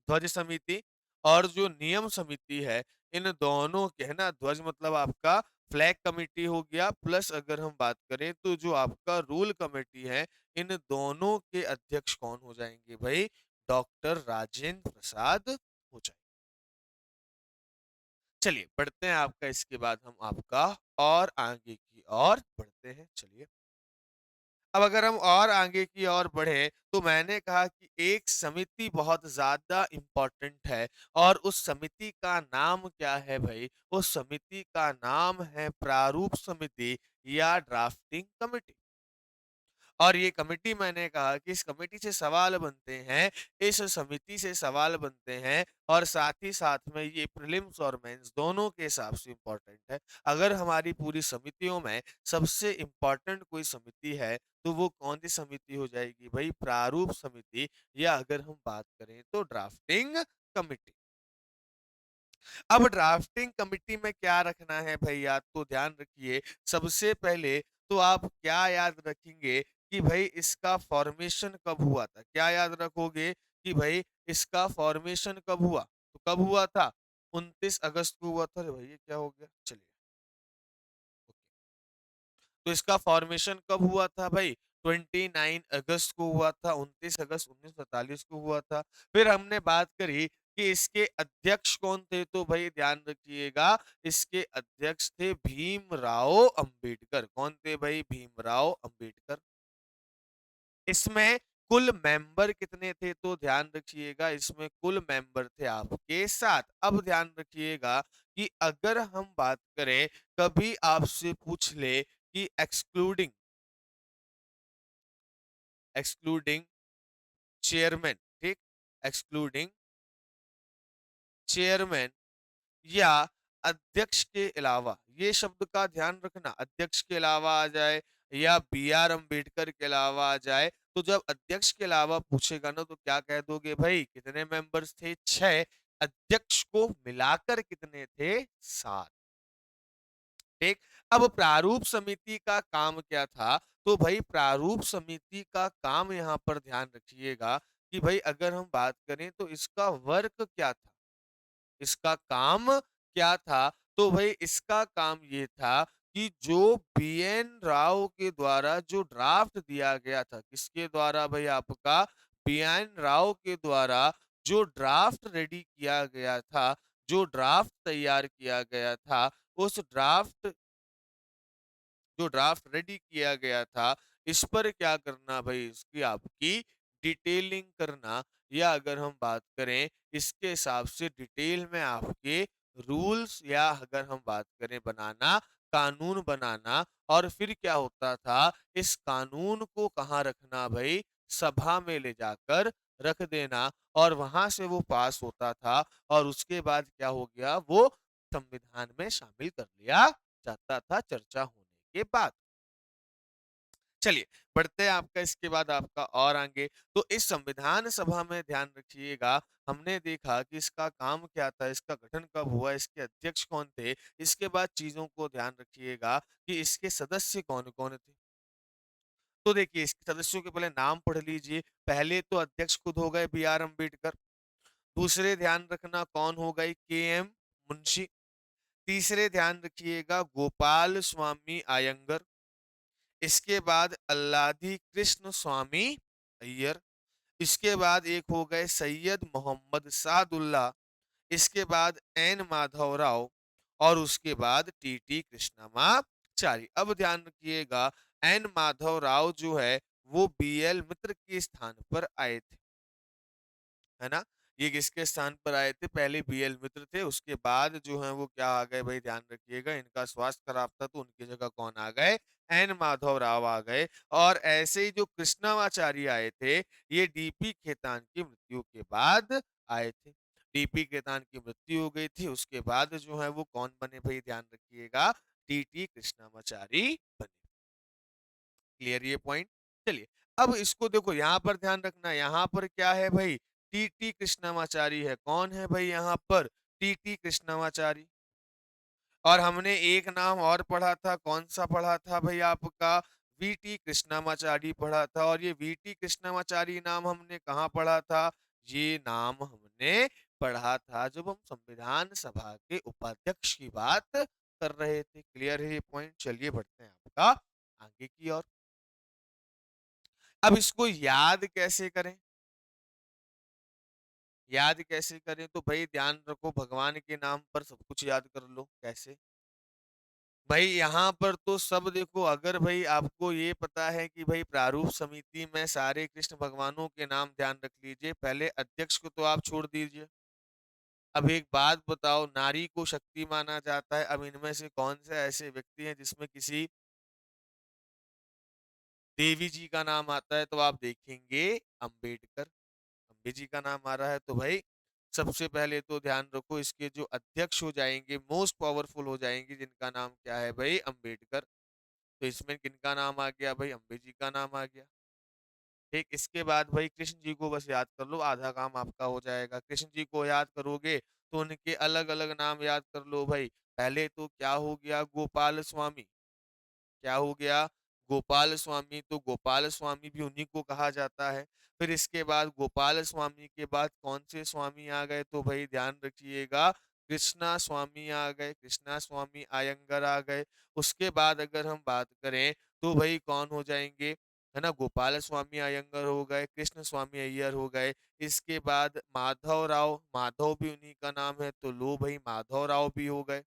ध्वज समिति और जो नियम समिति है, इन दोनों के, है ना, ध्वज मतलब आपका फ्लैग कमेटी हो गया, प्लस अगर हम बात करें तो जो आपका रूल कमेटी है, इन दोनों के अध्यक्ष कौन हो जाएंगे भाई? डॉक्टर राजेंद्र प्रसाद हो जाएंगे। चलिए बढ़ते हैं आपका, इसके बाद हम आपका और आगे की ओर बढ़ते हैं। चलिए अब अगर हम और आगे की ओर बढ़े, तो मैंने कहा कि एक समिति बहुत ज्यादा इंपॉर्टेंट है, और उस समिति का नाम क्या है भाई? उस समिति का नाम है प्रारूप समिति या ड्राफ्टिंग कमेटी। और ये कमेटी, मैंने कहा कि इस कमेटी से सवाल बनते हैं, इस समिति से सवाल बनते हैं, और साथ ही साथ में ये प्रीलिम्स और मेंस दोनों के हिसाब से इम्पोर्टेंट है। अगर हमारी पूरी समितियों में सबसे इम्पोर्टेंट कोई समिति है, तो वो कौन सी समिति हो जाएगी भाई? प्रारूप समिति, या अगर हम बात करें तो ड्राफ्टिंग कमेटी। अब ड्राफ्टिंग कमिटी में क्या रखना है भैया? तो ध्यान रखिए, सबसे पहले तो आप क्या याद रखेंगे कि भाई इसका फॉर्मेशन कब हुआ था? क्या याद रखोगे कि भाई इसका फॉर्मेशन कब हुआ? तो कब हुआ था? 29 अगस्त को हुआ था। अरे भैया क्या हो गया? चलिए, तो इसका फॉर्मेशन कब हुआ था भाई? 29 अगस्त को हुआ था, 29 अगस्त 1947 को हुआ था। फिर हमने बात करी कि इसके अध्यक्ष कौन थे? तो भाई ध्यान रखिएगा, इसके अध्यक्ष थे भीमराव अंबेडकर। कौन थे भाई? भीमराव अंबेडकर। इसमें कुल मेंबर कितने थे? तो ध्यान रखिएगा, इसमें कुल मेंबर थे आपके 7। अब ध्यान रखिएगा कि अगर हम बात करें, कभी आपसे पूछ ले कि एक्सक्लूडिंग एक्सक्लूडिंग चेयरमैन, ठीक, एक्सक्लूडिंग चेयरमैन या अध्यक्ष के अलावा, ये शब्द का ध्यान रखना, अध्यक्ष के अलावा आ जाए या बी आर अम्बेडकर के अलावा आ जाए, तो जब अध्यक्ष के अलावा पूछेगा ना, तो क्या कह दोगे भाई? कितने मेंबर्स थे? 6। अध्यक्ष को मिलाकर कितने थे? 7। ठीक। अब प्रारूप समिति का काम क्या था? तो भाई प्रारूप समिति का काम यहाँ पर ध्यान रखिएगा कि भाई अगर हम बात करें तो इसका वर्क क्या था? इसका काम क्या था? तो भाई इसका काम ये था कि जो बीएन राव के द्वारा जो ड्राफ्ट दिया गया था, किसके द्वारा भाई? आपका बीएन राव के द्वारा जो ड्राफ्ट रेडी किया गया था, जो ड्राफ्ट तैयार किया गया था, उस ड्राफ्ट जो ड्राफ्ट रेडी किया गया था, इस पर क्या करना भाई? इसकी आपकी डिटेलिंग करना, या अगर हम बात करें इसके हिसाब से डिटेल में आपके रूल्स, या अगर हम बात करें बनाना, कानून बनाना। और फिर क्या होता था? इस कानून को कहाँ रखना भाई? सभा में ले जाकर रख देना, और वहां से वो पास होता था, और उसके बाद क्या हो गया? वो संविधान में शामिल कर लिया जाता था चर्चा होने के बाद। चलिए, बढ़ते हैं आपका इसके बाद आपका और आगे। तो इस संविधान सभा में ध्यान रखिएगा, हमने देखा कि इसका काम क्या था, इसका गठन कब हुआ, इसके अध्यक्ष कौन थे। इसके बाद चीजों को ध्यान रखिएगा कि इसके सदस्य कौन-कौन थे। तो देखिए, इसके सदस्यों के पहले नाम पढ़ लीजिए। पहले तो अध्यक्ष खुद हो गए बी आर अम्बेडकर। दूसरे ध्यान रखना कौन हो गए? के एम मुंशी। तीसरे ध्यान रखिएगा गोपाल स्वामी आयंगर। इसके बाद अल्लादी कृष्ण स्वामी अय्यर। इसके बाद एक हो गए सैयद मोहम्मद सादुल्ला। इसके बाद एन माधव राव, और उसके बाद टीटी कृष्णमाचारी। अब ध्यान रखिएगा, एन माधव राव जो है वो बीएल मित्र के स्थान पर आए थे, है ना? ये किसके स्थान पर आए थे? पहले बीएल मित्र थे, उसके बाद जो है वो क्या आ गए भाई? ध्यान रखिएगा, इनका स्वास्थ्य खराब था तो उनकी जगह कौन आ गए? एन माधव राव आ गए। और ऐसे ही जो कृष्णामाचारी आए थे, ये डीपी खेतान की मृत्यु के बाद आए थे। डीपी खेतान की मृत्यु हो गई थी, उसके बाद जो है वो कौन बने भाई? ध्यान रखिएगा, टीटी कृष्णामाचारी बने। क्लियर ये पॉइंट? चलिए, अब इसको देखो, यहाँ पर ध्यान रखना, यहाँ पर क्या है भाई? टीटी कृष्णमाचारी है। कौन है भाई यहाँ पर? टीटी कृष्णमाचारी। और हमने एक नाम और पढ़ा था, कौन सा पढ़ा था भाई? आपका वीटी कृष्णमाचारी पढ़ा था। और ये वीटी कृष्णमाचारी नाम हमने कहाँ पढ़ा था? ये नाम हमने पढ़ा था जब हम संविधान सभा के उपाध्यक्ष की बात कर रहे थे। क्लियर है ये पॉइंट? चलिए बढ़ते हैं आपका आगे की ओर। अब इसको याद कैसे करें? याद कैसे करें? तो भाई ध्यान रखो, भगवान के नाम पर सब कुछ याद कर लो। कैसे? भाई यहाँ पर तो सब देखो, अगर भाई आपको ये पता है कि भाई प्रारूप समिति में सारे कृष्ण भगवानों के नाम ध्यान रख लीजिए, पहले अध्यक्ष को तो आप छोड़ दीजिए। अब एक बात बताओ, नारी को शक्ति माना जाता है, अब इनमें से कौन से ऐसे व्यक्ति हैं जिसमें किसी देवी जी का नाम आता है? तो आप देखेंगे अंबेडकर। अम्बे जी का नाम आ रहा है, तो भाई सबसे पहले तो ध्यान रखो, इसके जो अध्यक्ष हो जाएंगे, मोस्ट पावरफुल हो जाएंगे, जिनका नाम क्या है भाई? अंबेडकर। तो इसमें किनका नाम आ गया भाई? अम्बे जी का नाम आ गया। ठीक। इसके बाद भाई कृष्ण जी को बस याद कर लो, आधा काम आपका हो जाएगा। कृष्ण जी को याद करोगे तो उनके अलग अलग नाम याद कर लो भाई। पहले तो क्या हो गया? गोपाल स्वामी। क्या हो गया? गोपाल स्वामी। तो गोपाल स्वामी भी उन्हीं को कहा जाता है। फिर इसके बाद गोपाल स्वामी के बाद कौन से स्वामी आ गए? तो भाई ध्यान रखिएगा, कृष्णा स्वामी आ गए, कृष्णा स्वामी आयंगर आ गए। उसके बाद अगर हम बात करें तो भाई कौन हो जाएंगे? है ना, गोपाल स्वामी अयंगर हो गए, कृष्ण स्वामी अय्यर हो गए। इसके बाद माधव राव, माधव भी उन्हीं का नाम है, तो लो भाई माधव राव भी हो गए।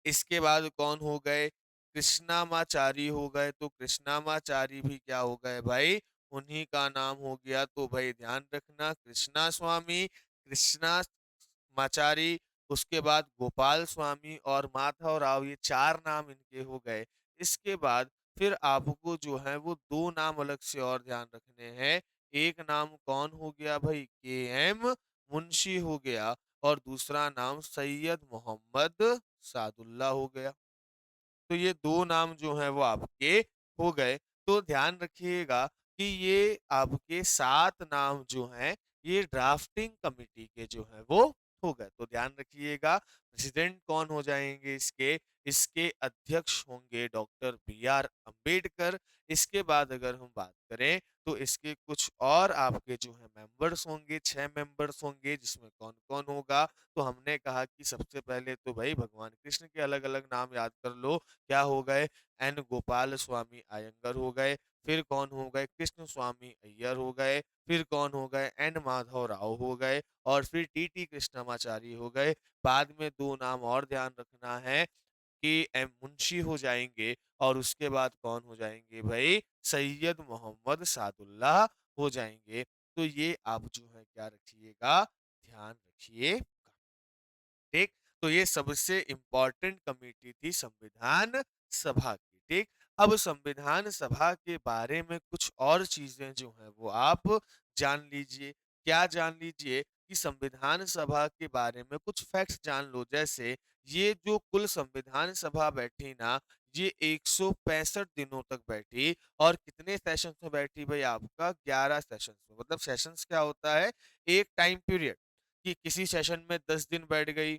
इसके बाद कौन हो गए? कृष्णामाचारी हो गए, तो कृष्णामाचारी भी क्या हो गए भाई? उन्हीं का नाम हो गया। तो भाई ध्यान रखना, कृष्णा स्वामी, कृष्णा माचारी, उसके बाद गोपाल स्वामी और माधव राव, ये 4 नाम इनके हो गए। इसके बाद फिर आपको जो है वो 2 नाम अलग से और ध्यान रखने हैं। एक नाम कौन हो गया भाई? के एम मुंशी हो गया, और दूसरा नाम सैयद मोहम्मद सादुल्ला हो गया। तो ये 2 नाम जो हैं वो आपके हो गए। तो ध्यान रखिएगा कि ये आपके 7 नाम जो हैं, ये ड्राफ्टिंग कमिटी के जो है वो हो गए। तो ध्यान रखिएगा, प्रेसिडेंट कौन हो जाएंगे इसके? इसके अध्यक्ष होंगे डॉक्टर बी आर अम्बेडकर। इसके बाद अगर हम बात करें तो इसके कुछ और आपके जो है मेंबर्स होंगे, 6 मेंबर्स होंगे, जिसमें कौन कौन होगा? तो हमने कहा कि सबसे पहले तो भाई भगवान कृष्ण के अलग अलग नाम याद कर लो। क्या हो गए? एन गोपाल स्वामी अयंगर हो गए। फिर कौन हो गए? कृष्ण स्वामी अय्यर हो गए। फिर कौन हो गए? एन माधव राव हो गए। और फिर टी टी कृष्णमाचारी हो गए। बाद में दो नाम और ध्यान रखना है कि एम मुंशी हो जाएंगे। और उसके बाद कौन हो जाएंगे भाई? सैयद मोहम्मद सादुल्लाह हो जाएंगे। तो ये आप जो है क्या रखिएगा, ध्यान रखिए। ठीक। तो ये सबसे इंपॉर्टेंट कमेटी थी संविधान सभा की। ठीक। अब संविधान सभा के बारे में कुछ और चीजें जो हैं वो आप जान लीजिए। क्या जान लीजिए? कि संविधान सभा के बारे में कुछ फैक्ट्स जान लो। जैसे ये जो कुल संविधान सभा बैठी ना, ये 165 दिनों तक बैठी। और कितने सेशंस में बैठी भाई? आपका 11 सेशंस में। मतलब सेशंस क्या होता है? एक टाइम पीरियड, कि किसी सेशन में 10 दिन बैठ गई,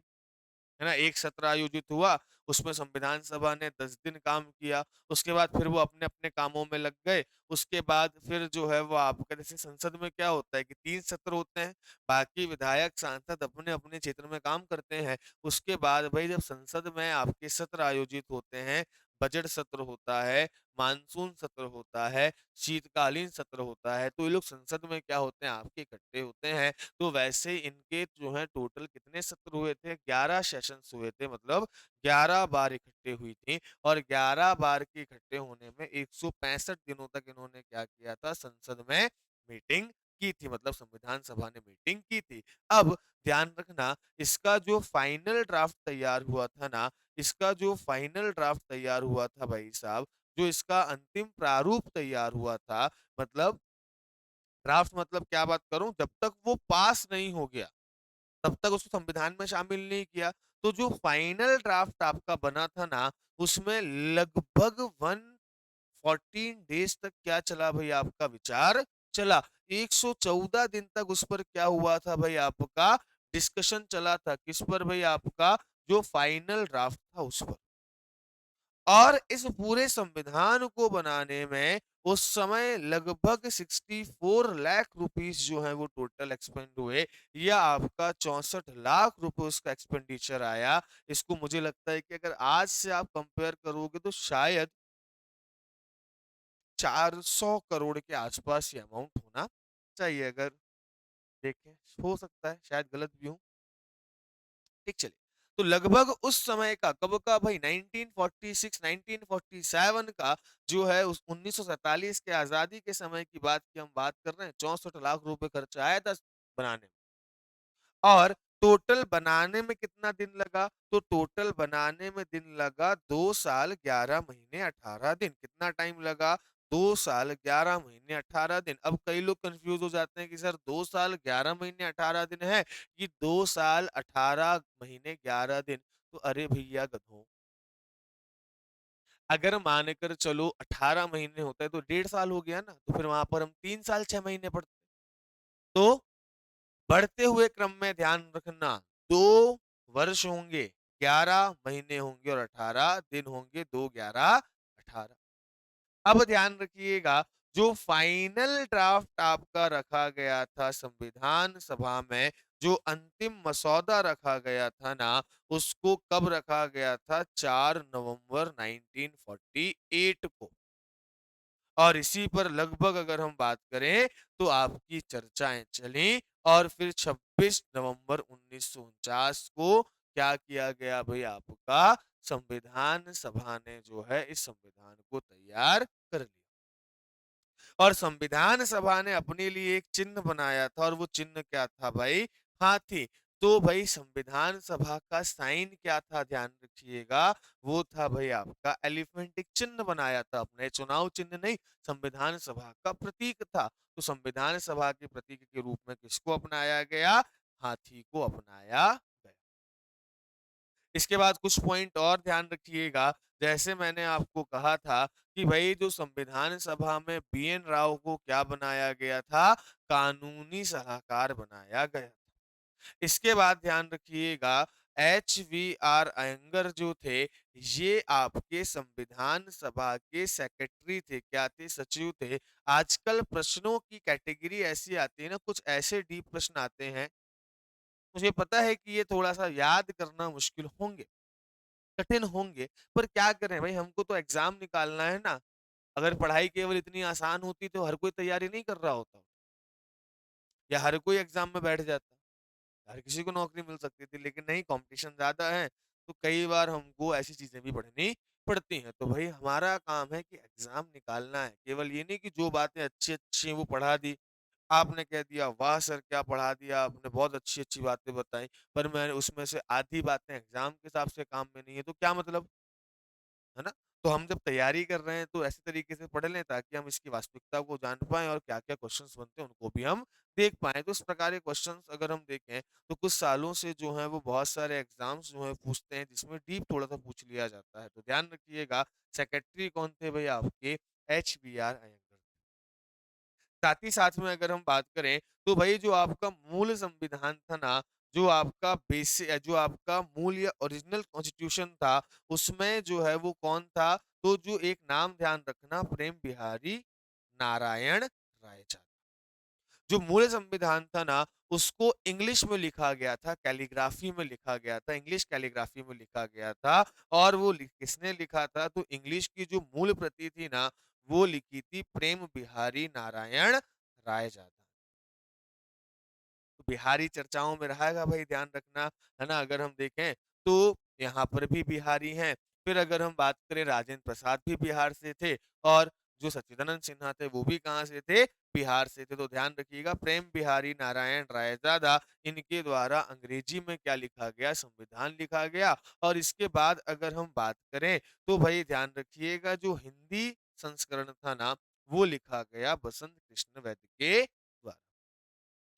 है ना, एक सत्र आयोजित हुआ, उसमें संविधान सभा ने 10 दिन काम किया। उसके बाद फिर वो अपने अपने कामों में लग गए। उसके बाद फिर जो है वो आपका, जैसे संसद में क्या होता है कि 3 सत्र होते हैं, बाकी विधायक सांसद अपने अपने क्षेत्र में काम करते हैं। उसके बाद भाई जब संसद में आपके सत्र आयोजित होते हैं, बजट सत्र होता है, मानसून सत्र होता है, शीतकालीन सत्र होता है, तो ये लोग संसद में क्या होते हैं? आपके इकट्ठे होते हैं। तो वैसे इनके जो है टोटल कितने सत्र हुए थे? 11 सेशंस हुए थे। मतलब 11 बार इकट्ठे हुई थी। और 11 बार के इकट्ठे होने में 165 दिनों तक इन्होंने क्या किया था? संसद में मीटिंग की थी। मतलब संविधान सभा ने मीटिंग की थी। अब ध्यान रखना, इसका जो फाइनल ड्राफ्ट तैयार हुआ था ना, इसका जो फाइनल ड्राफ्ट तैयार हुआ था भाई साहब, जो इसका अंतिम प्रारूप तैयार हुआ था, मतलब ड्राफ्ट मतलब क्या बात करूं, जब तक वो पास नहीं हो गया तब तक उसको संविधान में शामिल नहीं किया। तो जो फाइनल ड्राफ्ट आपका बना था ना, उसमें लगभग 114 डेज तक क्या चला भाई? आपका विचार चला। 114 दिन तक उस पर क्या हुआ था भाई? आपका डिस्कशन चला था। किस पर भाई? आपका जो फाइनल ड्राफ्ट था उस पर। और इस पूरे संविधान को बनाने में उस समय लगभग 64 लाख रुपीस जो है वो टोटल एक्सपेंड हुए, या आपका 64 लाख रुपए उसका एक्सपेंडिचर आया। इसको मुझे लगता है कि अगर आज से आप कंपेयर करोगे तो शायद 400 करोड़ के आसपास ये अमाउंट होना चाहिए। अगर देखें, हो सकता है शायद गलत भी हूं। ठीक, चलिए। तो लगभग उस समय का, कब का भाई? 1946 1947 का जो है, उस 1947 के आजादी के समय की बात की हम बात कर रहे हैं। 64 लाख रुपए खर्चा आया था बनाने में। और टोटल बनाने में कितना दिन लगा? तो टोटल बनाने में दिन लगा 2 साल 11 महीने 18 दिन। कितना टाइम लगा? 2 साल 11 महीने 18 दिन। अब कई लोग कंफ्यूज हो जाते हैं कि सर 2 साल 11 महीने 18 दिन है, कि 2 साल 18 महीने 11 दिन। तो अरे भैया गधों, अगर मानकर चलो 18 महीने होता है तो 1.5 साल हो गया ना, तो फिर वहां पर हम 3 साल 6 महीने पढ़ते। तो बढ़ते हुए क्रम में ध्यान रखना, 2 वर्ष होंगे, 11 महीने होंगे और 18 दिन होंगे। 2 11 18। अब ध्यान रखिएगा, जो फाइनल ड्राफ्ट आपका रखा गया था संविधान सभा में, जो अंतिम मसौदा रखा गया था ना, उसको कब रखा गया था? 4 नवंबर 1948 को। और इसी पर लगभग अगर हम बात करें तो आपकी चर्चाएं चली। और फिर 26 नवंबर 1949 को क्या किया गया भाई? आपका संविधान सभा ने जो है इस संविधान को तैयार कर लिया। और संविधान सभा ने अपने लिए एक चिन्ह बनाया था, और वो चिन्ह क्या था भाई? हाथी। तो भाई संविधान सभा का साइन क्या था? ध्यान रखिएगा, वो था भाई आपका एलिफेंट। एक चिन्ह बनाया था अपने, चुनाव चिन्ह नहीं, संविधान सभा का प्रतीक था। तो संविधान सभा के प्रतीक के रूप में किसको अपनाया गया? हाथी को अपनाया गया। इसके बाद कुछ पॉइंट और ध्यान रखिएगा, जैसे मैंने आपको कहा था कि भई जो संविधान सभा में बीएन राव को क्या बनाया गया था, कानूनी सलाहकार बनाया गया। इसके बाद ध्यान रखिएगा, एचवीआर अयंगर जो थे, ये आपके संविधान सभा के सेक्रेटरी थे, क्या थे? सचिव थे। आजकल प्रश्नों की कैटेगरी ऐसी आती है ना, कुछ ऐसे डीप प्रश्न आते हैं, मुझे पता है कि ये थोड़ा-सा याद करना मुश्किल होंगे, कठिन होंगे, पर क्या करें भई, हमको तो एग्ज़ाम निकालना है ना। अगर पढ़ाई केवल इतनी आसान होती तो हर कोई तैयारी नहीं कर रहा होता, या हर कोई एग्ज़ाम में बैठ जाता। हर किसी को नौकरी मिल सकती थी, लेकिन नहीं, कॉम्पिटिशन ज़्यादा है, तो कई बार हमको ऐसी चीज़ें भी पढ़नी पड़ती हैं। तो भई हमारा काम है कि एग्ज़ाम निकालना है, केवल ये नहीं कि जो बातें अच्छी-अच्छी हैं वो पढ़ा दी। आपने कह दिया, "वाह सर! क्या पढ़ा दिया आपने, बहुत अच्छी-अच्छी बातें बताई।" पर मैंने उसमें से आधी बातें एग्ज़ाम के हिसाब से काम में नहीं है, तो क्या मतलब? है ना? तो हम जब तैयारी कर रहे हैं तो ऐसे तरीके से पढ़ लें ताकि हम इसकी वास्तविकता को जान पाएँ और क्या-क्या क्वेश्चन्स बनते हैं उनको भी हम देख पाएँ। तो इस प्रकार के क्वेश्चन्स अगर हम देखें तो कुछ सालों से जो है वो बहुत सारे एग्ज़ाम्स जो हैं पूछते हैं जिसमें डीप थोड़ा-सा पूछ लिया जाता है। तो ध्यान रखिएगा, सेक्रेटरी कौन थे भई आपके? एचबीआर अयंगर। साथ ही साथ में अगर हम बात करें तो भई जो आपका मूल संविधान था ना, जो आपका मूल या ओरिजिनल कॉन्स्टिट्यूशन था, उसमें जो है वो कौन था? तो जो एक नाम ध्यान रखना, प्रेम बिहारी नारायण राय था। जो मूल संविधान था ना, उसको इंग्लिश में लिखा गया था, कैलीग्राफी में लिखा गया था, इंग्लिश कैलीग्राफी में लिखा गया था और वो किसने लिखा था? तो इंग्लिश की जो मूल प्रति थी ना, वो लिखी थी प्रेम बिहारी नारायण रायजादा। तो बिहारी चर्चाओं में रहेगा भाई, ध्यान रखना, है ना? अगर हम देखें तो यहाँ पर भी बिहारी हैं। फिर अगर हम बात करें, राजेंद्र प्रसाद भी बिहार से थे और जो सच्चिदानंद सिन्हा थे वो भी कहाँ से थे? बिहार से थे। तो ध्यान रखिएगा, प्रेम बिहारी नारायण रायजादा, इनके द्वारा अंग्रेजी में क्या लिखा गया? संविधान लिखा गया। और इसके बाद अगर हम बात करें तो भाई ध्यान रखिएगा, जो हिंदी संस्करण था ना, वो लिखा गया बसंत कृष्ण वैद्य के द्वारा।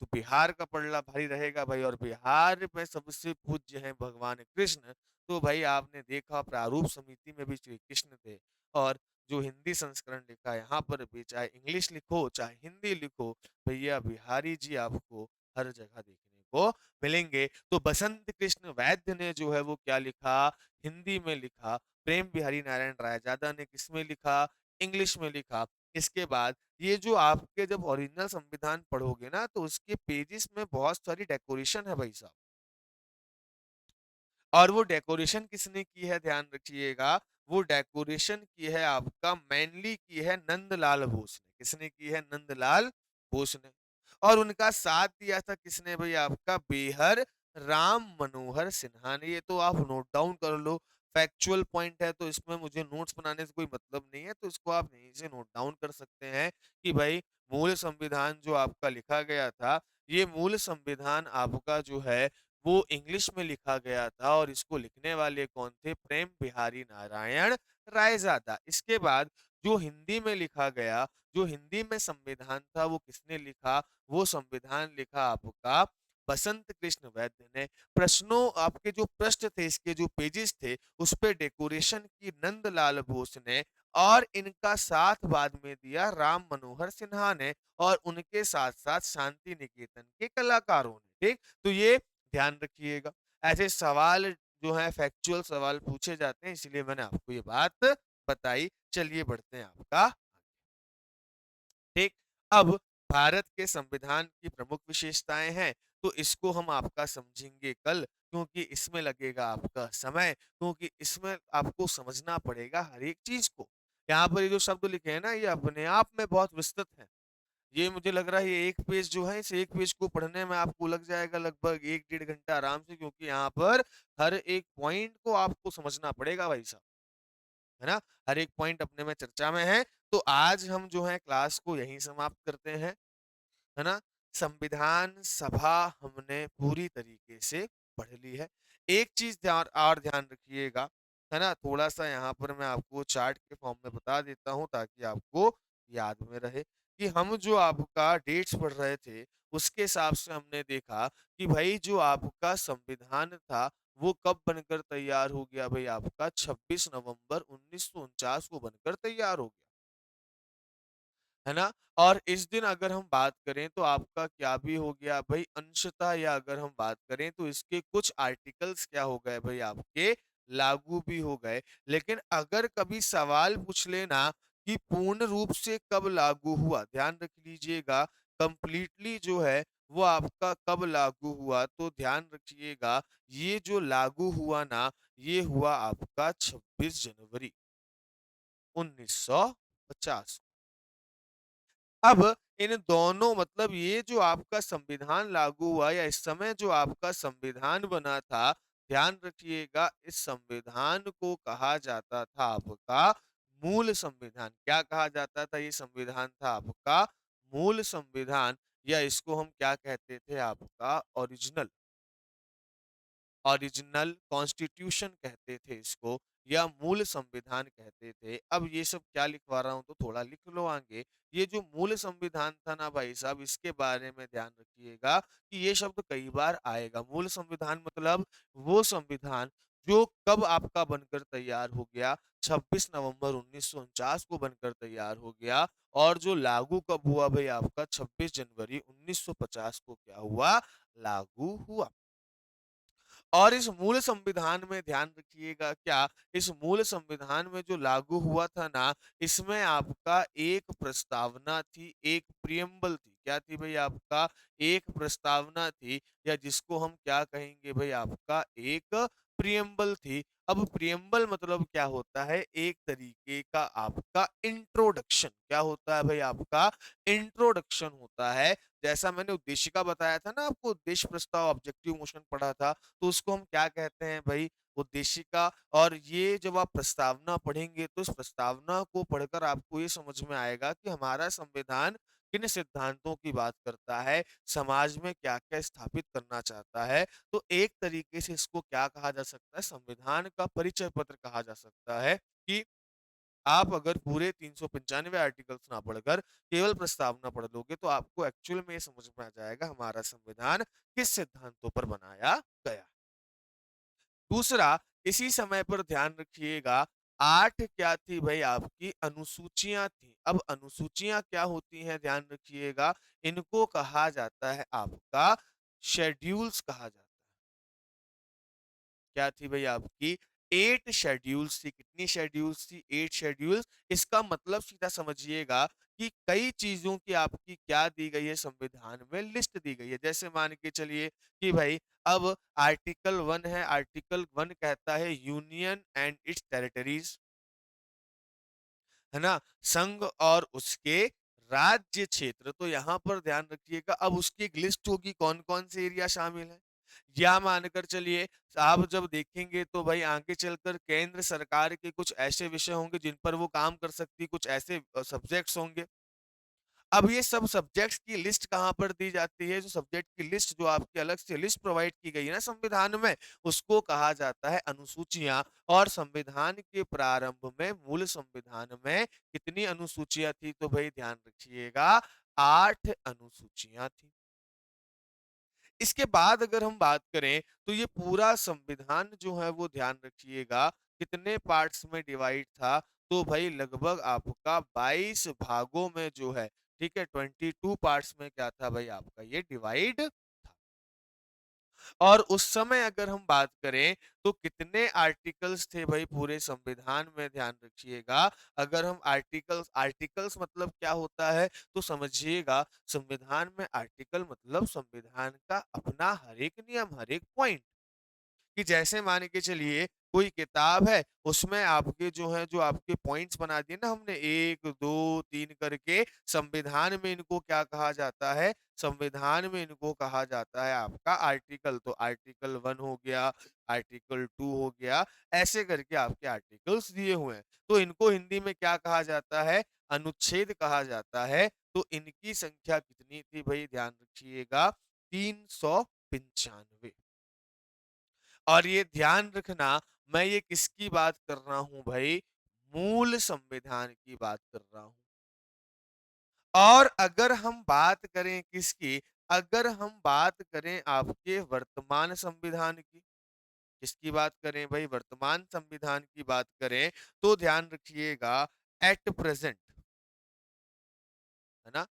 तो बिहार का पलड़ा भारी रहेगा भाई, और बिहार में सबसे पूज्य हैं भगवान कृष्ण। तो भाई आपने देखा, प्रारूप समिति में भी श्री कृष्ण थे, और जो हिंदी संस्करण लिखा है यहाँ पर भी, चाहे इंग्लिश लिखो चाहे हिंदी लिखो, भैया बिहारी जी आपको हर जगह देखने को मिलेंगे। तो बसंत कृष्ण वैद्य ने जो है वो क्या लिखा? हिंदी में लिखा। प्रेम बिहारी नारायण रायजादा ने किसमें लिखा? इंग्लिश में लिखा। इसके बाद ये जो आपके जब ओरिजिनल संविधान पढ़ोगे ना, तो उसके पेजेस में बहुत सारी डेकोरेशन है भाई साहब। और वो डेकोरेशन किसने की है, ध्यान रखिएगा, वो डेकोरेशन की है आपका, मेनली की है नंदलाल बोस ने। किसने की है? नंदलाल बोस ने। और उनका साथ दिया था किसने भाई? आपका बेहर राम मनोहर सिन्हा ने। ये तो आप नोट डाउन कर लो, फैक्चुअल पॉइंट है, तो इसमें मुझे नोट्स बनाने से कोई मतलब नहीं है, तो इसको आप यहीं से नोट डाउन कर सकते हैं कि भाई मूल संविधान जो आपका लिखा गया था, ये मूल संविधान आपका जो है वो इंग्लिश में लिखा गया था, और इसको लिखने वाले कौन थे? प्रेम बिहारी नारायण रायजादा। इसके बाद जो हिंदी में लिखा गया, जो हिंदी में संविधान था, वो किसने लिखा? वो संविधान लिखा आपका बसंत कृष्ण वैद्य ने। प्रश्नों, आपके जो प्रश्न थे, इसके जो पेजेस थे, उस पे डेकोरेशन की नंदलाल बोस ने, और इनका साथ बाद में दिया राम मनोहर सिन्हा ने, और उनके साथ-साथ शांति निकेतन के कलाकारों ने। ठीक? तो ये ध्यान रखिएगा। ऐसे सवाल जो हैं, फैक्चुअल सवाल पूछे जाते हैं, इसीलिए मैंने आपको ये बात बताई। चलिए बढ़ते हैं आपका ठीक। अब भारत के संविधान की प्रमुख विशेषताएं हैं, तो इसको हम आपका समझेंगे कल, क्योंकि इसमें लगेगा आपका समय, क्योंकि इसमें आपको समझना पड़ेगा हर एक चीज को। यहाँ पर ये जो शब्द लिखे हैं ना, ये अपने आप में बहुत विस्तृत है। ये मुझे लग रहा है, ये एक पेज जो है, इस एक पेज को पढ़ने में आपको लग जाएगा लगभग 1 डेढ़ घंटा आराम से, क्योंकि यहाँ पर हर एक पॉइंट को आपको समझना पड़ेगा भाई साहब, है ना? हर एक पॉइंट अपने में चर्चा में है। तो आज हम जो है क्लास को यहीं समाप्त करते हैं, है ना? संविधान सभा हमने पूरी तरीके से पढ़ ली है। एक चीज़ ध्यान रखिएगा, है ना? थोड़ा-सा यहाँ पर मैं आपको चार्ट के फॉर्म में बता देता हूँ ताकि आपको याद में रहे कि हम जो आपका डेट्स पढ़ रहे थे, उसके हिसाब से हमने देखा कि भई जो आपका संविधान था, वो कब बनकर तैयार हो गया भाई आपका 26 नवंबर 1949 को बनकर तैयार हो गया। है ना? और इस दिन अगर हम बात करें तो आपका क्या भी हो गया भई अंशतः या अगर हम बात करें तो इसके कुछ आर्टिकल्स क्या हो गए भई आपके लागू भी हो गए। लेकिन अगर कभी सवाल पूछ लेना कि पूर्ण रूप से कब लागू हुआ? ध्यान रख लीजिएगा कंप्लीटली जो है वो आपका कब लागू हुआ? तो ध्यान रखिएगा ये जो लागू हुआ ना, ये हुआ आपका 26 जनवरी 1950। अब इन दोनों मतलब ये जो आपका संविधान लागू हुआ या इस समय जो आपका संविधान बना था, ध्यान रखिएगा इस संविधान को कहा जाता था आपका मूल संविधान। क्या कहा जाता था? ये संविधान था आपका मूल संविधान या इसको हम क्या कहते थे आपका ओरिजिनल। ओरिजिनल कॉन्स्टिट्यूशन कहते थे इसको या मूल संविधान कहते थे। अब ये सब क्या लिखवा रहा हूँ तो थोड़ा लिख लो आगे। ये जो मूल संविधान था ना भाई साहब इसके बारे में ध्यान रखिएगा कि ये शब्द कई बार आएगा। मूल संविधान मतलब वो संविधान जो कब आपका बनकर तैयार हो गया 26 नवंबर 1949 को बनकर तैयार हो गया और जो लागू कब हुआ भाई आपका 26 जनवरी 1950 को क्या हुआ लागू हुआ। और इस मूल संविधान में ध्यान रखिएगा क्या, इस मूल संविधान में जो लागू हुआ था ना, इसमें आपका एक प्रस्तावना थी, एक प्रियम्बल थी। क्या थी भई आपका? एक प्रस्तावना थी या जिसको हम क्या कहेंगे भई आपका एक प्रियम्बल थी। अब प्रियम्बल मतलब क्या होता है? एक तरीके का आपका इंट्रोडक्शन। क्या होता है भई आपका? इंट्रोडक्शन होता है। जैसा मैंने उद्देशिका बताया था ना आपको, उद्देश्य प्रस्ताव ऑब्जेक्टिव मोशन पढ़ा था, तो उसको हम क्या कहते हैं भई उद्देशिका। और ये जब आप प्रस्तावना पढ़ेंगे तो इस प्रस्तावना को पढ़कर आपको ये समझ में आएगा कि हमारा संविधान किन सिद्धांतों की बात करता है, समाज में क्या-क्या स्थापित करना चाहता है। तो एक तरीके से इसको क्या कहा जा सकता है, संविधान का परिचय पत्र कहा जा सकता है कि आप अगर पूरे 395 आर्टिकल्स ना पढ़कर केवल प्रस्तावना पढ़ लोगे तो आपको एक्चुअल में ये समझ में आ जाएगा हमारा संविधान किस सिद्धांतों पर बनाया गया। दूसरा, इसी समय पर ध्यान रखिएगा 8 क्या थी भई आपकी अनुसूचियाँ थी। अब अनुसूचियाँ क्या होती हैं ध्यान रखिएगा, इनको कहा जाता है आपका शेड्यूल्स कहा जाता है। क्या थी भई आपकी 8 शेड्यूल्स थी। कितनी शेड्यूल्स थी? 8 शेड्यूल्स। इसका मतलब सीधा समझिएगा कि कई चीज़ों की आपकी क्या दी गई है संविधान में लिस्ट दी गई है। जैसे मान के चलिए कि भई अब आर्टिकल 1 है, आर्टिकल 1 कहता है यूनियन एंड इट्स टेरिटरीज़। है ना? संघ और उसके राज्य क्षेत्र, तो यहाँ पर ध्यान रखिएगा अब उसकी एक लिस्ट होगी कौन-कौन से एरिया शामिल हैं। या मानकर चलिए आप जब देखेंगे तो भाई आगे चलकर केंद्र सरकार के कुछ ऐसे विषय होंगे जिन पर वो काम कर सकती है, कुछ ऐसे सब्जेक्ट्स होंगे। अब ये सब सब्जेक्ट्स की लिस्ट कहाँ पर दी जाती है? जो सब्जेक्ट की लिस्ट जो आपकी अलग से लिस्ट प्रोवाइड की गई है ना संविधान में, उसको कहा जाता है अनुसूचियाँ। और संविधान के प्रारंभ में मूल संविधान में कितनी अनुसूचियाँ थी? तो भई ध्यान रखिएगा 8 अनुसूचियाँ थी। इसके बाद अगर हम बात करें तो ये पूरा संविधान जो है वो ध्यान रखिएगा कितने पार्ट्स में डिवाइड था? तो भाई लगभग आपका 22 भागों में जो है, ठीक है, 22 पार्ट्स में क्या था भाई आपका ये डिवाइड था। और उस समय अगर हम बात करें तो कितने आर्टिकल्स थे भाई पूरे संविधान में ध्यान रखिएगा। अगर हम आर्टिकल्स आर्टिकल्स मतलब क्या होता है तो समझिएगा संविधान में आर्टिकल मतलब संविधान का अपना हर एक नियम, हर एक पॉइंट। कि जैसे मान के चलिए कोई किताब है, उसमें आपके जो है जो आपके पॉइंट्स बना दिए ना हमने 1, 2, 3 करके, संविधान में इनको क्या कहा जाता है? संविधान में इनको कहा जाता है आपका आर्टिकल। तो आर्टिकल 1 हो गया, आर्टिकल 2 हो गया, ऐसे करके आपके आर्टिकल्स दिए हुए हैं। तो इनको हिंदी में क्या कहा जाता है? अनुच्छेद कहा जाता है। तो इनकी संख्या कितनी थी भई ध्यान रखिएगा 395। और ये ध्यान रखना मैं ये किसकी बात कर रहा हूँ भाई? मूल संविधान की बात कर रहा हूँ। और अगर हम बात करें किसकी? अगर हम बात करें आपके वर्तमान संविधान की, किसकी बात करें भाई, वर्तमान संविधान की बात करें, तो ध्यान रखिएगा एट प्रेजेंट, है ना,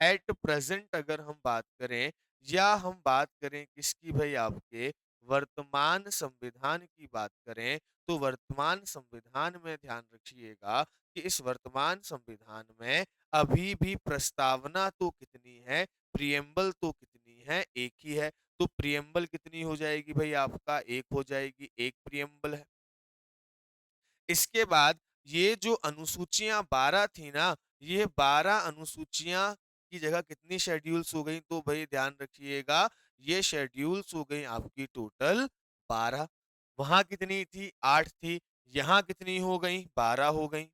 एट प्रेजेंट अगर हम बात करें, या हम बात करें किसकी भाई, आपके वर्तमान संविधान की बात करें, तो वर्तमान संविधान में ध्यान रखिएगा कि इस वर्तमान संविधान में अभी भी प्रस्तावना तो कितनी है, प्रियम्बल तो कितनी है, एक ही है। तो प्रियम्बल कितनी हो जाएगी भाई, आपका एक हो जाएगी, एक प्रियम्बल है। इसके बाद ये जो अनुसूचियां 12 थी ना, ये 12 अनुसूचियां की जगह कितनी शेड्यूल्स हो गई, तो भाई ध्यान रखिएगा, ये शेड्यूल्स हो गई आपकी टोटल 12। वहां कितनी थी, 8 थी, यहां कितनी हो गई, 12 हो गई।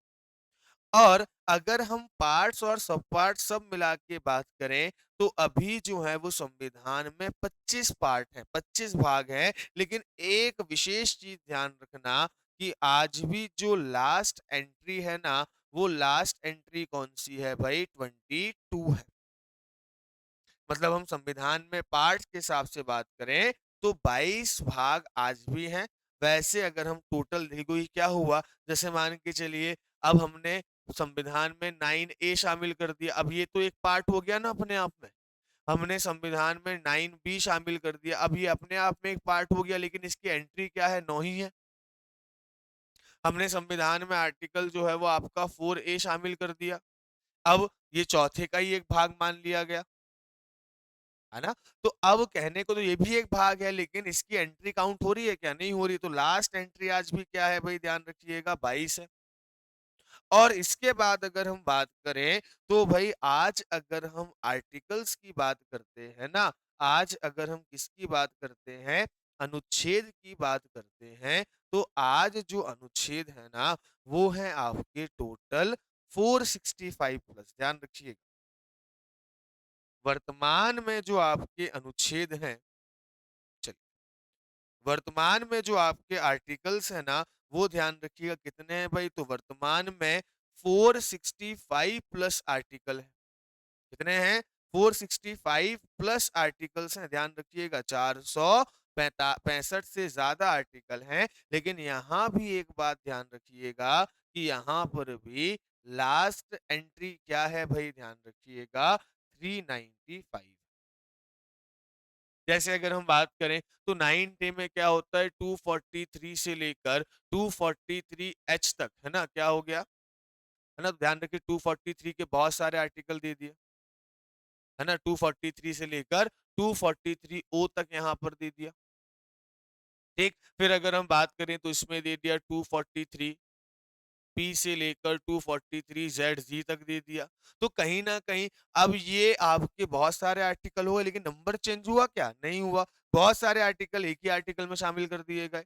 और अगर हम पार्ट्स और सब पार्ट्स सब मिला के बात करें, तो अभी जो है वो संविधान में 25 पार्ट हैं, 25 भाग हैं। लेकिन एक विशेष चीज ध्यान रखना कि आज भी जो लास्ट एंट्री है ना, वो लास्ट एंट्री कौन सी है भाई, 22 है। मतलब हम संविधान में पार्ट्स के हिसाब से बात करें तो 22 भाग आज भी हैं। वैसे अगर हम टोटल देखो ये क्या हुआ, जैसे मान के चलिए अब हमने संविधान में 9A शामिल कर दिया, अब ये तो एक पार्ट हो गया ना अपने आप में। हमने संविधान में 9B शामिल कर दिया, अब ये अपने आप में एक पार्ट हो गया, लेकिन इसकी एंट्री क्या है, 9 ही है। हमने संविधान में आर्टिकल जो है वो आपका 4A शामिल कर दिया, अब ये चौथे का ही एक भाग मान लिया गया, है ना। तो अब कहने को तो ये भी एक भाग है, लेकिन इसकी एंट्री काउंट हो रही है क्या, नहीं हो रही। तो लास्ट एंट्री आज भी क्या है भाई, ध्यान रखिएगा 22 है। और इसके बाद अगर हम बात करें, तो भाई आज अगर हम आर्टिकल्स की बात करते हैं ना, आज अगर हम किसकी बात करते हैं, अनुच्छेद की बात करते हैं, तो आज जो अनुच्छेद है ना, वो है आपके टोटल 465 प्लस। ध्यान रखिएगा, वर्तमान में जो आपके अनुच्छेद हैं, वर्तमान में जो आपके आर्टिकल्स है ना, वो ध्यान रखिएगा कितने हैं भाई, तो वर्तमान में 465 प्लस आर्टिकल है। कितने हैं, 465 प्लस आर्टिकल्स हैं। ध्यान रखिएगा 465 से ज्यादा आर्टिकल हैं। लेकिन यहां भी एक बात ध्यान रखिएगा कि यहां पर भी लास्ट एंट्री क्या है भाई, ध्यान रखिएगा 395। जैसे अगर हम बात करें तो 9 में क्या होता है, 243 से लेकर 243 H तक, है ना, क्या हो गया, है ना। ध्यान रखिए 243 के बहुत सारे आर्टिकल दे दिए, है ना, 243 से लेकर 243 O तक यहाँ पर दे दिया। ठीक, फिर अगर हम बात करें तो इसमें दे दिया 243 P से लेकर 243 ZG तक दे दिया। तो कहीं ना कहीं अब ये आपके बहुत सारे आर्टिकल हुए, लेकिन नंबर चेंज हुआ क्या, नहीं हुआ। बहुत सारे आर्टिकल एक ही आर्टिकल में शामिल कर दिए गए।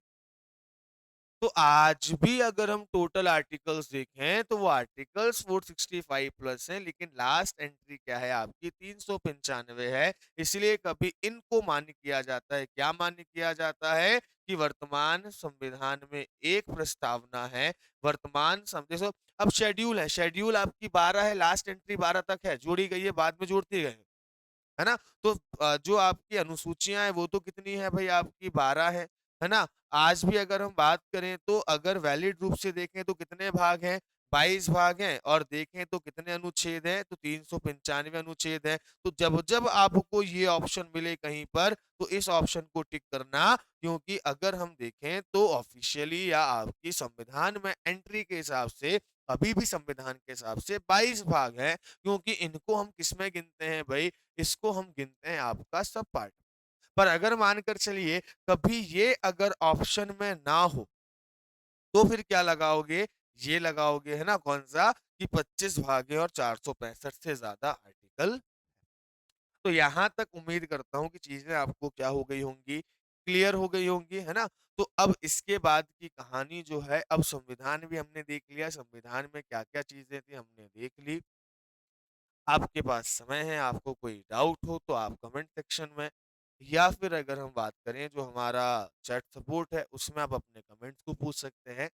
तो आज भी अगर हम टोटल आर्टिकल्स देखें तो वो आर्टिकल्स 465 प्लस हैं, लेकिन लास्ट एंट्री क्या है आपकी, 395 है। इसलिए कभी इनको मान्य किया जाता है, क्या मान्य किया जाता है, कि वर्तमान संविधान में एक प्रस्तावना है, वर्तमान देखो अब शेड्यूल है, शेड्यूल आपकी 12 है, लास्ट एंट्री 12 तक है, जोड़ी गई है, बाद में जोड़ते गए, है ना। तो जो आपकी अनुसूचियां हैं वो तो कितनी है भाई, आपकी 12 है ना। आज भी अगर हम बात करें तो अगर वैलिड रूप से देखें तो कितने भाग हैं, 22 भाग हैं। और देखें तो कितने अनुच्छेद हैं, तो 395 अनुच्छेद हैं। तो जब जब आपको ये ऑप्शन मिले कहीं पर, तो इस ऑप्शन को टिक करना, क्योंकि अगर हम देखें तो ऑफिशियली या आपकी संविधान में एंट्री के हिसाब से अभी भी संविधान के हिसाब से 22 भाग हैं। क्योंकि इनको हम किसमें गिनते हैं भाई, इसको हम गिनते हैं आपका सब पार्ट। पर अगर मानकर चलिए कभी ये अगर ऑप्शन में ना हो, तो फिर क्या लगाओगे, ये लगाओगे, है ना, कौन सा, कि 25 भागे और 465 से ज्यादा आर्टिकल। तो यहां तक उम्मीद करता हूं कि चीजें आपको क्या हो गई होंगी, क्लियर हो गई होंगी, है ना। तो अब इसके बाद की कहानी जो है, अब संविधान भी हमने देख लिया, संविधान में क्या क्या चीजें थी हमने देख ली। आपके पास समय है, आपको कोई डाउट हो तो आप कमेंट सेक्शन में, या फिर अगर हम बात करें जो हमारा चैट सपोर्ट है, उसमें आप अपने कमेंट्स को पूछ सकते हैं।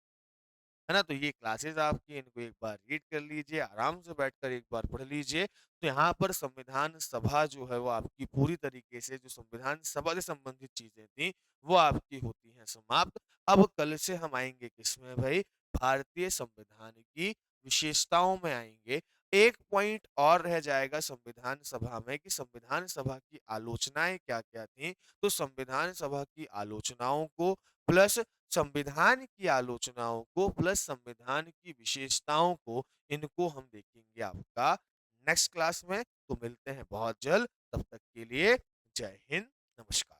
है ना? तो ये क्लासेज़ आपकी इनको एक बार रीड कर लीजिए, आराम से बैठकर एक बार पढ़ लीजिए। तो यहाँ पर संविधान सभा जो है वो आपकी पूरी तरीके से जो संविधान सभा से संबंधित चीज़ें थी, वो आपकी होती हैं समाप्त। अब कल से हम आएँगे किसमें भई? भारतीय संविधान की विशेषताओं में आएँगे। एक पॉइंट और रह जाएगा संविधान सभा में कि संविधान सभा की आलोचनाएँ क्या-क्या थीं। तो संविधान सभा की आलोचनाओं को प्लस संविधान की आलोचनाओं को प्लस संविधान की विशेषताओं को, इनको हम देखेंगे आपका नेक्स्ट क्लास में। तो मिलते हैं बहुत जल्द, तब तक के लिए जय हिंद, नमस्कार।